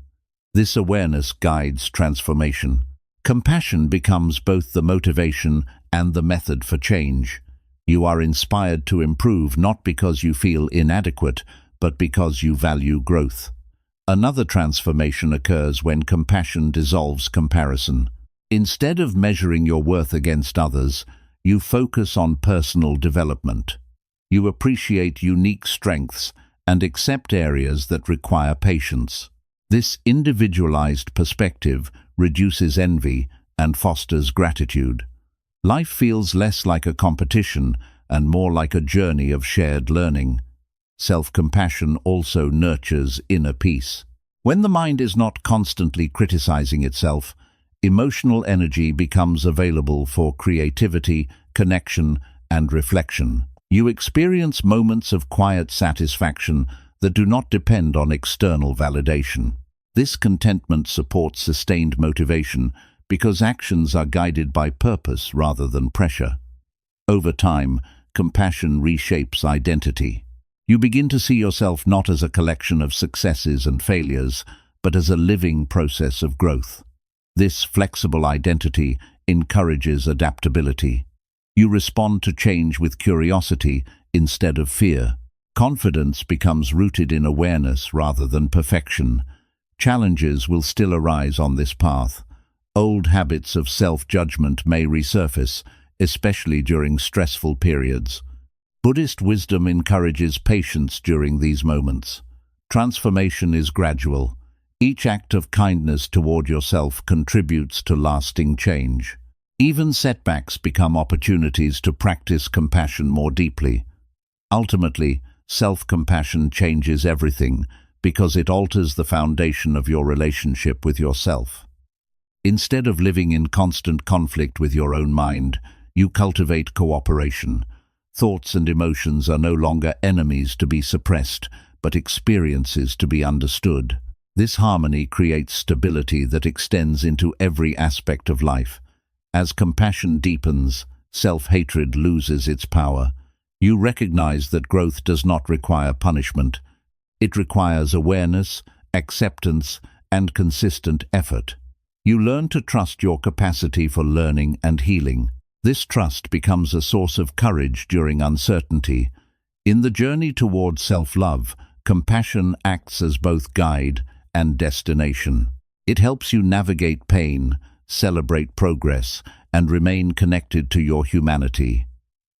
This awareness guides transformation. Compassion becomes both the motivation and the method for change. You are inspired to improve not because you feel inadequate, but because you value growth. Another transformation occurs when compassion dissolves comparison. Instead of measuring your worth against others, you focus on personal development. You appreciate unique strengths and accept areas that require patience. This individualized perspective reduces envy and fosters gratitude. Life feels less like a competition and more like a journey of shared learning. Self-compassion also nurtures inner peace. When the mind is not constantly criticizing itself, emotional energy becomes available for creativity, connection, and reflection. You experience moments of quiet satisfaction that do not depend on external validation. This contentment supports sustained motivation because actions are guided by purpose rather than pressure. Over time, compassion reshapes identity. You begin to see yourself not as a collection of successes and failures, but as a living process of growth. This flexible identity encourages adaptability. You respond to change with curiosity instead of fear. Confidence becomes rooted in awareness rather than perfection. Challenges will still arise on this path. Old habits of self-judgment may resurface, especially during stressful periods. Buddhist wisdom encourages patience during these moments. Transformation is gradual. Each act of kindness toward yourself contributes to lasting change. Even setbacks become opportunities to practice compassion more deeply. Ultimately, self-compassion changes everything because it alters the foundation of your relationship with yourself. Instead of living in constant conflict with your own mind, you cultivate cooperation. Thoughts and emotions are no longer enemies to be suppressed, but experiences to be understood. This harmony creates stability that extends into every aspect of life. As compassion deepens, self-hatred loses its power. You recognize that growth does not require punishment. It requires awareness, acceptance, and consistent effort. You learn to trust your capacity for learning and healing. This trust becomes a source of courage during uncertainty. In the journey toward self-love, compassion acts as both guide and destination. It helps you navigate pain, celebrate progress, and remain connected to your humanity.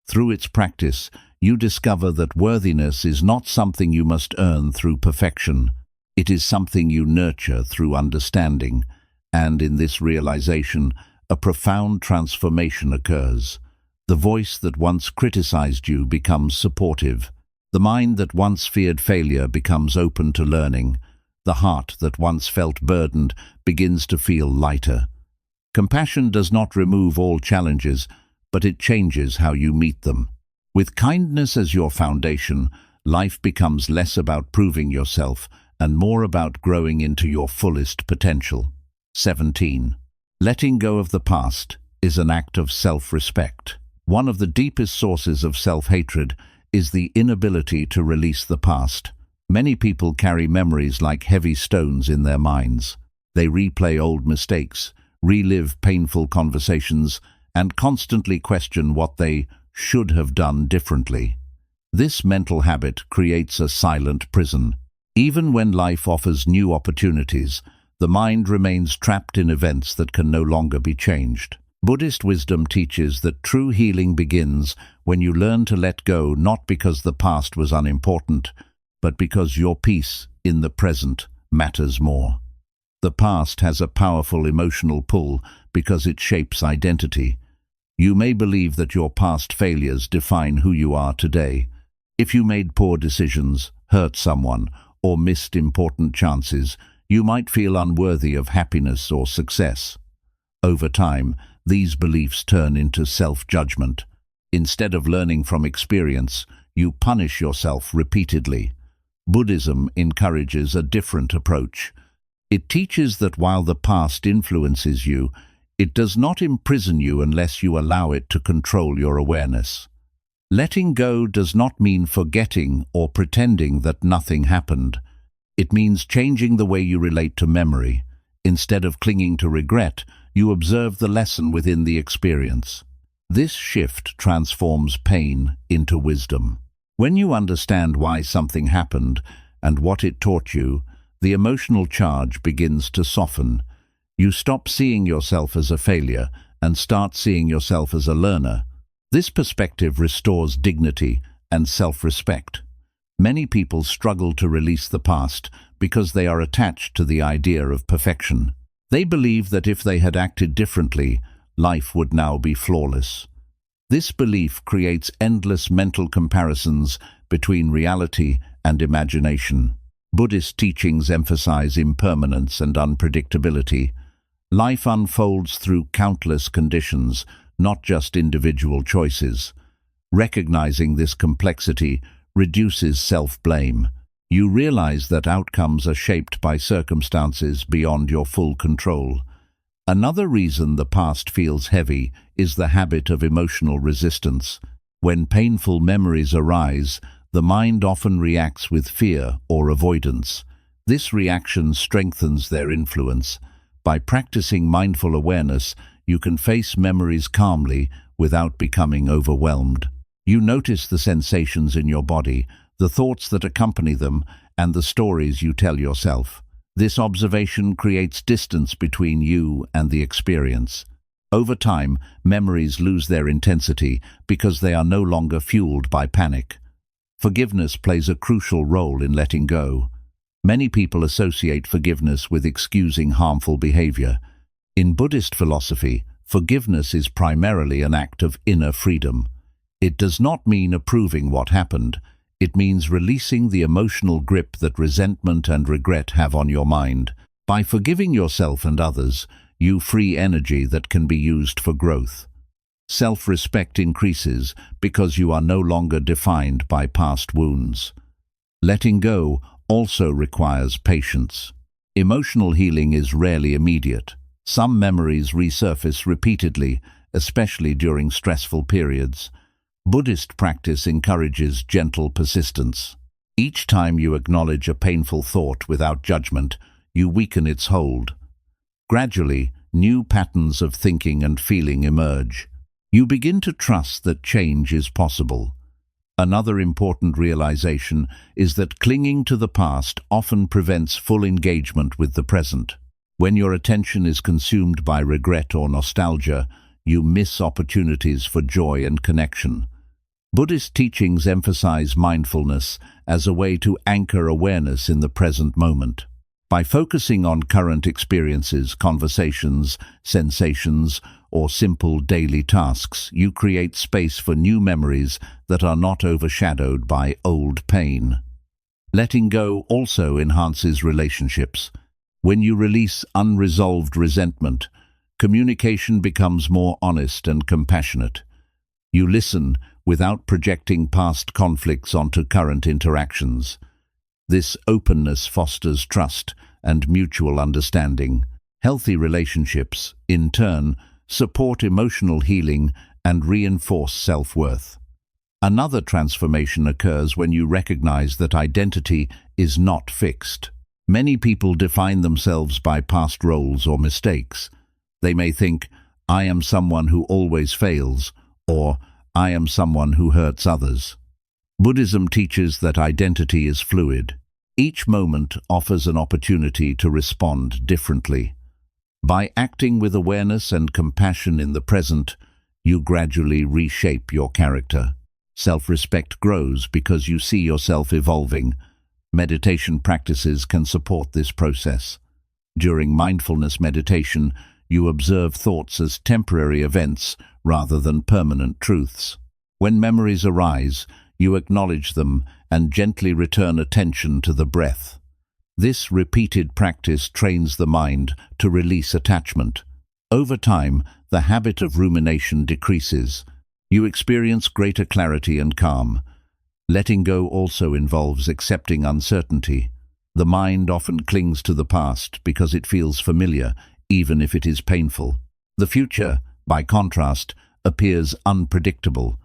Through its practice, you discover that worthiness is not something you must earn through perfection. It is something you nurture through understanding, and in this realization, a profound transformation occurs. The voice that once criticized you becomes supportive. The mind that once feared failure becomes open to learning. The heart that once felt burdened begins to feel lighter. Compassion does not remove all challenges, but it changes how you meet them. With kindness as your foundation, life becomes less about proving yourself and more about growing into your fullest potential. 17. Letting go of the past is an act of self-respect. One of the deepest sources of self-hatred is the inability to release the past. Many people carry memories like heavy stones in their minds. They replay old mistakes, relive painful conversations, and constantly question what they should have done differently. This mental habit creates a silent prison. Even when life offers new opportunities, the mind remains trapped in events that can no longer be changed. Buddhist wisdom teaches that true healing begins when you learn to let go, not because the past was unimportant, but because your peace in the present matters more. The past has a powerful emotional pull because it shapes identity. You may believe that your past failures define who you are today. If you made poor decisions, hurt someone, or missed important chances, you might feel unworthy of happiness or success. Over time, these beliefs turn into self-judgment. Instead of learning from experience, you punish yourself repeatedly. Buddhism encourages a different approach. It teaches that while the past influences you, it does not imprison you unless you allow it to control your awareness. Letting go does not mean forgetting or pretending that nothing happened. It means changing the way you relate to memory. Instead of clinging to regret, you observe the lesson within the experience. This shift transforms pain into wisdom. When you understand why something happened and what it taught you, the emotional charge begins to soften. You stop seeing yourself as a failure and start seeing yourself as a learner. This perspective restores dignity and self-respect. Many people struggle to release the past because they are attached to the idea of perfection. They believe that if they had acted differently, life would now be flawless. This belief creates endless mental comparisons between reality and imagination. Buddhist teachings emphasize impermanence and unpredictability. Life unfolds through countless conditions, not just individual choices. Recognizing this complexity reduces self-blame. You realize that outcomes are shaped by circumstances beyond your full control. Another reason the past feels heavy is the habit of emotional resistance. When painful memories arise, the mind often reacts with fear or avoidance. This reaction strengthens their influence. By practicing mindful awareness, you can face memories calmly without becoming overwhelmed. You notice the sensations in your body, the thoughts that accompany them, and the stories you tell yourself. This observation creates distance between you and the experience. Over time, memories lose their intensity because they are no longer fueled by panic. Forgiveness plays a crucial role in letting go. Many people associate forgiveness with excusing harmful behavior. In Buddhist philosophy, forgiveness is primarily an act of inner freedom. It does not mean approving what happened. It means releasing the emotional grip that resentment and regret have on your mind. By forgiving yourself and others, you free energy that can be used for growth. Self-respect increases because you are no longer defined by past wounds. Letting go also requires patience. Emotional healing is rarely immediate. Some memories resurface repeatedly, especially during stressful periods. Buddhist practice encourages gentle persistence. Each time you acknowledge a painful thought without judgment, you weaken its hold. Gradually, new patterns of thinking and feeling emerge. You begin to trust that change is possible. Another important realization is that clinging to the past often prevents full engagement with the present. When your attention is consumed by regret or nostalgia, you miss opportunities for joy and connection. Buddhist teachings emphasize mindfulness as a way to anchor awareness in the present moment. By focusing on current experiences, conversations, sensations, or simple daily tasks, you create space for new memories that are not overshadowed by old pain. Letting go also enhances relationships. When you release unresolved resentment, communication becomes more honest and compassionate. You listen without projecting past conflicts onto current interactions. This openness fosters trust and mutual understanding. Healthy relationships, in turn, support emotional healing and reinforce self-worth. Another transformation occurs when you recognize that identity is not fixed. Many people define themselves by past roles or mistakes. They may think, "I am someone who always fails," or "I am someone who hurts others." Buddhism teaches that identity is fluid. Each moment offers an opportunity to respond differently. By acting with awareness and compassion in the present, you gradually reshape your character. Self-respect grows because you see yourself evolving. Meditation practices can support this process. During mindfulness meditation, you observe thoughts as temporary events rather than permanent truths. When memories arise, you acknowledge them and gently return attention to the breath. This repeated practice trains the mind to release attachment. Over time, the habit of rumination decreases. You experience greater clarity and calm. Letting go also involves accepting uncertainty. The mind often clings to the past because it feels familiar, even if it is painful. The future, by contrast, appears unpredictable.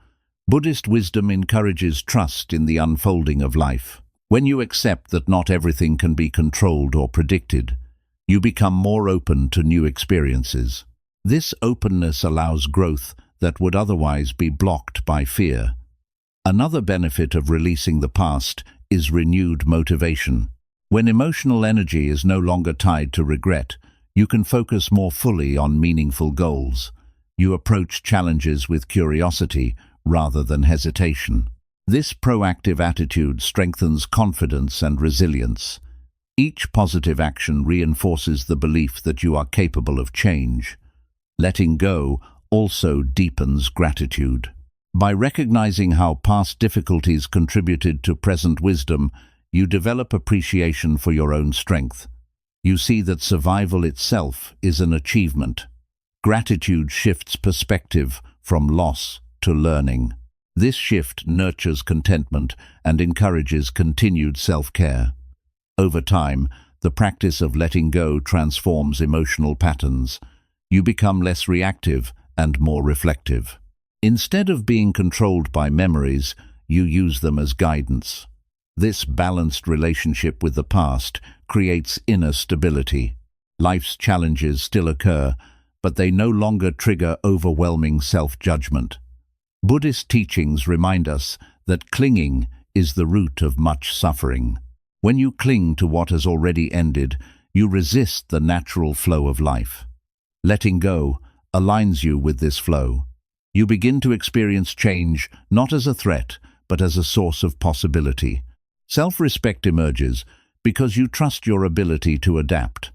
Buddhist wisdom encourages trust in the unfolding of life. When you accept that not everything can be controlled or predicted, you become more open to new experiences. This openness allows growth that would otherwise be blocked by fear. Another benefit of releasing the past is renewed motivation. When emotional energy is no longer tied to regret, you can focus more fully on meaningful goals. You approach challenges with curiosity rather than hesitation. This proactive attitude strengthens confidence and resilience. Each positive action reinforces the belief that you are capable of change. Letting go also deepens gratitude. By recognizing how past difficulties contributed to present wisdom, you develop appreciation for your own strength. You see that survival itself is an achievement. Gratitude shifts perspective from loss to learning. This shift nurtures contentment and encourages continued self-care. Over time, the practice of letting go transforms emotional patterns. You become less reactive and more reflective. Instead of being controlled by memories, you use them as guidance. This balanced relationship with the past creates inner stability. Life's challenges still occur, but they no longer trigger overwhelming self-judgment. Buddhist teachings remind us that clinging is the root of much suffering. When you cling to what has already ended, you resist the natural flow of life. Letting go aligns you with this flow. You begin to experience change not as a threat, but as a source of possibility. Self-respect emerges because you trust your ability to adapt.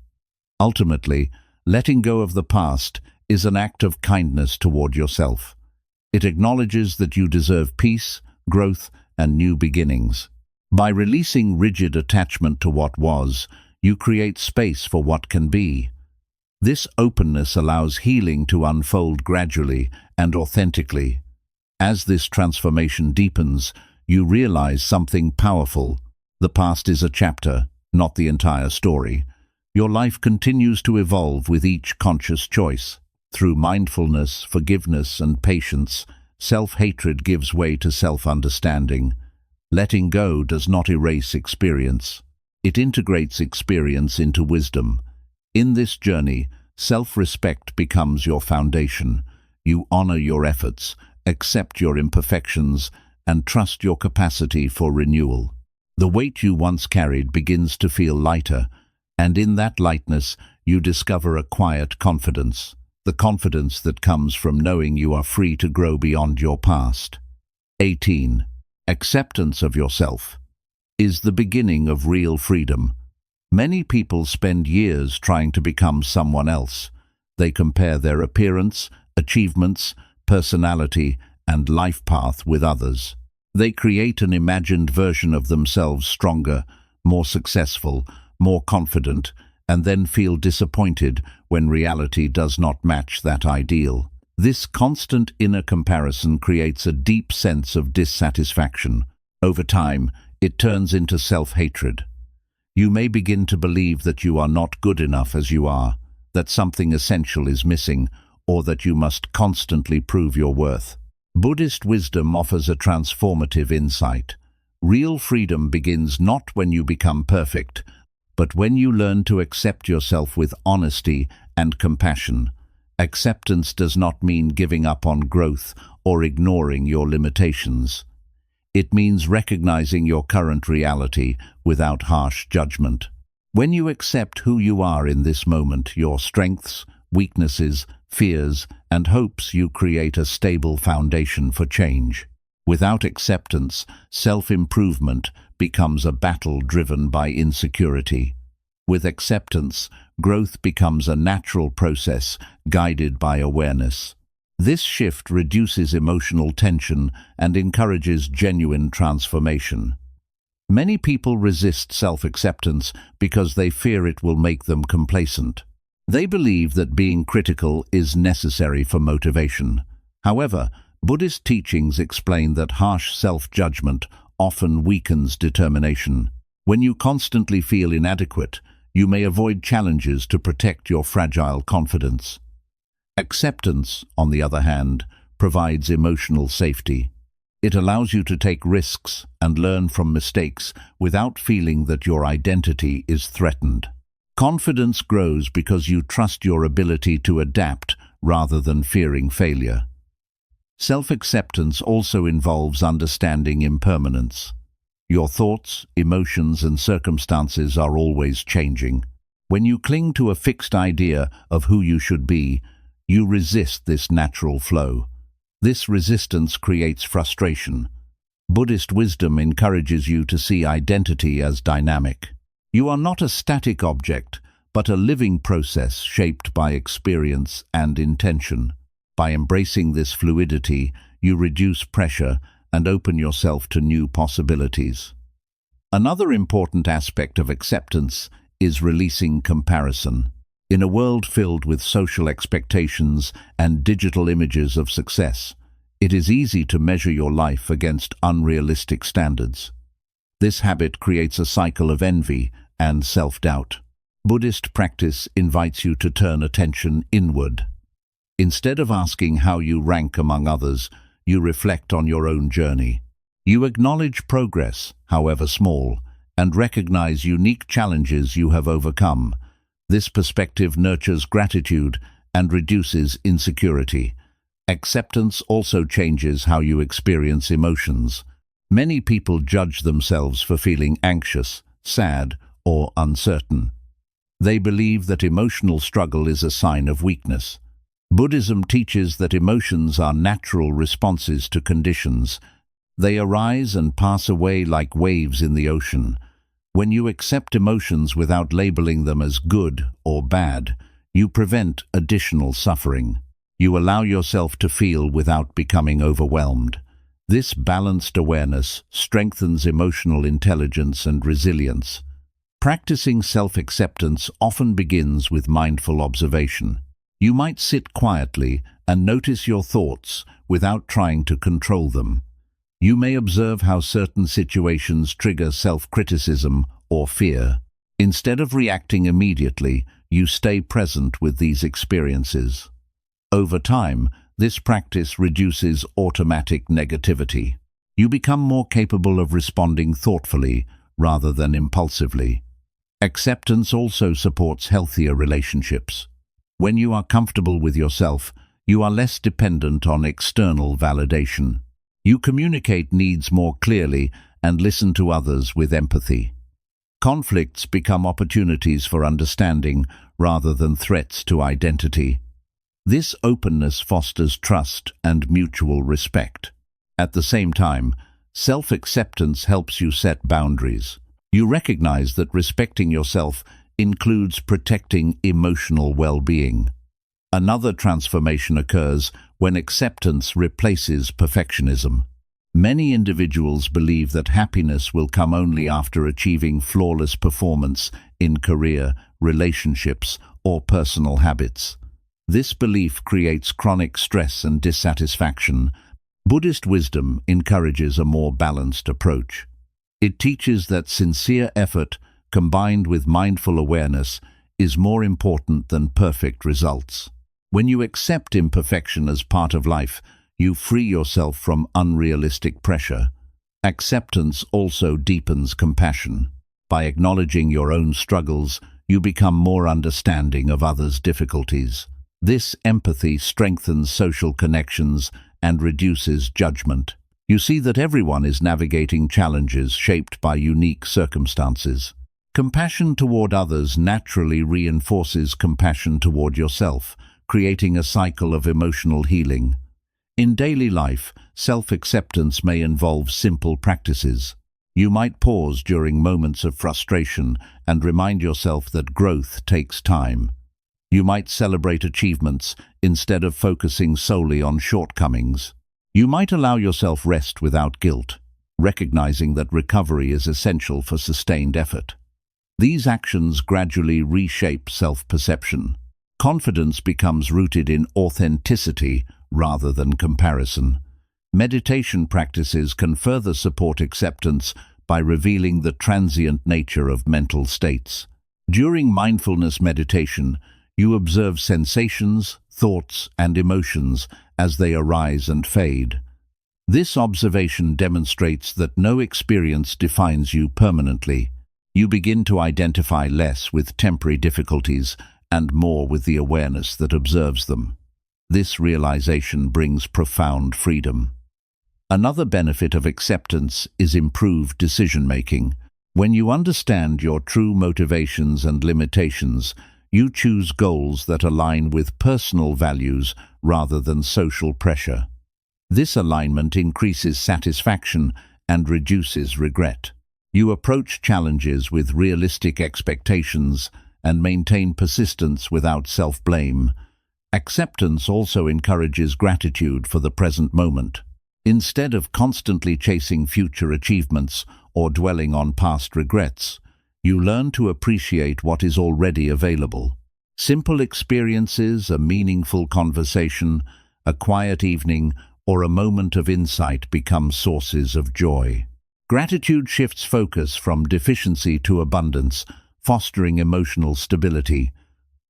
Ultimately, letting go of the past is an act of kindness toward yourself. It acknowledges that you deserve peace, growth, and new beginnings. By releasing rigid attachment to what was, you create space for what can be. This openness allows healing to unfold gradually and authentically. As this transformation deepens, you realize something powerful. The past is a chapter, not the entire story. Your life continues to evolve with each conscious choice. Through mindfulness, forgiveness, and patience, self-hatred gives way to self-understanding. Letting go does not erase experience. It integrates experience into wisdom. In this journey, self-respect becomes your foundation. You honor your efforts, accept your imperfections, and trust your capacity for renewal. The weight you once carried begins to feel lighter, and in that lightness, you discover a quiet confidence. The confidence that comes from knowing you are free to grow beyond your past. 18. Acceptance of yourself is the beginning of real freedom. Many people spend years trying to become someone else. They compare their appearance, achievements, personality, and life path with others. They create an imagined version of themselves stronger, more successful, more confident, and then feel disappointed when reality does not match that ideal. This constant inner comparison creates a deep sense of dissatisfaction. Over time, it turns into self-hatred. You may begin to believe that you are not good enough as you are, that something essential is missing, or that you must constantly prove your worth. Buddhist wisdom offers a transformative insight. Real freedom begins not when you become perfect, but when you learn to accept yourself with honesty and compassion. Acceptance does not mean giving up on growth or ignoring your limitations. It means recognizing your current reality without harsh judgment. When you accept who you are in this moment, your strengths, weaknesses, fears, and hopes, you create a stable foundation for change. Without acceptance, self-improvement becomes a battle driven by insecurity. With acceptance, growth becomes a natural process guided by awareness. This shift reduces emotional tension and encourages genuine transformation. Many people resist self-acceptance because they fear it will make them complacent. They believe that being critical is necessary for motivation. However, Buddhist teachings explain that harsh self-judgment often weakens determination. When you constantly feel inadequate, you may avoid challenges to protect your fragile confidence. Acceptance, on the other hand, provides emotional safety. It allows you to take risks and learn from mistakes without feeling that your identity is threatened. Confidence grows because you trust your ability to adapt rather than fearing failure. Self-acceptance also involves understanding impermanence. Your thoughts, emotions, and circumstances are always changing. When you cling to a fixed idea of who you should be, you resist this natural flow. This resistance creates frustration. Buddhist wisdom encourages you to see identity as dynamic. You are not a static object, but a living process shaped by experience and intention. By embracing this fluidity, you reduce pressure and open yourself to new possibilities. Another important aspect of acceptance is releasing comparison. In a world filled with social expectations and digital images of success, it is easy to measure your life against unrealistic standards. This habit creates a cycle of envy and self-doubt. Buddhist practice invites you to turn attention inward. Instead of asking how you rank among others, you reflect on your own journey. You acknowledge progress, however small, and recognize unique challenges you have overcome. This perspective nurtures gratitude and reduces insecurity. Acceptance also changes how you experience emotions. Many people judge themselves for feeling anxious, sad, or uncertain. They believe that emotional struggle is a sign of weakness. Buddhism teaches that emotions are natural responses to conditions. They arise and pass away like waves in the ocean. When you accept emotions without labeling them as good or bad, you prevent additional suffering. You allow yourself to feel without becoming overwhelmed. This balanced awareness strengthens emotional intelligence and resilience. Practicing self-acceptance often begins with mindful observation. You might sit quietly and notice your thoughts without trying to control them. You may observe how certain situations trigger self-criticism or fear. Instead of reacting immediately, you stay present with these experiences. Over time, this practice reduces automatic negativity. You become more capable of responding thoughtfully rather than impulsively. Acceptance also supports healthier relationships. When you are comfortable with yourself, you are less dependent on external validation. You communicate needs more clearly and listen to others with empathy. Conflicts become opportunities for understanding rather than threats to identity. This openness fosters trust and mutual respect. At the same time, self-acceptance helps you set boundaries. You recognize that respecting yourself includes protecting emotional well-being. Another transformation occurs when acceptance replaces perfectionism. Many individuals believe that happiness will come only after achieving flawless performance in career, relationships, or personal habits. This belief creates chronic stress and dissatisfaction. Buddhist wisdom encourages a more balanced approach. It teaches that sincere effort, combined with mindful awareness, is more important than perfect results. When you accept imperfection as part of life, you free yourself from unrealistic pressure. Acceptance also deepens compassion. By acknowledging your own struggles, you become more understanding of others' difficulties. This empathy strengthens social connections and reduces judgment. You see that everyone is navigating challenges shaped by unique circumstances. Compassion toward others naturally reinforces compassion toward yourself, creating a cycle of emotional healing. In daily life, self-acceptance may involve simple practices. You might pause during moments of frustration and remind yourself that growth takes time. You might celebrate achievements instead of focusing solely on shortcomings. You might allow yourself rest without guilt, recognizing that recovery is essential for sustained effort. These actions gradually reshape self-perception. Confidence becomes rooted in authenticity rather than comparison. Meditation practices can further support acceptance by revealing the transient nature of mental states. During mindfulness meditation, you observe sensations, thoughts, and emotions as they arise and fade. This observation demonstrates that no experience defines you permanently. You begin to identify less with temporary difficulties and more with the awareness that observes them. This realization brings profound freedom. Another benefit of acceptance is improved decision-making. When you understand your true motivations and limitations, you choose goals that align with personal values rather than social pressure. This alignment increases satisfaction and reduces regret. You approach challenges with realistic expectations and maintain persistence without self-blame. Acceptance also encourages gratitude for the present moment. Instead of constantly chasing future achievements or dwelling on past regrets, you learn to appreciate what is already available. Simple experiences, a meaningful conversation, a quiet evening, or a moment of insight become sources of joy. Gratitude shifts focus from deficiency to abundance, fostering emotional stability.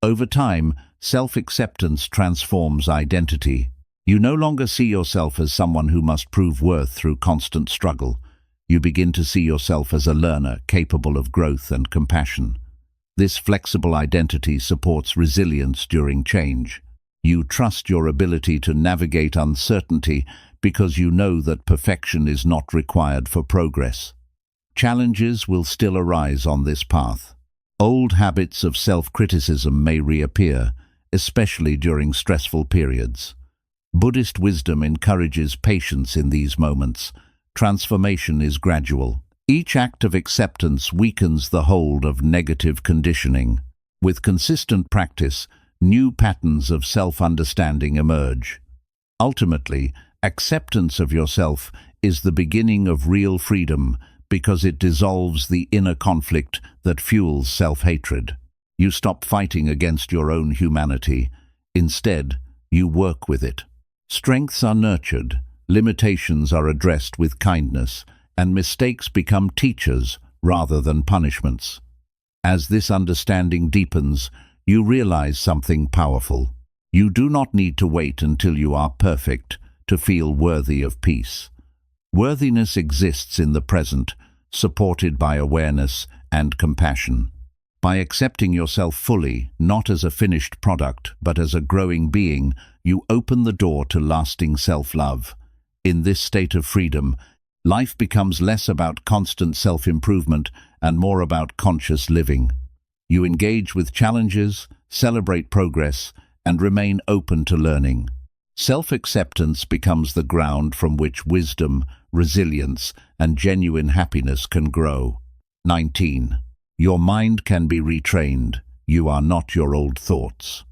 Over time, self-acceptance transforms identity. You no longer see yourself as someone who must prove worth through constant struggle. You begin to see yourself as a learner capable of growth and compassion. This flexible identity supports resilience during change. You trust your ability to navigate uncertainty because you know that perfection is not required for progress. Challenges will still arise on this path. Old habits of self-criticism may reappear, especially during stressful periods. Buddhist wisdom encourages patience in these moments. Transformation is gradual. Each act of acceptance weakens the hold of negative conditioning. With consistent practice, new patterns of self-understanding emerge. Ultimately, acceptance of yourself is the beginning of real freedom because it dissolves the inner conflict that fuels self-hatred. You stop fighting against your own humanity. Instead, you work with it. Strengths are nurtured, limitations are addressed with kindness, and mistakes become teachers rather than punishments. As this understanding deepens, you realize something powerful. You do not need to wait until you are perfect to feel worthy of peace. Worthiness exists in the present, supported by awareness and compassion. By accepting yourself fully, not as a finished product, but as a growing being, you open the door to lasting self-love. In this state of freedom, life becomes less about constant self-improvement and more about conscious living. You engage with challenges, celebrate progress, and remain open to learning. Self-acceptance becomes the ground from which wisdom, resilience, and genuine happiness can grow. 19. Your mind can be retrained. You are not your old thoughts.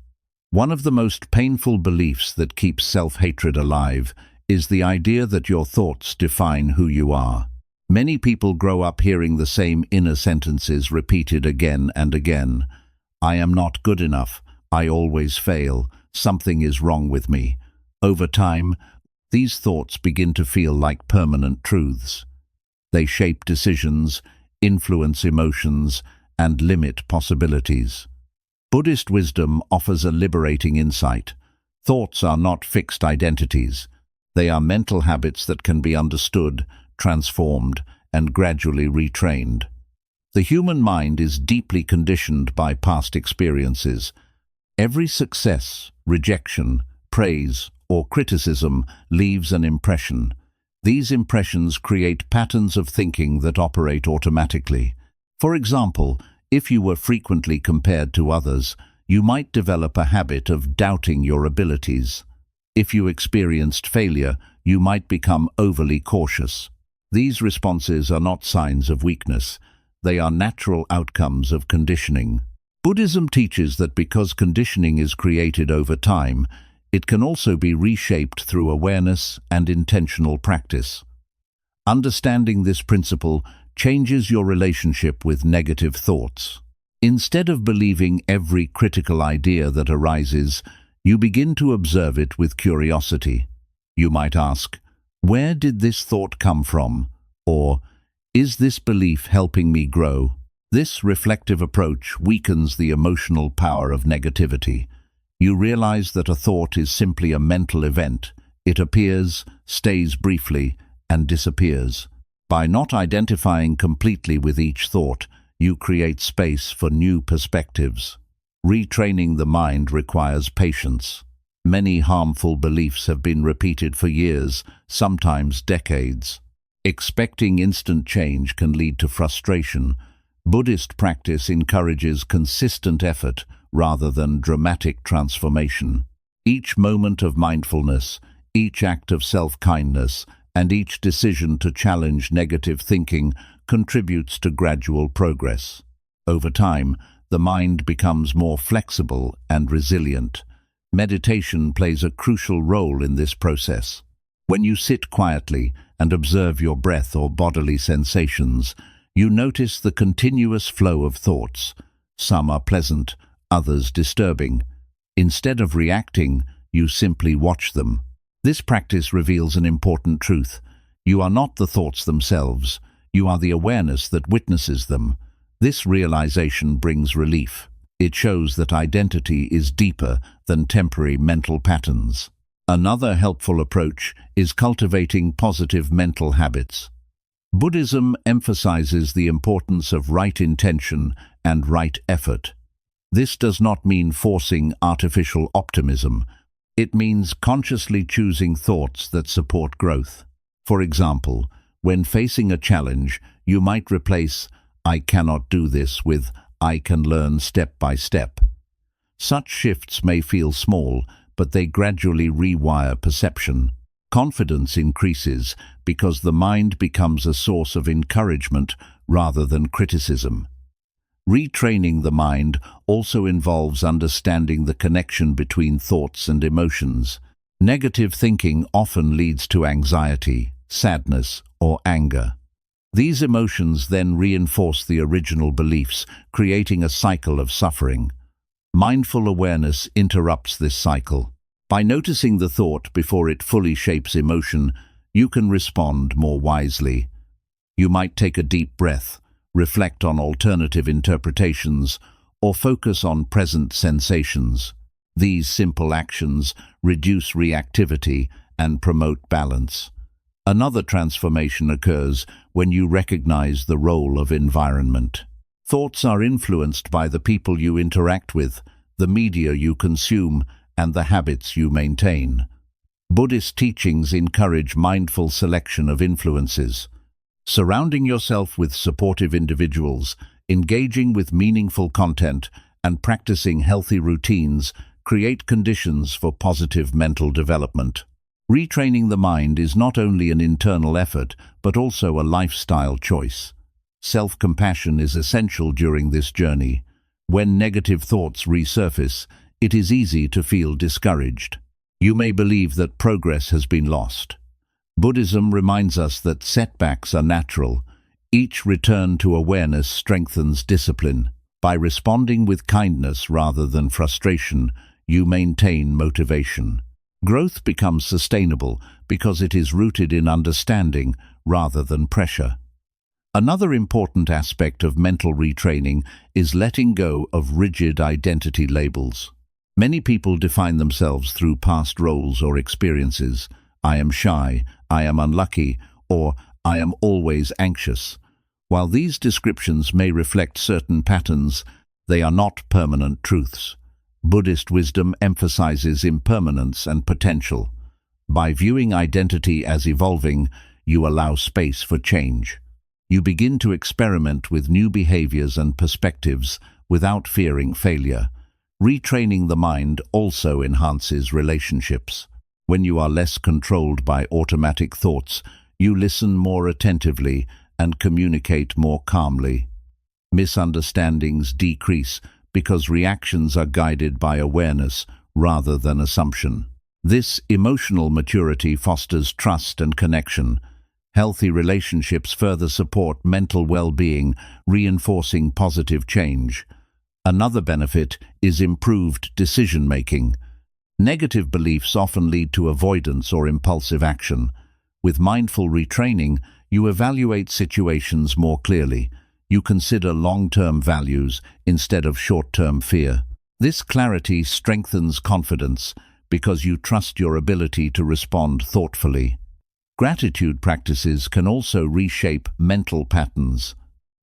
One of the most painful beliefs that keeps self-hatred alive is the idea that your thoughts define who you are. Many people grow up hearing the same inner sentences repeated again and again. I am not good enough. I always fail. Something is wrong with me. Over time, these thoughts begin to feel like permanent truths. They shape decisions, influence emotions, and limit possibilities. Buddhist wisdom offers a liberating insight. Thoughts are not fixed identities. They are mental habits that can be understood, transformed, and gradually retrained. The human mind is deeply conditioned by past experiences. Every success, rejection, praise, or criticism leaves an impression. These impressions create patterns of thinking that operate automatically. For example, if you were frequently compared to others, you might develop a habit of doubting your abilities. If you experienced failure, you might become overly cautious. These responses are not signs of weakness. They are natural outcomes of conditioning. Buddhism teaches that because conditioning is created over time, it can also be reshaped through awareness and intentional practice. Understanding this principle changes your relationship with negative thoughts. Instead of believing every critical idea that arises, you begin to observe it with curiosity. You might ask, "Where did this thought come from?" Or, "Is this belief helping me grow?" This reflective approach weakens the emotional power of negativity. You realize that a thought is simply a mental event. It appears, stays briefly, and disappears. By not identifying completely with each thought, you create space for new perspectives. Retraining the mind requires patience. Many harmful beliefs have been repeated for years, sometimes decades. Expecting instant change can lead to frustration. Buddhist practice encourages consistent effort rather than dramatic transformation. Each moment of mindfulness, each act of self-kindness, and each decision to challenge negative thinking contributes to gradual progress. Over time, the mind becomes more flexible and resilient. Meditation plays a crucial role in this process. When you sit quietly and observe your breath or bodily sensations, you notice the continuous flow of thoughts. Some are pleasant, others disturbing. Instead of reacting, you simply watch them. This practice reveals an important truth. You are not the thoughts themselves. You are the awareness that witnesses them. This realization brings relief. It shows that identity is deeper than temporary mental patterns. Another helpful approach is cultivating positive mental habits. Buddhism emphasizes the importance of right intention and right effort. This does not mean forcing artificial optimism. It means consciously choosing thoughts that support growth. For example, when facing a challenge, you might replace "I cannot do this" with "I can learn step by step." Such shifts may feel small, but they gradually rewire perception. Confidence increases because the mind becomes a source of encouragement rather than criticism. Retraining the mind also involves understanding the connection between thoughts and emotions. Negative thinking often leads to anxiety, sadness, or anger. These emotions then reinforce the original beliefs, creating a cycle of suffering. Mindful awareness interrupts this cycle. By noticing the thought before it fully shapes emotion, you can respond more wisely. You might take a deep breath, reflect on alternative interpretations, or focus on present sensations. These simple actions reduce reactivity and promote balance. Another transformation occurs when you recognize the role of environment. Thoughts are influenced by the people you interact with, the media you consume, and the habits you maintain. Buddhist teachings encourage mindful selection of influences. Surrounding yourself with supportive individuals, engaging with meaningful content, and practicing healthy routines create conditions for positive mental development. Retraining the mind is not only an internal effort, but also a lifestyle choice. Self-compassion is essential during this journey. When negative thoughts resurface, it is easy to feel discouraged. You may believe that progress has been lost. Buddhism reminds us that setbacks are natural. Each return to awareness strengthens discipline. By responding with kindness rather than frustration, you maintain motivation. Growth becomes sustainable because it is rooted in understanding rather than pressure. Another important aspect of mental retraining is letting go of rigid identity labels. Many people define themselves through past roles or experiences. "I am shy," "I am unlucky," or "I am always anxious." While these descriptions may reflect certain patterns, they are not permanent truths. Buddhist wisdom emphasizes impermanence and potential. By viewing identity as evolving, you allow space for change. You begin to experiment with new behaviors and perspectives without fearing failure. Retraining the mind also enhances relationships. When you are less controlled by automatic thoughts, You listen more attentively and communicate more calmly. Misunderstandings decrease because reactions are guided by awareness rather than assumption. This emotional maturity fosters trust and connection. Healthy relationships further support mental well-being, reinforcing positive change. Another benefit is improved decision-making. Negative beliefs often lead to avoidance or impulsive action. With mindful retraining, you evaluate situations more clearly. You consider long-term values instead of short-term fear. This clarity strengthens confidence because you trust your ability to respond thoughtfully. Gratitude practices can also reshape mental patterns.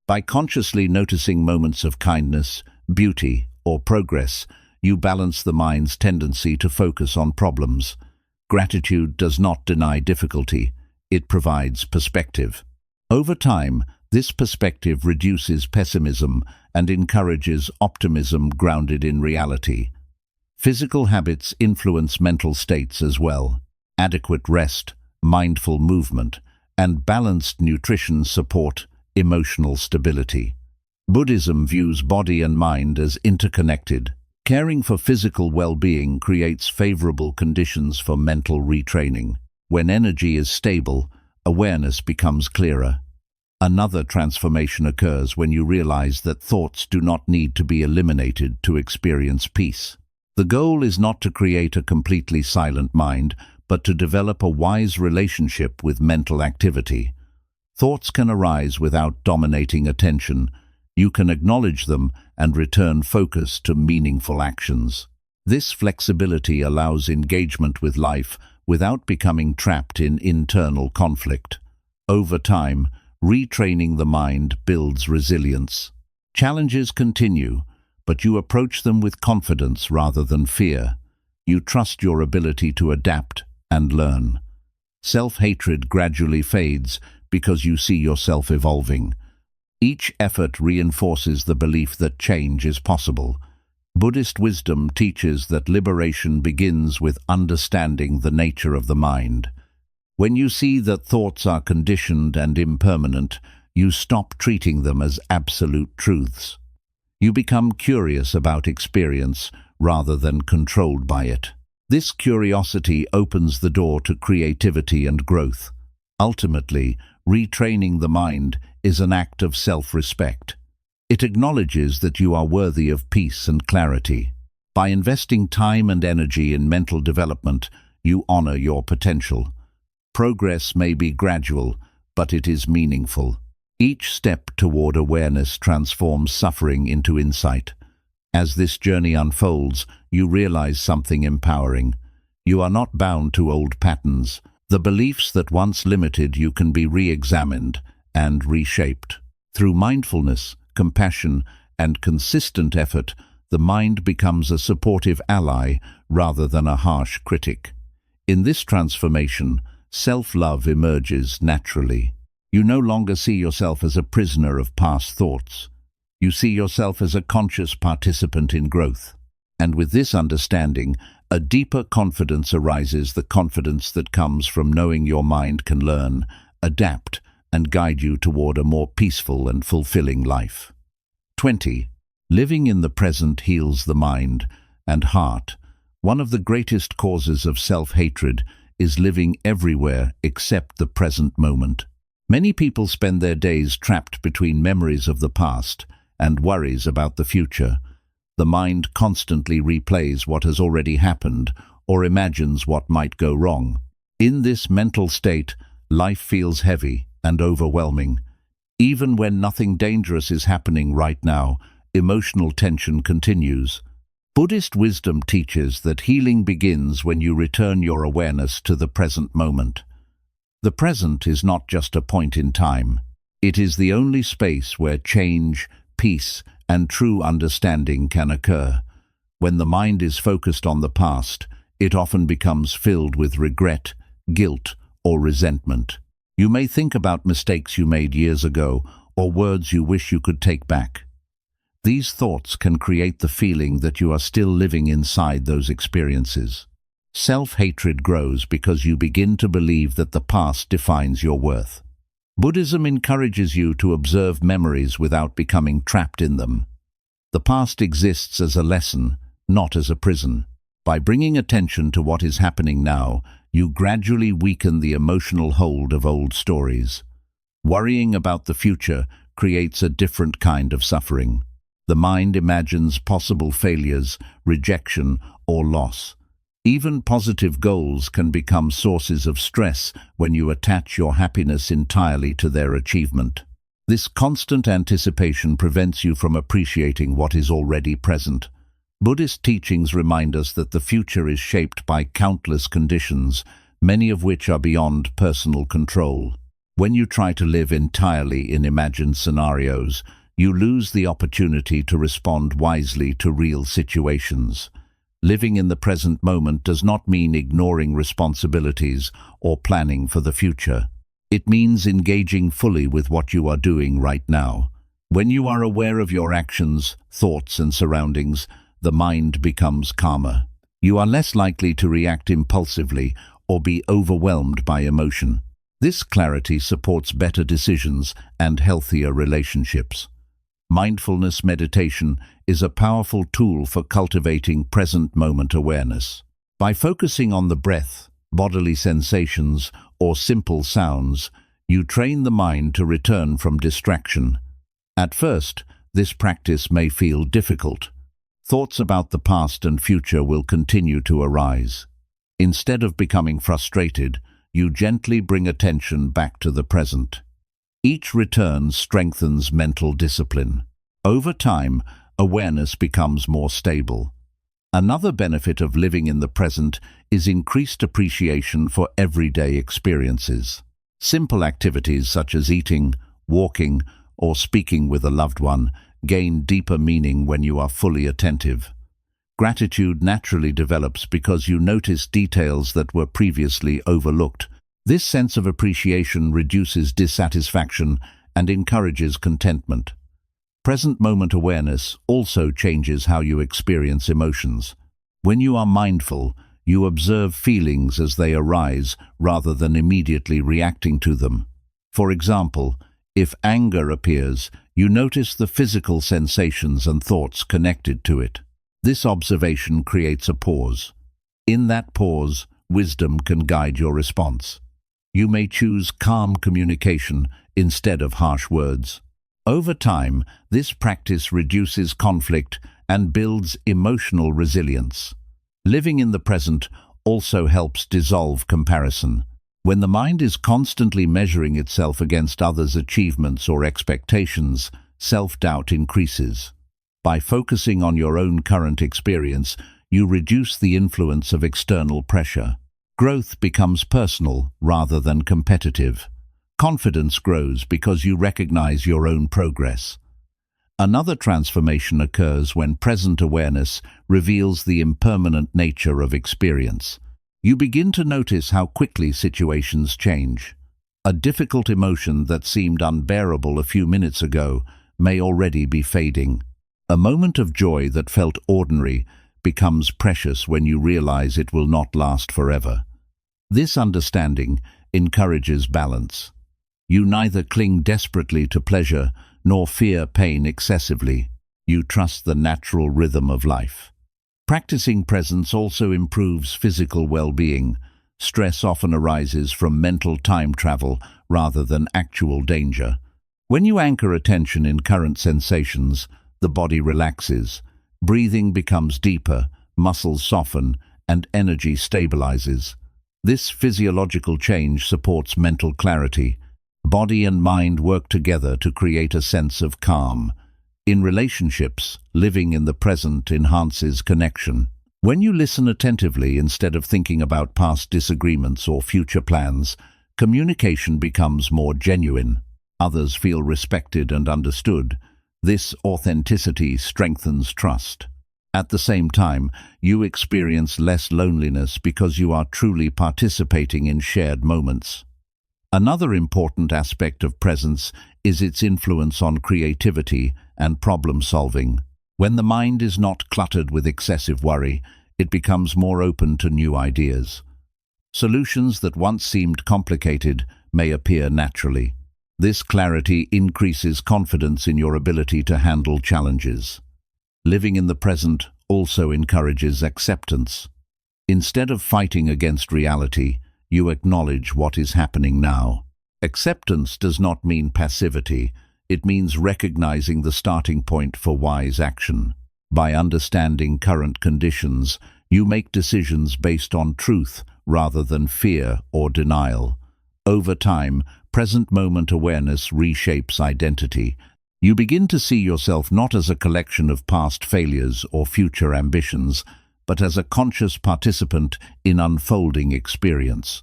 By consciously noticing moments of kindness, beauty, or progress, you balance the mind's tendency to focus on problems. Gratitude does not deny difficulty, it provides perspective. Over time, this perspective reduces pessimism and encourages optimism grounded in reality. Physical habits influence mental states as well. Adequate rest, mindful movement, and balanced nutrition support emotional stability. Buddhism views body and mind as interconnected. Caring for physical well-being creates favorable conditions for mental retraining. When energy is stable, awareness becomes clearer. Another transformation occurs when you realize that thoughts do not need to be eliminated to experience peace. The goal is not to create a completely silent mind, but to develop a wise relationship with mental activity. Thoughts can arise without dominating attention. You can acknowledge them and return focus to meaningful actions. This flexibility allows engagement with life without becoming trapped in internal conflict. Over time, retraining the mind builds resilience. Challenges continue, but you approach them with confidence rather than fear. You trust your ability to adapt and learn. Self-hatred gradually fades because you see yourself evolving. Each effort reinforces the belief that change is possible. Buddhist wisdom teaches that liberation begins with understanding the nature of the mind. When you see that thoughts are conditioned and impermanent, you stop treating them as absolute truths. You become curious about experience rather than controlled by it. This curiosity opens the door to creativity and growth. Ultimately, retraining the mind is an act of self-respect. It acknowledges that you are worthy of peace and clarity. By investing time and energy in mental development, you honor your potential. Progress may be gradual, but it is meaningful. Each step toward awareness transforms suffering into insight. As this journey unfolds, you realize something empowering. You are not bound to old patterns. The beliefs that once limited you can be re-examined and reshaped. Through mindfulness, compassion, and consistent effort, the mind becomes a supportive ally rather than a harsh critic. In this transformation, self-love emerges naturally. You no longer see yourself as a prisoner of past thoughts. You see yourself as a conscious participant in growth. And with this understanding, a deeper confidence arises, the confidence that comes from knowing your mind can learn, adapt, and guide you toward a more peaceful and fulfilling life. 20. Living in the present heals the mind and heart. One of the greatest causes of self-hatred is living everywhere except the present moment. Many people spend their days trapped between memories of the past and worries about the future. The mind constantly replays what has already happened or imagines what might go wrong. In this mental state, life feels heavy and overwhelming. Even when nothing dangerous is happening right now, emotional tension continues. Buddhist wisdom teaches that healing begins when you return your awareness to the present moment. The present is not just a point in time. It is the only space where change, peace, and true understanding can occur. When the mind is focused on the past, it often becomes filled with regret, guilt, or resentment. You may think about mistakes you made years ago or words you wish you could take back. These thoughts can create the feeling that you are still living inside those experiences. Self-hatred grows because you begin to believe that the past defines your worth. Buddhism encourages you to observe memories without becoming trapped in them. The past exists as a lesson, not as a prison. By bringing attention to what is happening now, you gradually weaken the emotional hold of old stories. Worrying about the future creates a different kind of suffering. The mind imagines possible failures, rejection, or loss. Even positive goals can become sources of stress when you attach your happiness entirely to their achievement. This constant anticipation prevents you from appreciating what is already present. Buddhist teachings remind us that the future is shaped by countless conditions, many of which are beyond personal control. When you try to live entirely in imagined scenarios, you lose the opportunity to respond wisely to real situations. Living in the present moment does not mean ignoring responsibilities or planning for the future. It means engaging fully with what you are doing right now. When you are aware of your actions, thoughts, and surroundings, the mind becomes calmer. You are less likely to react impulsively or be overwhelmed by emotion. This clarity supports better decisions and healthier relationships. Mindfulness meditation is a powerful tool for cultivating present-moment awareness. By focusing on the breath, bodily sensations, or simple sounds, you train the mind to return from distraction. At first, this practice may feel difficult. Thoughts about the past and future will continue to arise. Instead of becoming frustrated, you gently bring attention back to the present. Each return strengthens mental discipline. Over time, awareness becomes more stable. Another benefit of living in the present is increased appreciation for everyday experiences. Simple activities such as eating, walking, or speaking with a loved one gain deeper meaning when you are fully attentive. Gratitude naturally develops because you notice details that were previously overlooked. This sense of appreciation reduces dissatisfaction and encourages contentment. Present-moment awareness also changes how you experience emotions. When you are mindful, you observe feelings as they arise rather than immediately reacting to them. For example, if anger appears, you notice the physical sensations and thoughts connected to it. This observation creates a pause. In that pause, wisdom can guide your response. You may choose calm communication instead of harsh words. Over time, this practice reduces conflict and builds emotional resilience. Living in the present also helps dissolve comparison. When the mind is constantly measuring itself against others' achievements or expectations, self-doubt increases. By focusing on your own current experience, you reduce the influence of external pressure. Growth becomes personal rather than competitive. Confidence grows because you recognize your own progress. Another transformation occurs when present awareness reveals the impermanent nature of experience. You begin to notice how quickly situations change. A difficult emotion that seemed unbearable a few minutes ago may already be fading. A moment of joy that felt ordinary becomes precious when you realize it will not last forever. This understanding encourages balance. You neither cling desperately to pleasure nor fear pain excessively. You trust the natural rhythm of life. Practicing presence also improves physical well-being. Stress often arises from mental time travel rather than actual danger. When you anchor attention in current sensations, the body relaxes. Breathing becomes deeper, muscles soften, and energy stabilizes. This physiological change supports mental clarity. Body and mind work together to create a sense of calm. In relationships, living in the present enhances connection. When you listen attentively instead of thinking about past disagreements or future plans, communication becomes more genuine. Others feel respected and understood. This authenticity strengthens trust. At the same time, you experience less loneliness because you are truly participating in shared moments. Another important aspect of presence is its influence on creativity and problem-solving. When the mind is not cluttered with excessive worry, it becomes more open to new ideas. Solutions that once seemed complicated may appear naturally. This clarity increases confidence in your ability to handle challenges. Living in the present also encourages acceptance. Instead of fighting against reality, you acknowledge what is happening now. Acceptance does not mean passivity, it means recognizing the starting point for wise action. By understanding current conditions, you make decisions based on truth rather than fear or denial. Over time, present moment awareness reshapes identity. You begin to see yourself not as a collection of past failures or future ambitions, but as a conscious participant in unfolding experience.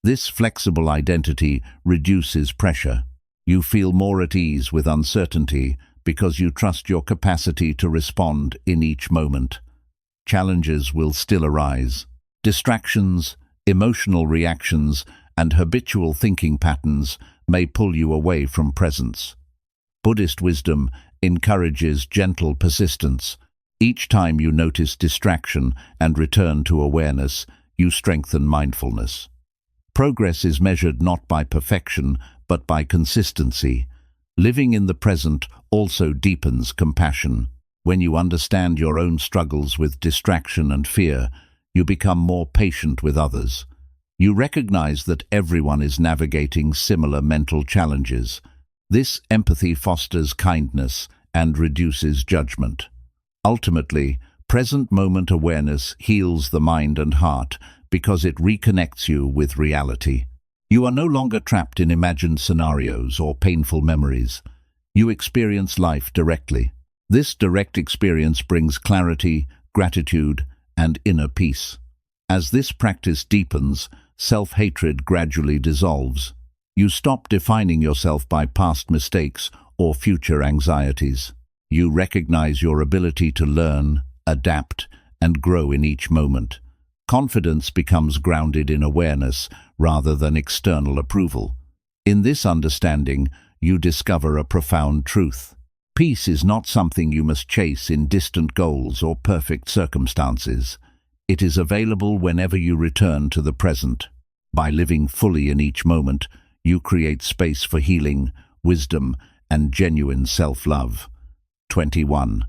This flexible identity reduces pressure. You feel more at ease with uncertainty because you trust your capacity to respond in each moment. Challenges will still arise. Distractions, emotional reactions, and habitual thinking patterns may pull you away from presence. Buddhist wisdom encourages gentle persistence. Each time you notice distraction and return to awareness, you strengthen mindfulness. Progress is measured not by perfection, but by consistency. Living in the present also deepens compassion. When you understand your own struggles with distraction and fear, you become more patient with others. You recognize that everyone is navigating similar mental challenges. This empathy fosters kindness and reduces judgment. Ultimately, present moment awareness heals the mind and heart because it reconnects you with reality. You are no longer trapped in imagined scenarios or painful memories. You experience life directly. This direct experience brings clarity, gratitude, and inner peace. As this practice deepens, self-hatred gradually dissolves. You stop defining yourself by past mistakes or future anxieties. You recognize your ability to learn, adapt, and grow in each moment. Confidence becomes grounded in awareness rather than external approval. In this understanding, you discover a profound truth. Peace is not something you must chase in distant goals or perfect circumstances. It is available whenever you return to the present. By living fully in each moment, you create space for healing, wisdom, and genuine self-love. 21.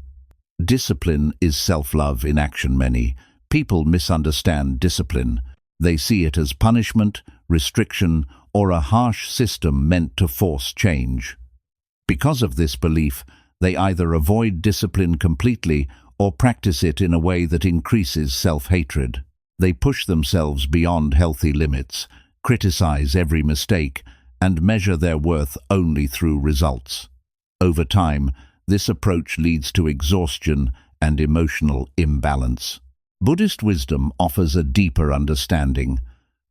Discipline is self-love in action. Many people misunderstand discipline. They see it as punishment, restriction, or a harsh system meant to force change. Because of this belief, they either avoid discipline completely or practice it in a way that increases self-hatred. They push themselves beyond healthy limits, criticize every mistake, and measure their worth only through results. Over time, this approach leads to exhaustion and emotional imbalance. Buddhist wisdom offers a deeper understanding.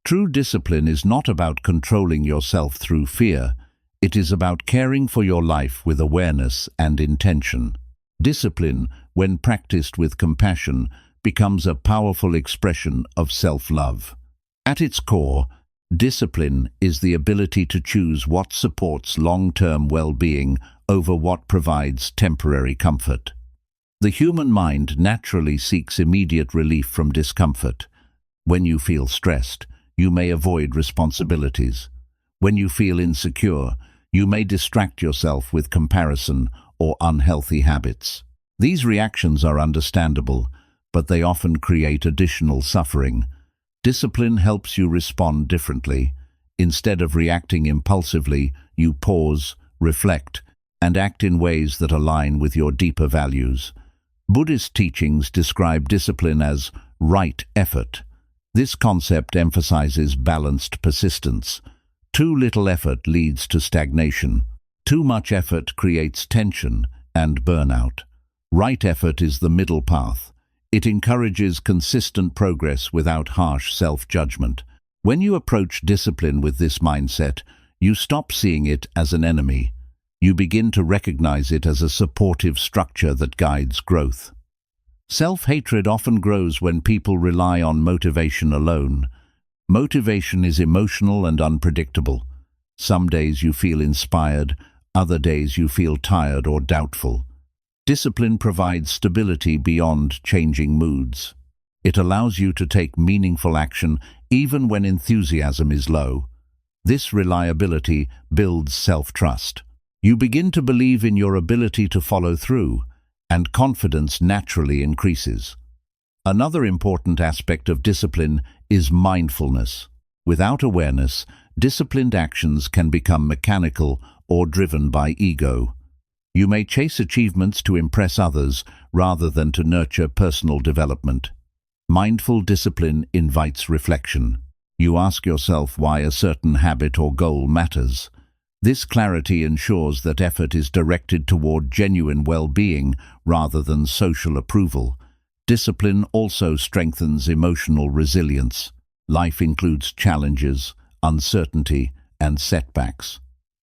True discipline is not about controlling yourself through fear. It is about caring for your life with awareness and intention. Discipline, when practiced with compassion, becomes a powerful expression of self-love. At its core, discipline is the ability to choose what supports long-term well-being over what provides temporary comfort. The human mind naturally seeks immediate relief from discomfort. When you feel stressed, you may avoid responsibilities. When you feel insecure, you may distract yourself with comparison or unhealthy habits. These reactions are understandable, but they often create additional suffering. Discipline helps you respond differently. Instead of reacting impulsively, you pause, reflect, and act in ways that align with your deeper values. Buddhist teachings describe discipline as right effort. This concept emphasizes balanced persistence. Too little effort leads to stagnation. Too much effort creates tension and burnout. Right effort is the middle path. It encourages consistent progress without harsh self-judgment. When you approach discipline with this mindset, you stop seeing it as an enemy. You begin to recognize it as a supportive structure that guides growth. Self-hatred often grows when people rely on motivation alone. Motivation is emotional and unpredictable. Some days you feel inspired, other days you feel tired or doubtful. Discipline provides stability beyond changing moods. It allows you to take meaningful action even when enthusiasm is low. This reliability builds self-trust. You begin to believe in your ability to follow through, and confidence naturally increases. Another important aspect of discipline is mindfulness. Without awareness, disciplined actions can become mechanical or driven by ego. You may chase achievements to impress others rather than to nurture personal development. Mindful discipline invites reflection. You ask yourself why a certain habit or goal matters. This clarity ensures that effort is directed toward genuine well-being rather than social approval. Discipline also strengthens emotional resilience. Life includes challenges, uncertainty, and setbacks.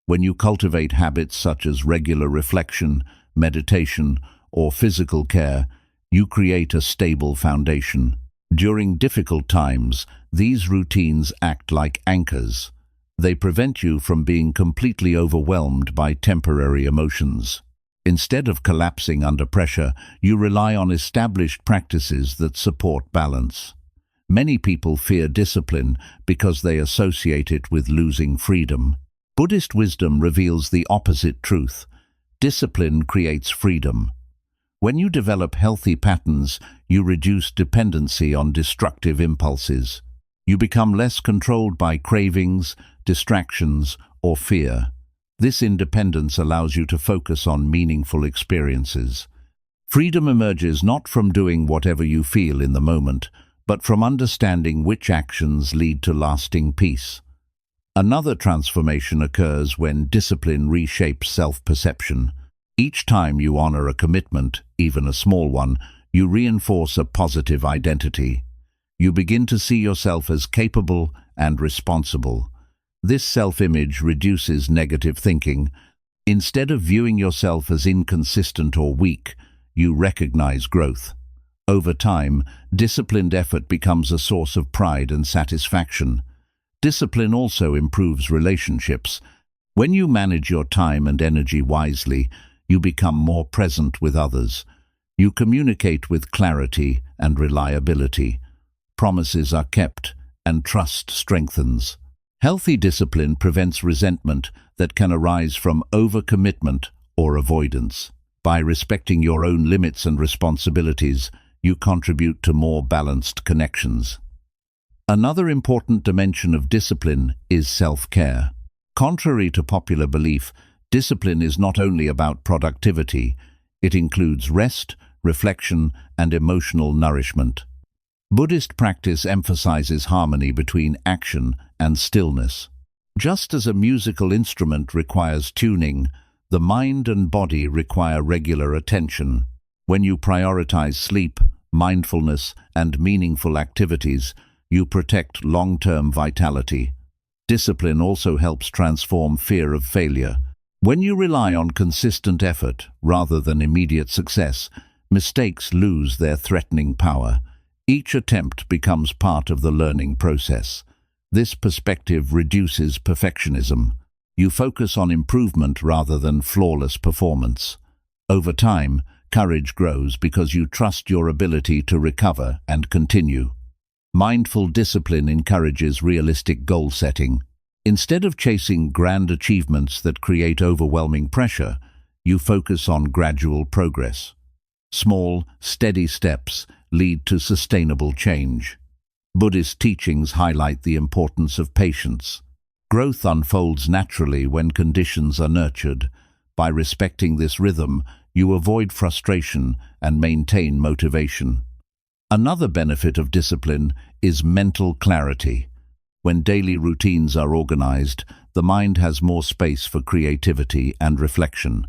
When you cultivate habits such as regular reflection, meditation, or physical care, you create a stable foundation. During difficult times, these routines act like anchors. They prevent you from being completely overwhelmed by temporary emotions. Instead of collapsing under pressure, you rely on established practices that support balance. Many people fear discipline because they associate it with losing freedom. Buddhist wisdom reveals the opposite truth. Discipline creates freedom. When you develop healthy patterns, you reduce dependency on destructive impulses. You become less controlled by cravings, distractions, or fear. This independence allows you to focus on meaningful experiences. Freedom emerges not from doing whatever you feel in the moment, but from understanding which actions lead to lasting peace. Another transformation occurs when discipline reshapes self-perception. Each time you honor a commitment, even a small one, you reinforce a positive identity. You begin to see yourself as capable and responsible. This self-image reduces negative thinking. Instead of viewing yourself as inconsistent or weak, you recognize growth. Over time, disciplined effort becomes a source of pride and satisfaction. Discipline also improves relationships. When you manage your time and energy wisely, you become more present with others. You communicate with clarity and reliability. Promises are kept, and trust strengthens. Healthy discipline prevents resentment that can arise from overcommitment or avoidance. By respecting your own limits and responsibilities, you contribute to more balanced connections. Another important dimension of discipline is self-care. Contrary to popular belief, discipline is not only about productivity, it includes rest, reflection, and emotional nourishment. Buddhist practice emphasizes harmony between action and stillness. Just as a musical instrument requires tuning, the mind and body require regular attention. When you prioritize sleep, mindfulness, and meaningful activities, you protect long-term vitality. Discipline also helps transform fear of failure. When you rely on consistent effort rather than immediate success, mistakes lose their threatening power. Each attempt becomes part of the learning process. This perspective reduces perfectionism. You focus on improvement rather than flawless performance. Over time, courage grows because you trust your ability to recover and continue. Mindful discipline encourages realistic goal setting. Instead of chasing grand achievements that create overwhelming pressure, you focus on gradual progress. Small, steady steps lead to sustainable change. Buddhist teachings highlight the importance of patience. Growth unfolds naturally when conditions are nurtured. By respecting this rhythm, you avoid frustration and maintain motivation. Another benefit of discipline is mental clarity. When daily routines are organized, the mind has more space for creativity and reflection.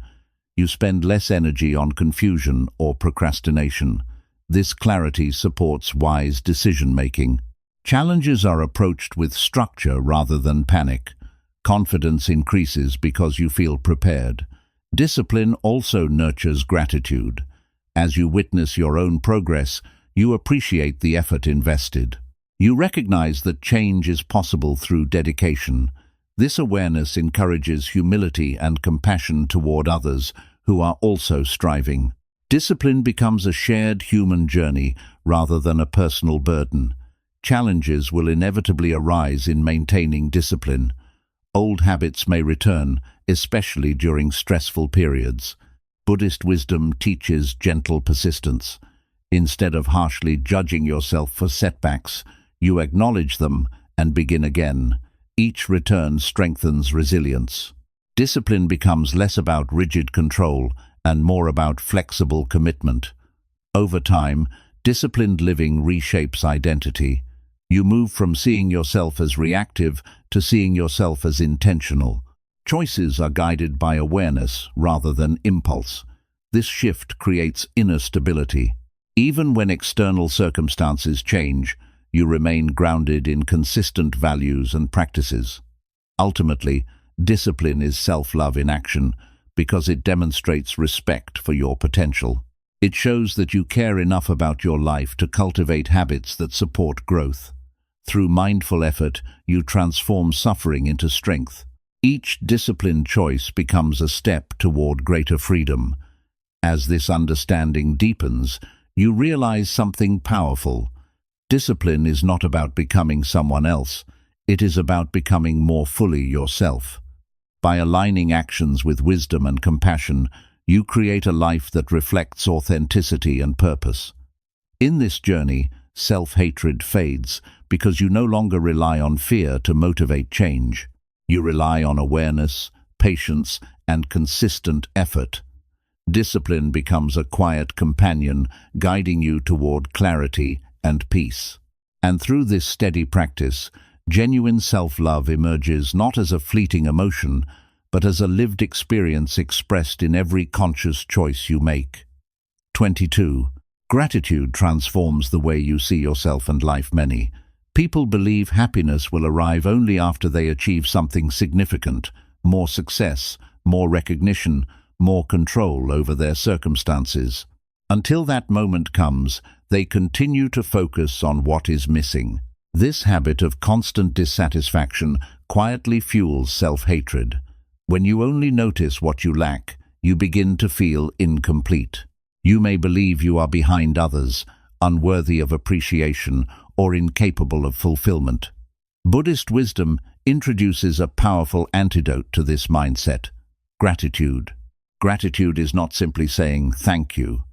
You spend less energy on confusion or procrastination. This clarity supports wise decision-making. Challenges are approached with structure rather than panic. Confidence increases because you feel prepared. Discipline also nurtures gratitude. As you witness your own progress, you appreciate the effort invested. You recognize that change is possible through dedication. This awareness encourages humility and compassion toward others who are also striving. Discipline becomes a shared human journey rather than a personal burden. Challenges will inevitably arise in maintaining discipline. Old habits may return, especially during stressful periods. Buddhist wisdom teaches gentle persistence. Instead of harshly judging yourself for setbacks, you acknowledge them and begin again. Each return strengthens resilience. Discipline becomes less about rigid control and more about flexible commitment. Over time, disciplined living reshapes identity. You move from seeing yourself as reactive to seeing yourself as intentional. Choices are guided by awareness rather than impulse. This shift creates inner stability. Even when external circumstances change, you remain grounded in consistent values and practices. Ultimately, discipline is self-love in action because it demonstrates respect for your potential. It shows that you care enough about your life to cultivate habits that support growth. Through mindful effort, you transform suffering into strength. Each disciplined choice becomes a step toward greater freedom. As this understanding deepens, you realize something powerful. Discipline is not about becoming someone else. It is about becoming more fully yourself. By aligning actions with wisdom and compassion, you create a life that reflects authenticity and purpose. In this journey, self-hatred fades because you no longer rely on fear to motivate change. You rely on awareness, patience, and consistent effort. Discipline becomes a quiet companion, guiding you toward clarity and peace. And through this steady practice, genuine self-love emerges not as a fleeting emotion, but as a lived experience expressed in every conscious choice you make. 22. Gratitude transforms the way you see yourself and life. Many people believe happiness will arrive only after they achieve something significant, more success, more recognition, more control over their circumstances. Until that moment comes, they continue to focus on what is missing. This habit of constant dissatisfaction quietly fuels self-hatred. When you only notice what you lack, you begin to feel incomplete. You may believe you are behind others, unworthy of appreciation, or incapable of fulfillment. Buddhist wisdom introduces a powerful antidote to this mindset: gratitude. Gratitude is not simply saying thank you.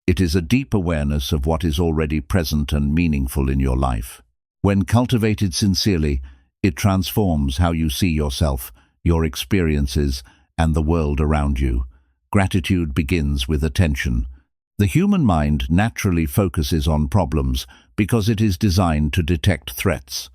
It is a deep awareness of what is already present and meaningful in your life. When cultivated sincerely, it transforms how you see yourself, your experiences, and the world around you. Gratitude begins with attention. The human mind naturally focuses on problems because it is designed to detect threats.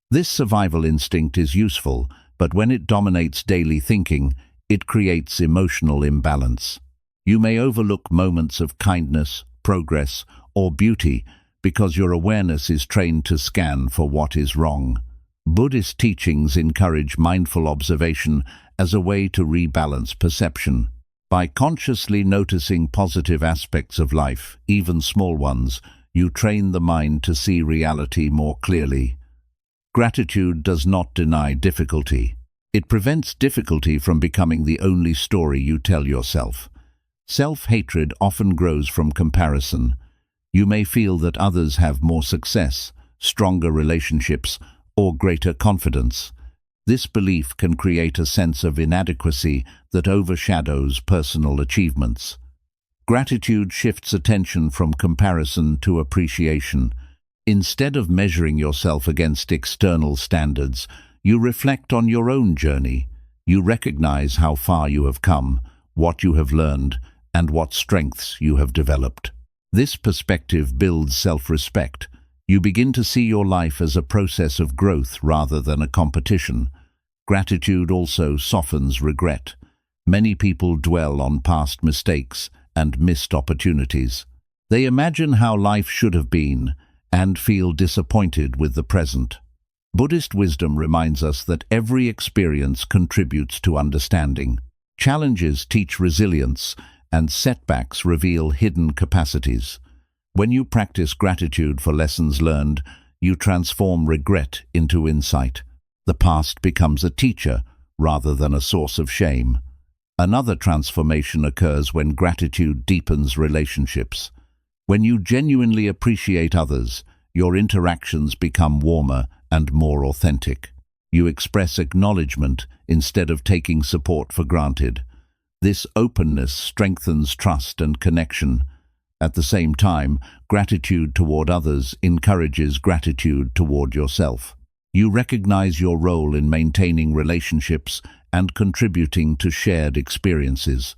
This survival instinct is useful, but when it dominates daily thinking, it creates emotional imbalance. You may overlook moments of kindness, progress, or beauty because your awareness is trained to scan for what is wrong. Buddhist teachings encourage mindful observation as a way to rebalance perception. By consciously noticing positive aspects of life, even small ones, you train the mind to see reality more clearly. Gratitude does not deny difficulty. It prevents difficulty from becoming the only story you tell yourself. Self-hatred often grows from comparison. You may feel that others have more success, stronger relationships, or greater confidence. This belief can create a sense of inadequacy that overshadows personal achievements. Gratitude shifts attention from comparison to appreciation. Instead of measuring yourself against external standards, you reflect on your own journey. You recognize how far you have come, what you have learned, and what strengths you have developed. This perspective builds self-respect. You begin to see your life as a process of growth rather than a competition. Gratitude also softens regret. Many people dwell on past mistakes and missed opportunities. They imagine how life should have been and feel disappointed with the present. Buddhist wisdom reminds us that every experience contributes to understanding. Challenges teach resilience, and setbacks reveal hidden capacities. When you practice gratitude for lessons learned, you transform regret into insight. The past becomes a teacher rather than a source of shame. Another transformation occurs when gratitude deepens relationships. When you genuinely appreciate others, your interactions become warmer and more authentic. You express acknowledgement instead of taking support for granted. This openness strengthens trust and connection. At the same time, gratitude toward others encourages gratitude toward yourself. You recognize your role in maintaining relationships and contributing to shared experiences.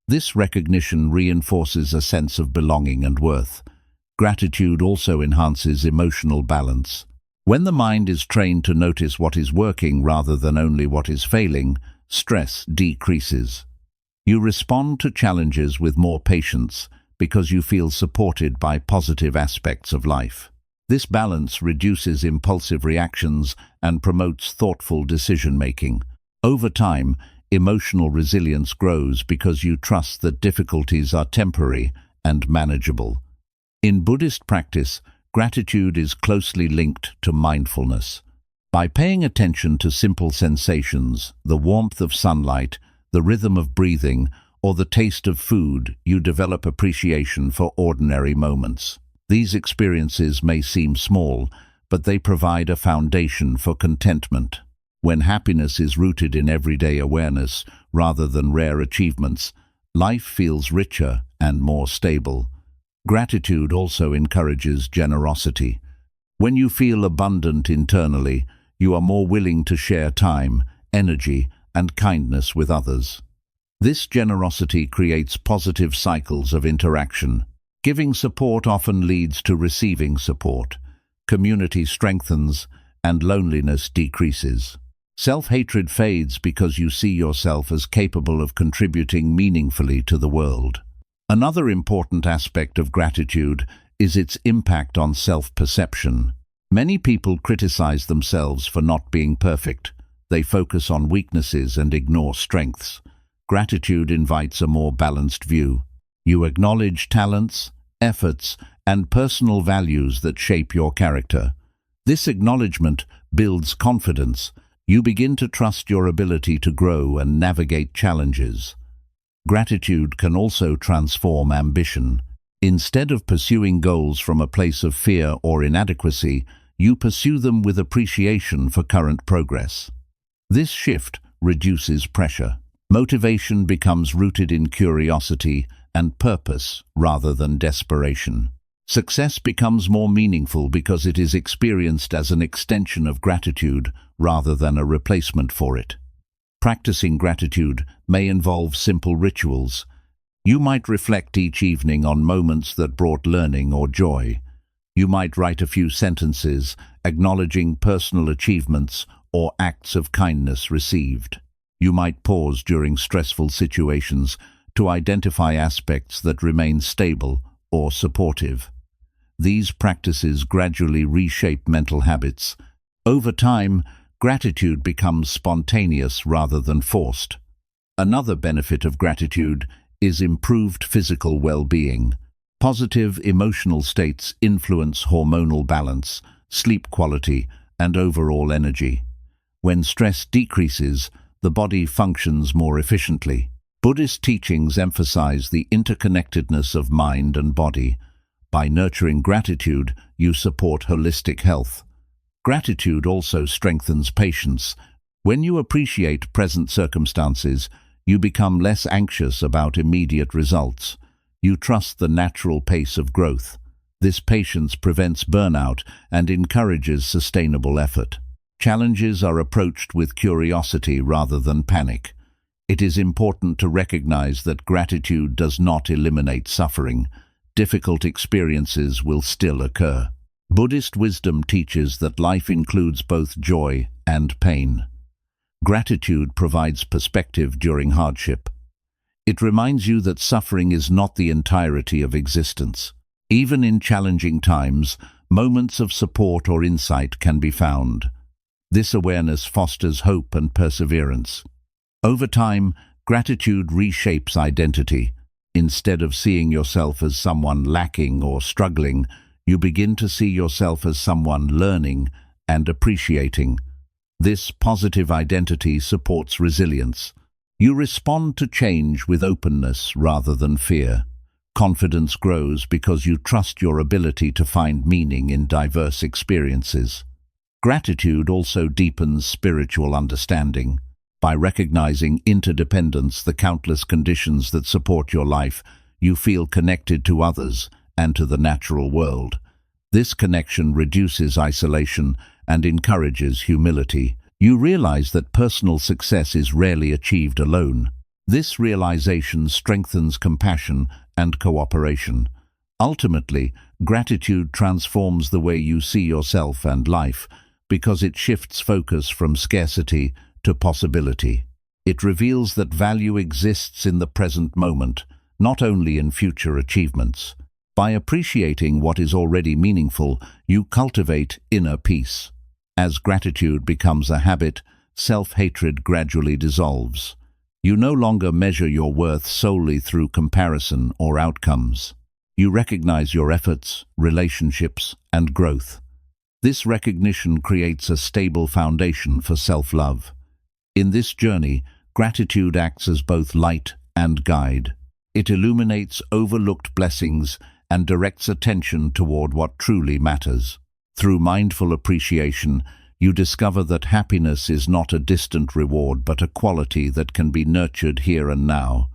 This recognition reinforces a sense of belonging and worth. Gratitude also enhances emotional balance. When the mind is trained to notice what is working rather than only what is failing, stress decreases. You respond to challenges with more patience because you feel supported by positive aspects of life. This balance reduces impulsive reactions and promotes thoughtful decision-making. Over time, emotional resilience grows because you trust that difficulties are temporary and manageable. In Buddhist practice, gratitude is closely linked to mindfulness. By paying attention to simple sensations, the warmth of sunlight, the rhythm of breathing, or the taste of food, you develop appreciation for ordinary moments. These experiences may seem small, but they provide a foundation for contentment. When happiness is rooted in everyday awareness rather than rare achievements, life feels richer and more stable. Gratitude also encourages generosity. When you feel abundant internally, you are more willing to share time, energy, and kindness with others. This generosity creates positive cycles of interaction. Giving support often leads to receiving support. Community strengthens and loneliness decreases. Self-hatred fades because you see yourself as capable of contributing meaningfully to the world. Another important aspect of gratitude is its impact on self-perception. Many people criticize themselves for not being perfect. They focus on weaknesses and ignore strengths. Gratitude invites a more balanced view. You acknowledge talents, efforts, and personal values that shape your character. This acknowledgement builds confidence. You begin to trust your ability to grow and navigate challenges. Gratitude can also transform ambition. Instead of pursuing goals from a place of fear or inadequacy, you pursue them with appreciation for current progress. This shift reduces pressure. Motivation becomes rooted in curiosity and purpose rather than desperation. Success becomes more meaningful because it is experienced as an extension of gratitude rather than a replacement for it. Practicing gratitude may involve simple rituals. You might reflect each evening on moments that brought learning or joy. You might write a few sentences acknowledging personal achievements or acts of kindness received. You might pause during stressful situations to identify aspects that remain stable or supportive. These practices gradually reshape mental habits. Over time, gratitude becomes spontaneous rather than forced. Another benefit of gratitude is improved physical well-being. Positive emotional states influence hormonal balance, sleep quality, and overall energy. When stress decreases, the body functions more efficiently. Buddhist teachings emphasize the interconnectedness of mind and body. By nurturing gratitude, you support holistic health. Gratitude also strengthens patience. When you appreciate present circumstances, you become less anxious about immediate results. You trust the natural pace of growth. This patience prevents burnout and encourages sustainable effort. Challenges are approached with curiosity rather than panic. It is important to recognize that gratitude does not eliminate suffering. Difficult experiences will still occur. Buddhist wisdom teaches that life includes both joy and pain. Gratitude provides perspective during hardship. It reminds you that suffering is not the entirety of existence. Even in challenging times, moments of support or insight can be found. This awareness fosters hope and perseverance. Over time, gratitude reshapes identity. Instead of seeing yourself as someone lacking or struggling, you begin to see yourself as someone learning and appreciating. This positive identity supports resilience. You respond to change with openness rather than fear. Confidence grows because you trust your ability to find meaning in diverse experiences. Gratitude also deepens spiritual understanding. By recognizing interdependence, the countless conditions that support your life, you feel connected to others and to the natural world. This connection reduces isolation and encourages humility. You realize that personal success is rarely achieved alone. This realization strengthens compassion and cooperation. Ultimately, gratitude transforms the way you see yourself and life because it shifts focus from scarcity to possibility. It reveals that value exists in the present moment, not only in future achievements. By appreciating what is already meaningful, you cultivate inner peace. As gratitude becomes a habit, self-hatred gradually dissolves. You no longer measure your worth solely through comparison or outcomes. You recognize your efforts, relationships, and growth. This recognition creates a stable foundation for self-love. In this journey, gratitude acts as both light and guide. It illuminates overlooked blessings and directs attention toward what truly matters. Through mindful appreciation, you discover that happiness is not a distant reward but a quality that can be nurtured here and now.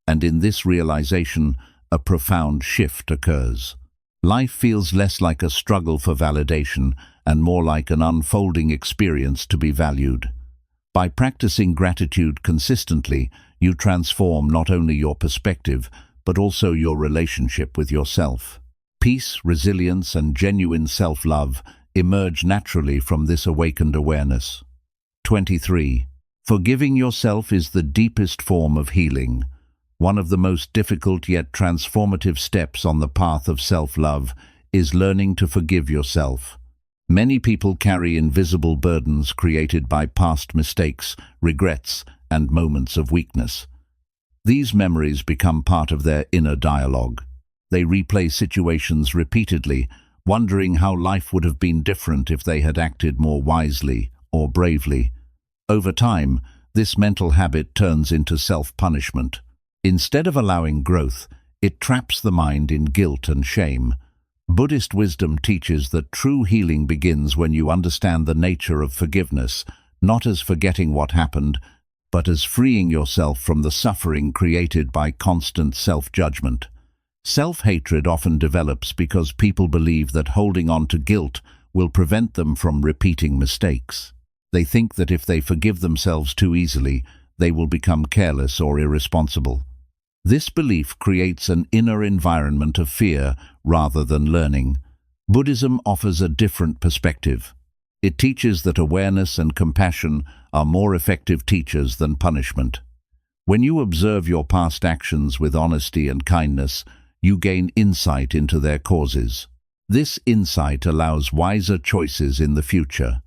And in this realization, a profound shift occurs. Life feels less like a struggle for validation and more like an unfolding experience to be valued. By practicing gratitude consistently, you transform not only your perspective, but also your relationship with yourself. Peace, resilience, and genuine self-love emerge naturally from this awakened awareness. 23. Forgiving yourself is the deepest form of healing. One of the most difficult yet transformative steps on the path of self-love is learning to forgive yourself. Many people carry invisible burdens created by past mistakes, regrets, and moments of weakness. These memories become part of their inner dialogue. They replay situations repeatedly, wondering how life would have been different if they had acted more wisely or bravely. Over time, this mental habit turns into self-punishment. Instead of allowing growth, it traps the mind in guilt and shame. Buddhist wisdom teaches that true healing begins when you understand the nature of forgiveness, not as forgetting what happened, but as freeing yourself from the suffering created by constant self-judgment. Self-hatred often develops because people believe that holding on to guilt will prevent them from repeating mistakes. They think that if they forgive themselves too easily, they will become careless or irresponsible. This belief creates an inner environment of fear rather than learning. Buddhism offers a different perspective. It teaches that awareness and compassion are more effective teachers than punishment. When you observe your past actions with honesty and kindness, you gain insight into their causes. This insight allows wiser choices in the future.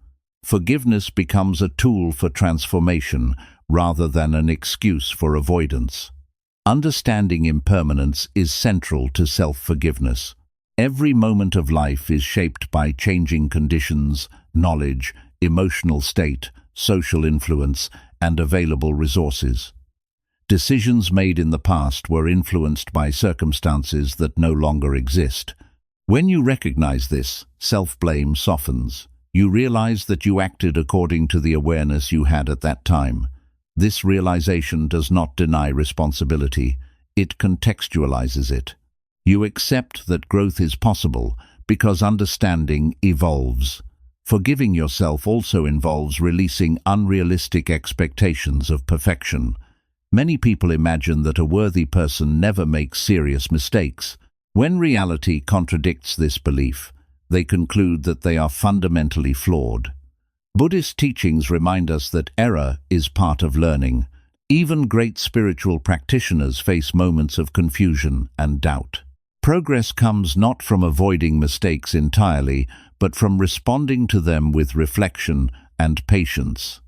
Forgiveness becomes a tool for transformation rather than an excuse for avoidance. Understanding impermanence is central to self-forgiveness. Every moment of life is shaped by changing conditions, knowledge, emotional state, social influence, and available resources. Decisions made in the past were influenced by circumstances that no longer exist. When you recognize this, self-blame softens. You realize that you acted according to the awareness you had at that time. This realization does not deny responsibility, it contextualizes it. You accept that growth is possible because understanding evolves. Forgiving yourself also involves releasing unrealistic expectations of perfection. Many people imagine that a worthy person never makes serious mistakes. When reality contradicts this belief, they conclude that they are fundamentally flawed. Buddhist teachings remind us that error is part of learning. Even great spiritual practitioners face moments of confusion and doubt. Progress comes not from avoiding mistakes entirely, but from responding to them with reflection and patience.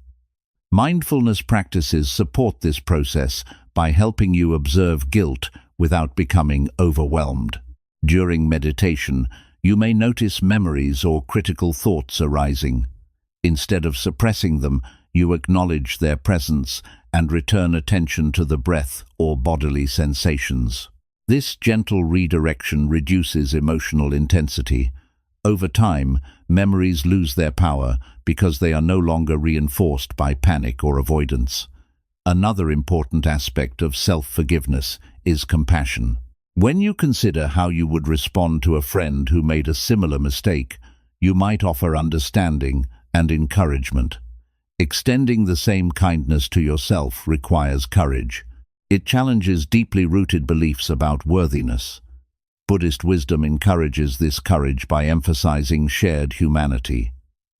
Mindfulness practices support this process by helping you observe guilt without becoming overwhelmed. During meditation, you may notice memories or critical thoughts arising. Instead of suppressing them, you acknowledge their presence and return attention to the breath or bodily sensations. This gentle redirection reduces emotional intensity. Over time, memories lose their power because they are no longer reinforced by panic or avoidance. Another important aspect of self-forgiveness is compassion. When you consider how you would respond to a friend who made a similar mistake, you might offer understanding and encouragement. Extending the same kindness to yourself requires courage. It challenges deeply rooted beliefs about worthiness. Buddhist wisdom encourages this courage by emphasizing shared humanity.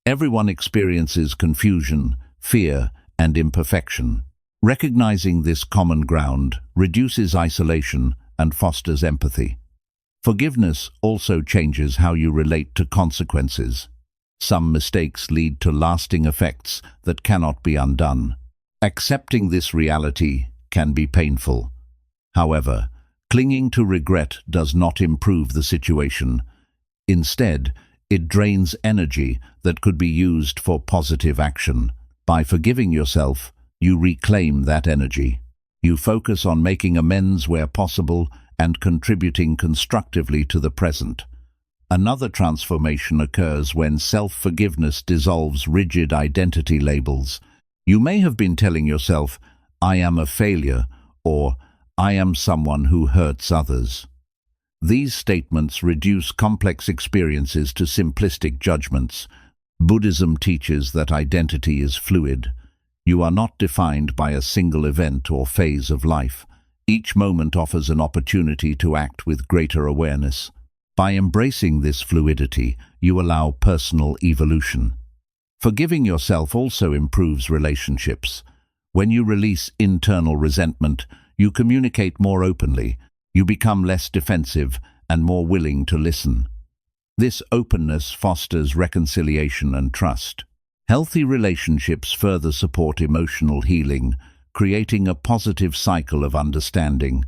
Everyone experiences confusion, fear, and imperfection. Recognizing this common ground reduces isolation and fosters empathy. Forgiveness also changes how you relate to consequences. Some mistakes lead to lasting effects that cannot be undone. Accepting this reality can be painful. However, clinging to regret does not improve the situation. Instead, it drains energy that could be used for positive action. By forgiving yourself, you reclaim that energy. You focus on making amends where possible and contributing constructively to the present. Another transformation occurs when self-forgiveness dissolves rigid identity labels. You may have been telling yourself, "I am a failure," or "I am someone who hurts others." These statements reduce complex experiences to simplistic judgments. Buddhism teaches that identity is fluid. You are not defined by a single event or phase of life. Each moment offers an opportunity to act with greater awareness. By embracing this fluidity, you allow personal evolution. Forgiving yourself also improves relationships. When you release internal resentment, you communicate more openly. You become less defensive and more willing to listen. This openness fosters reconciliation and trust. Healthy relationships further support emotional healing, creating a positive cycle of understanding.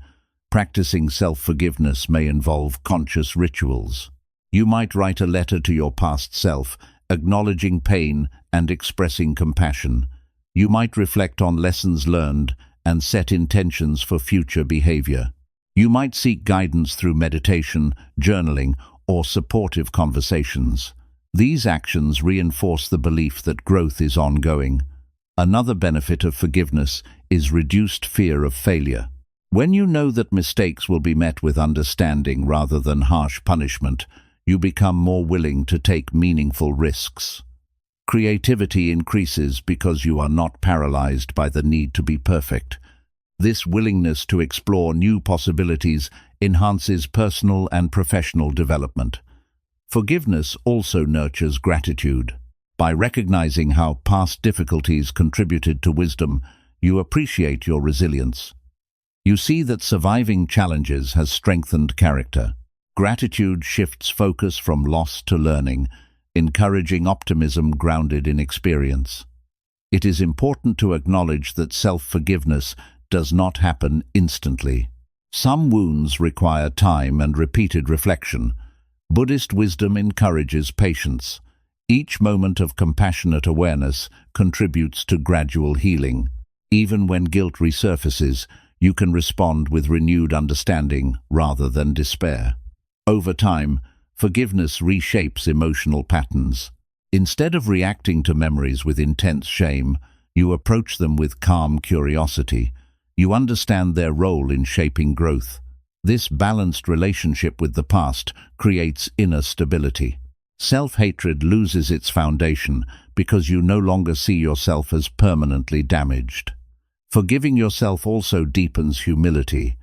Practicing self-forgiveness may involve conscious rituals. You might write a letter to your past self, acknowledging pain and expressing compassion. You might reflect on lessons learned and set intentions for future behavior. You might seek guidance through meditation, journaling, or supportive conversations. These actions reinforce the belief that growth is ongoing. Another benefit of forgiveness is reduced fear of failure. When you know that mistakes will be met with understanding rather than harsh punishment, you become more willing to take meaningful risks. Creativity increases because you are not paralyzed by the need to be perfect. This willingness to explore new possibilities enhances personal and professional development. Forgiveness also nurtures gratitude. By recognizing how past difficulties contributed to wisdom, you appreciate your resilience. You see that surviving challenges has strengthened character. Gratitude shifts focus from loss to learning, encouraging optimism grounded in experience. It is important to acknowledge that self-forgiveness does not happen instantly. Some wounds require time and repeated reflection. Buddhist wisdom encourages patience. Each moment of compassionate awareness contributes to gradual healing. Even when guilt resurfaces, you can respond with renewed understanding rather than despair. Over time, forgiveness reshapes emotional patterns. Instead of reacting to memories with intense shame, you approach them with calm curiosity. You understand their role in shaping growth. This balanced relationship with the past creates inner stability. Self-hatred loses its foundation because you no longer see yourself as permanently damaged. Forgiving yourself also deepens humility.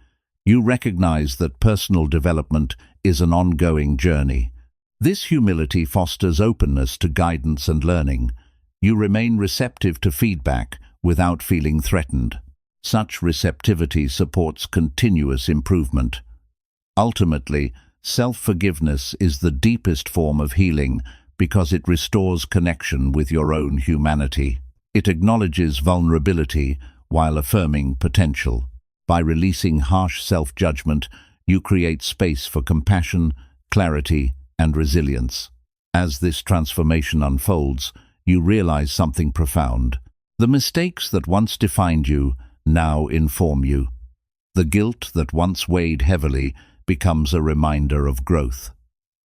You recognize that personal development is an ongoing journey. This humility fosters openness to guidance and learning. You remain receptive to feedback without feeling threatened. Such receptivity supports continuous improvement. Ultimately, self-forgiveness is the deepest form of healing because it restores connection with your own humanity. It acknowledges vulnerability while affirming potential. By releasing harsh self-judgment, you create space for compassion, clarity, and resilience. As this transformation unfolds, you realize something profound. The mistakes that once defined you now inform you. The guilt that once weighed heavily becomes a reminder of growth.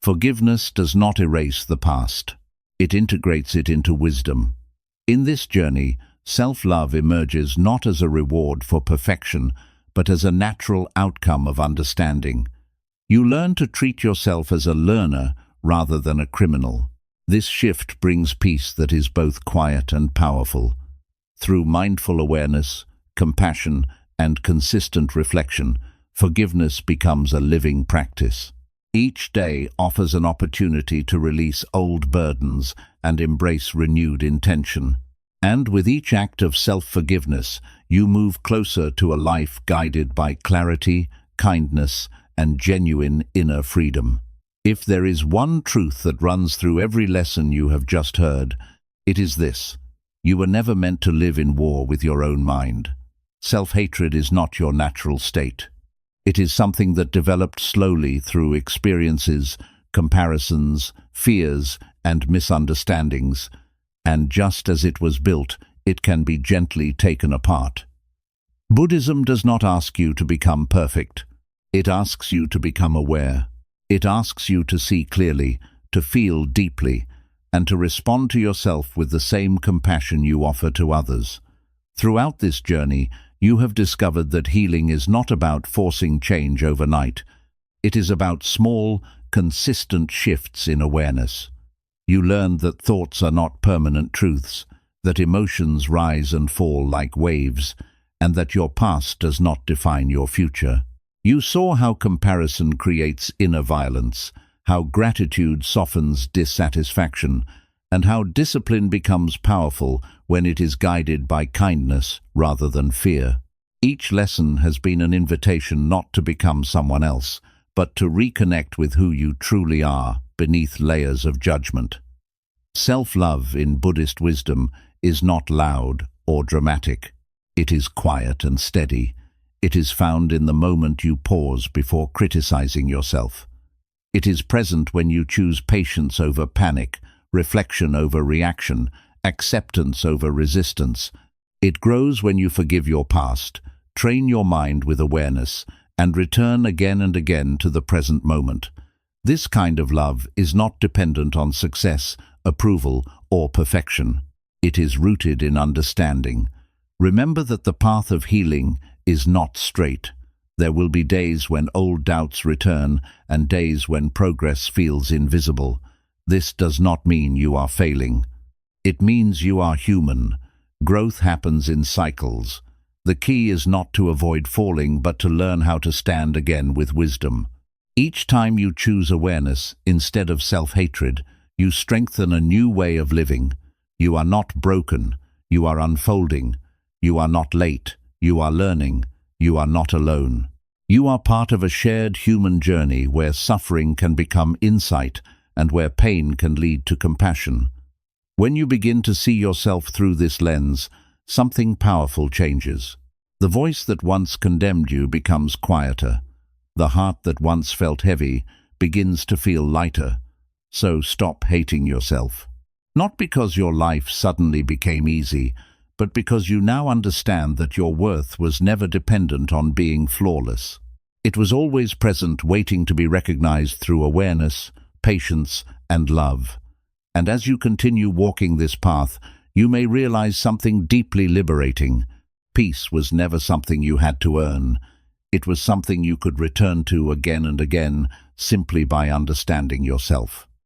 Forgiveness does not erase the past. It integrates it into wisdom. In this journey, self-love emerges not as a reward for perfection, but as a natural outcome of understanding. You learn to treat yourself as a learner rather than a criminal. This shift brings peace that is both quiet and powerful. Through mindful awareness, compassion, and consistent reflection, forgiveness becomes a living practice. Each day offers an opportunity to release old burdens and embrace renewed intention. And with each act of self-forgiveness, you move closer to a life guided by clarity, kindness, and genuine inner freedom. If there is one truth that runs through every lesson you have just heard, it is this: you were never meant to live in war with your own mind. Self-hatred is not your natural state. It is something that developed slowly through experiences, comparisons, fears, and misunderstandings, and just as it was built, it can be gently taken apart. Buddhism does not ask you to become perfect. It asks you to become aware. It asks you to see clearly, to feel deeply, and to respond to yourself with the same compassion you offer to others. Throughout this journey, you have discovered that healing is not about forcing change overnight. It is about small, consistent shifts in awareness. You learn that thoughts are not permanent truths, that emotions rise and fall like waves, and that your past does not define your future. You saw how comparison creates inner violence, how gratitude softens dissatisfaction, and how discipline becomes powerful when it is guided by kindness rather than fear. Each lesson has been an invitation not to become someone else, but to reconnect with who you truly are beneath layers of judgment. Self-love in Buddhist wisdom is not loud or dramatic. It is quiet and steady. It is found in the moment you pause before criticizing yourself. It is present when you choose patience over panic, reflection over reaction, acceptance over resistance. It grows when you forgive your past, train your mind with awareness, and return again and again to the present moment. This kind of love is not dependent on success, approval, or perfection. It is rooted in understanding. Remember that the path of healing is not straight. There will be days when old doubts return and days when progress feels invisible. This does not mean you are failing. It means you are human. Growth happens in cycles. The key is not to avoid falling, but to learn how to stand again with wisdom. Each time you choose awareness instead of self-hatred, you strengthen a new way of living. You are not broken. You are unfolding. You are not late. You are learning. You are not alone. You are part of a shared human journey where suffering can become insight and where pain can lead to compassion. When you begin to see yourself through this lens, something powerful changes. The voice that once condemned you becomes quieter. The heart that once felt heavy begins to feel lighter. So stop hating yourself. Not because your life suddenly became easy, but because you now understand that your worth was never dependent on being flawless. It was always present, waiting to be recognized through awareness, patience, and love. And as you continue walking this path, you may realize something deeply liberating. Peace was never something you had to earn. It was something you could return to again and again, simply by understanding yourself.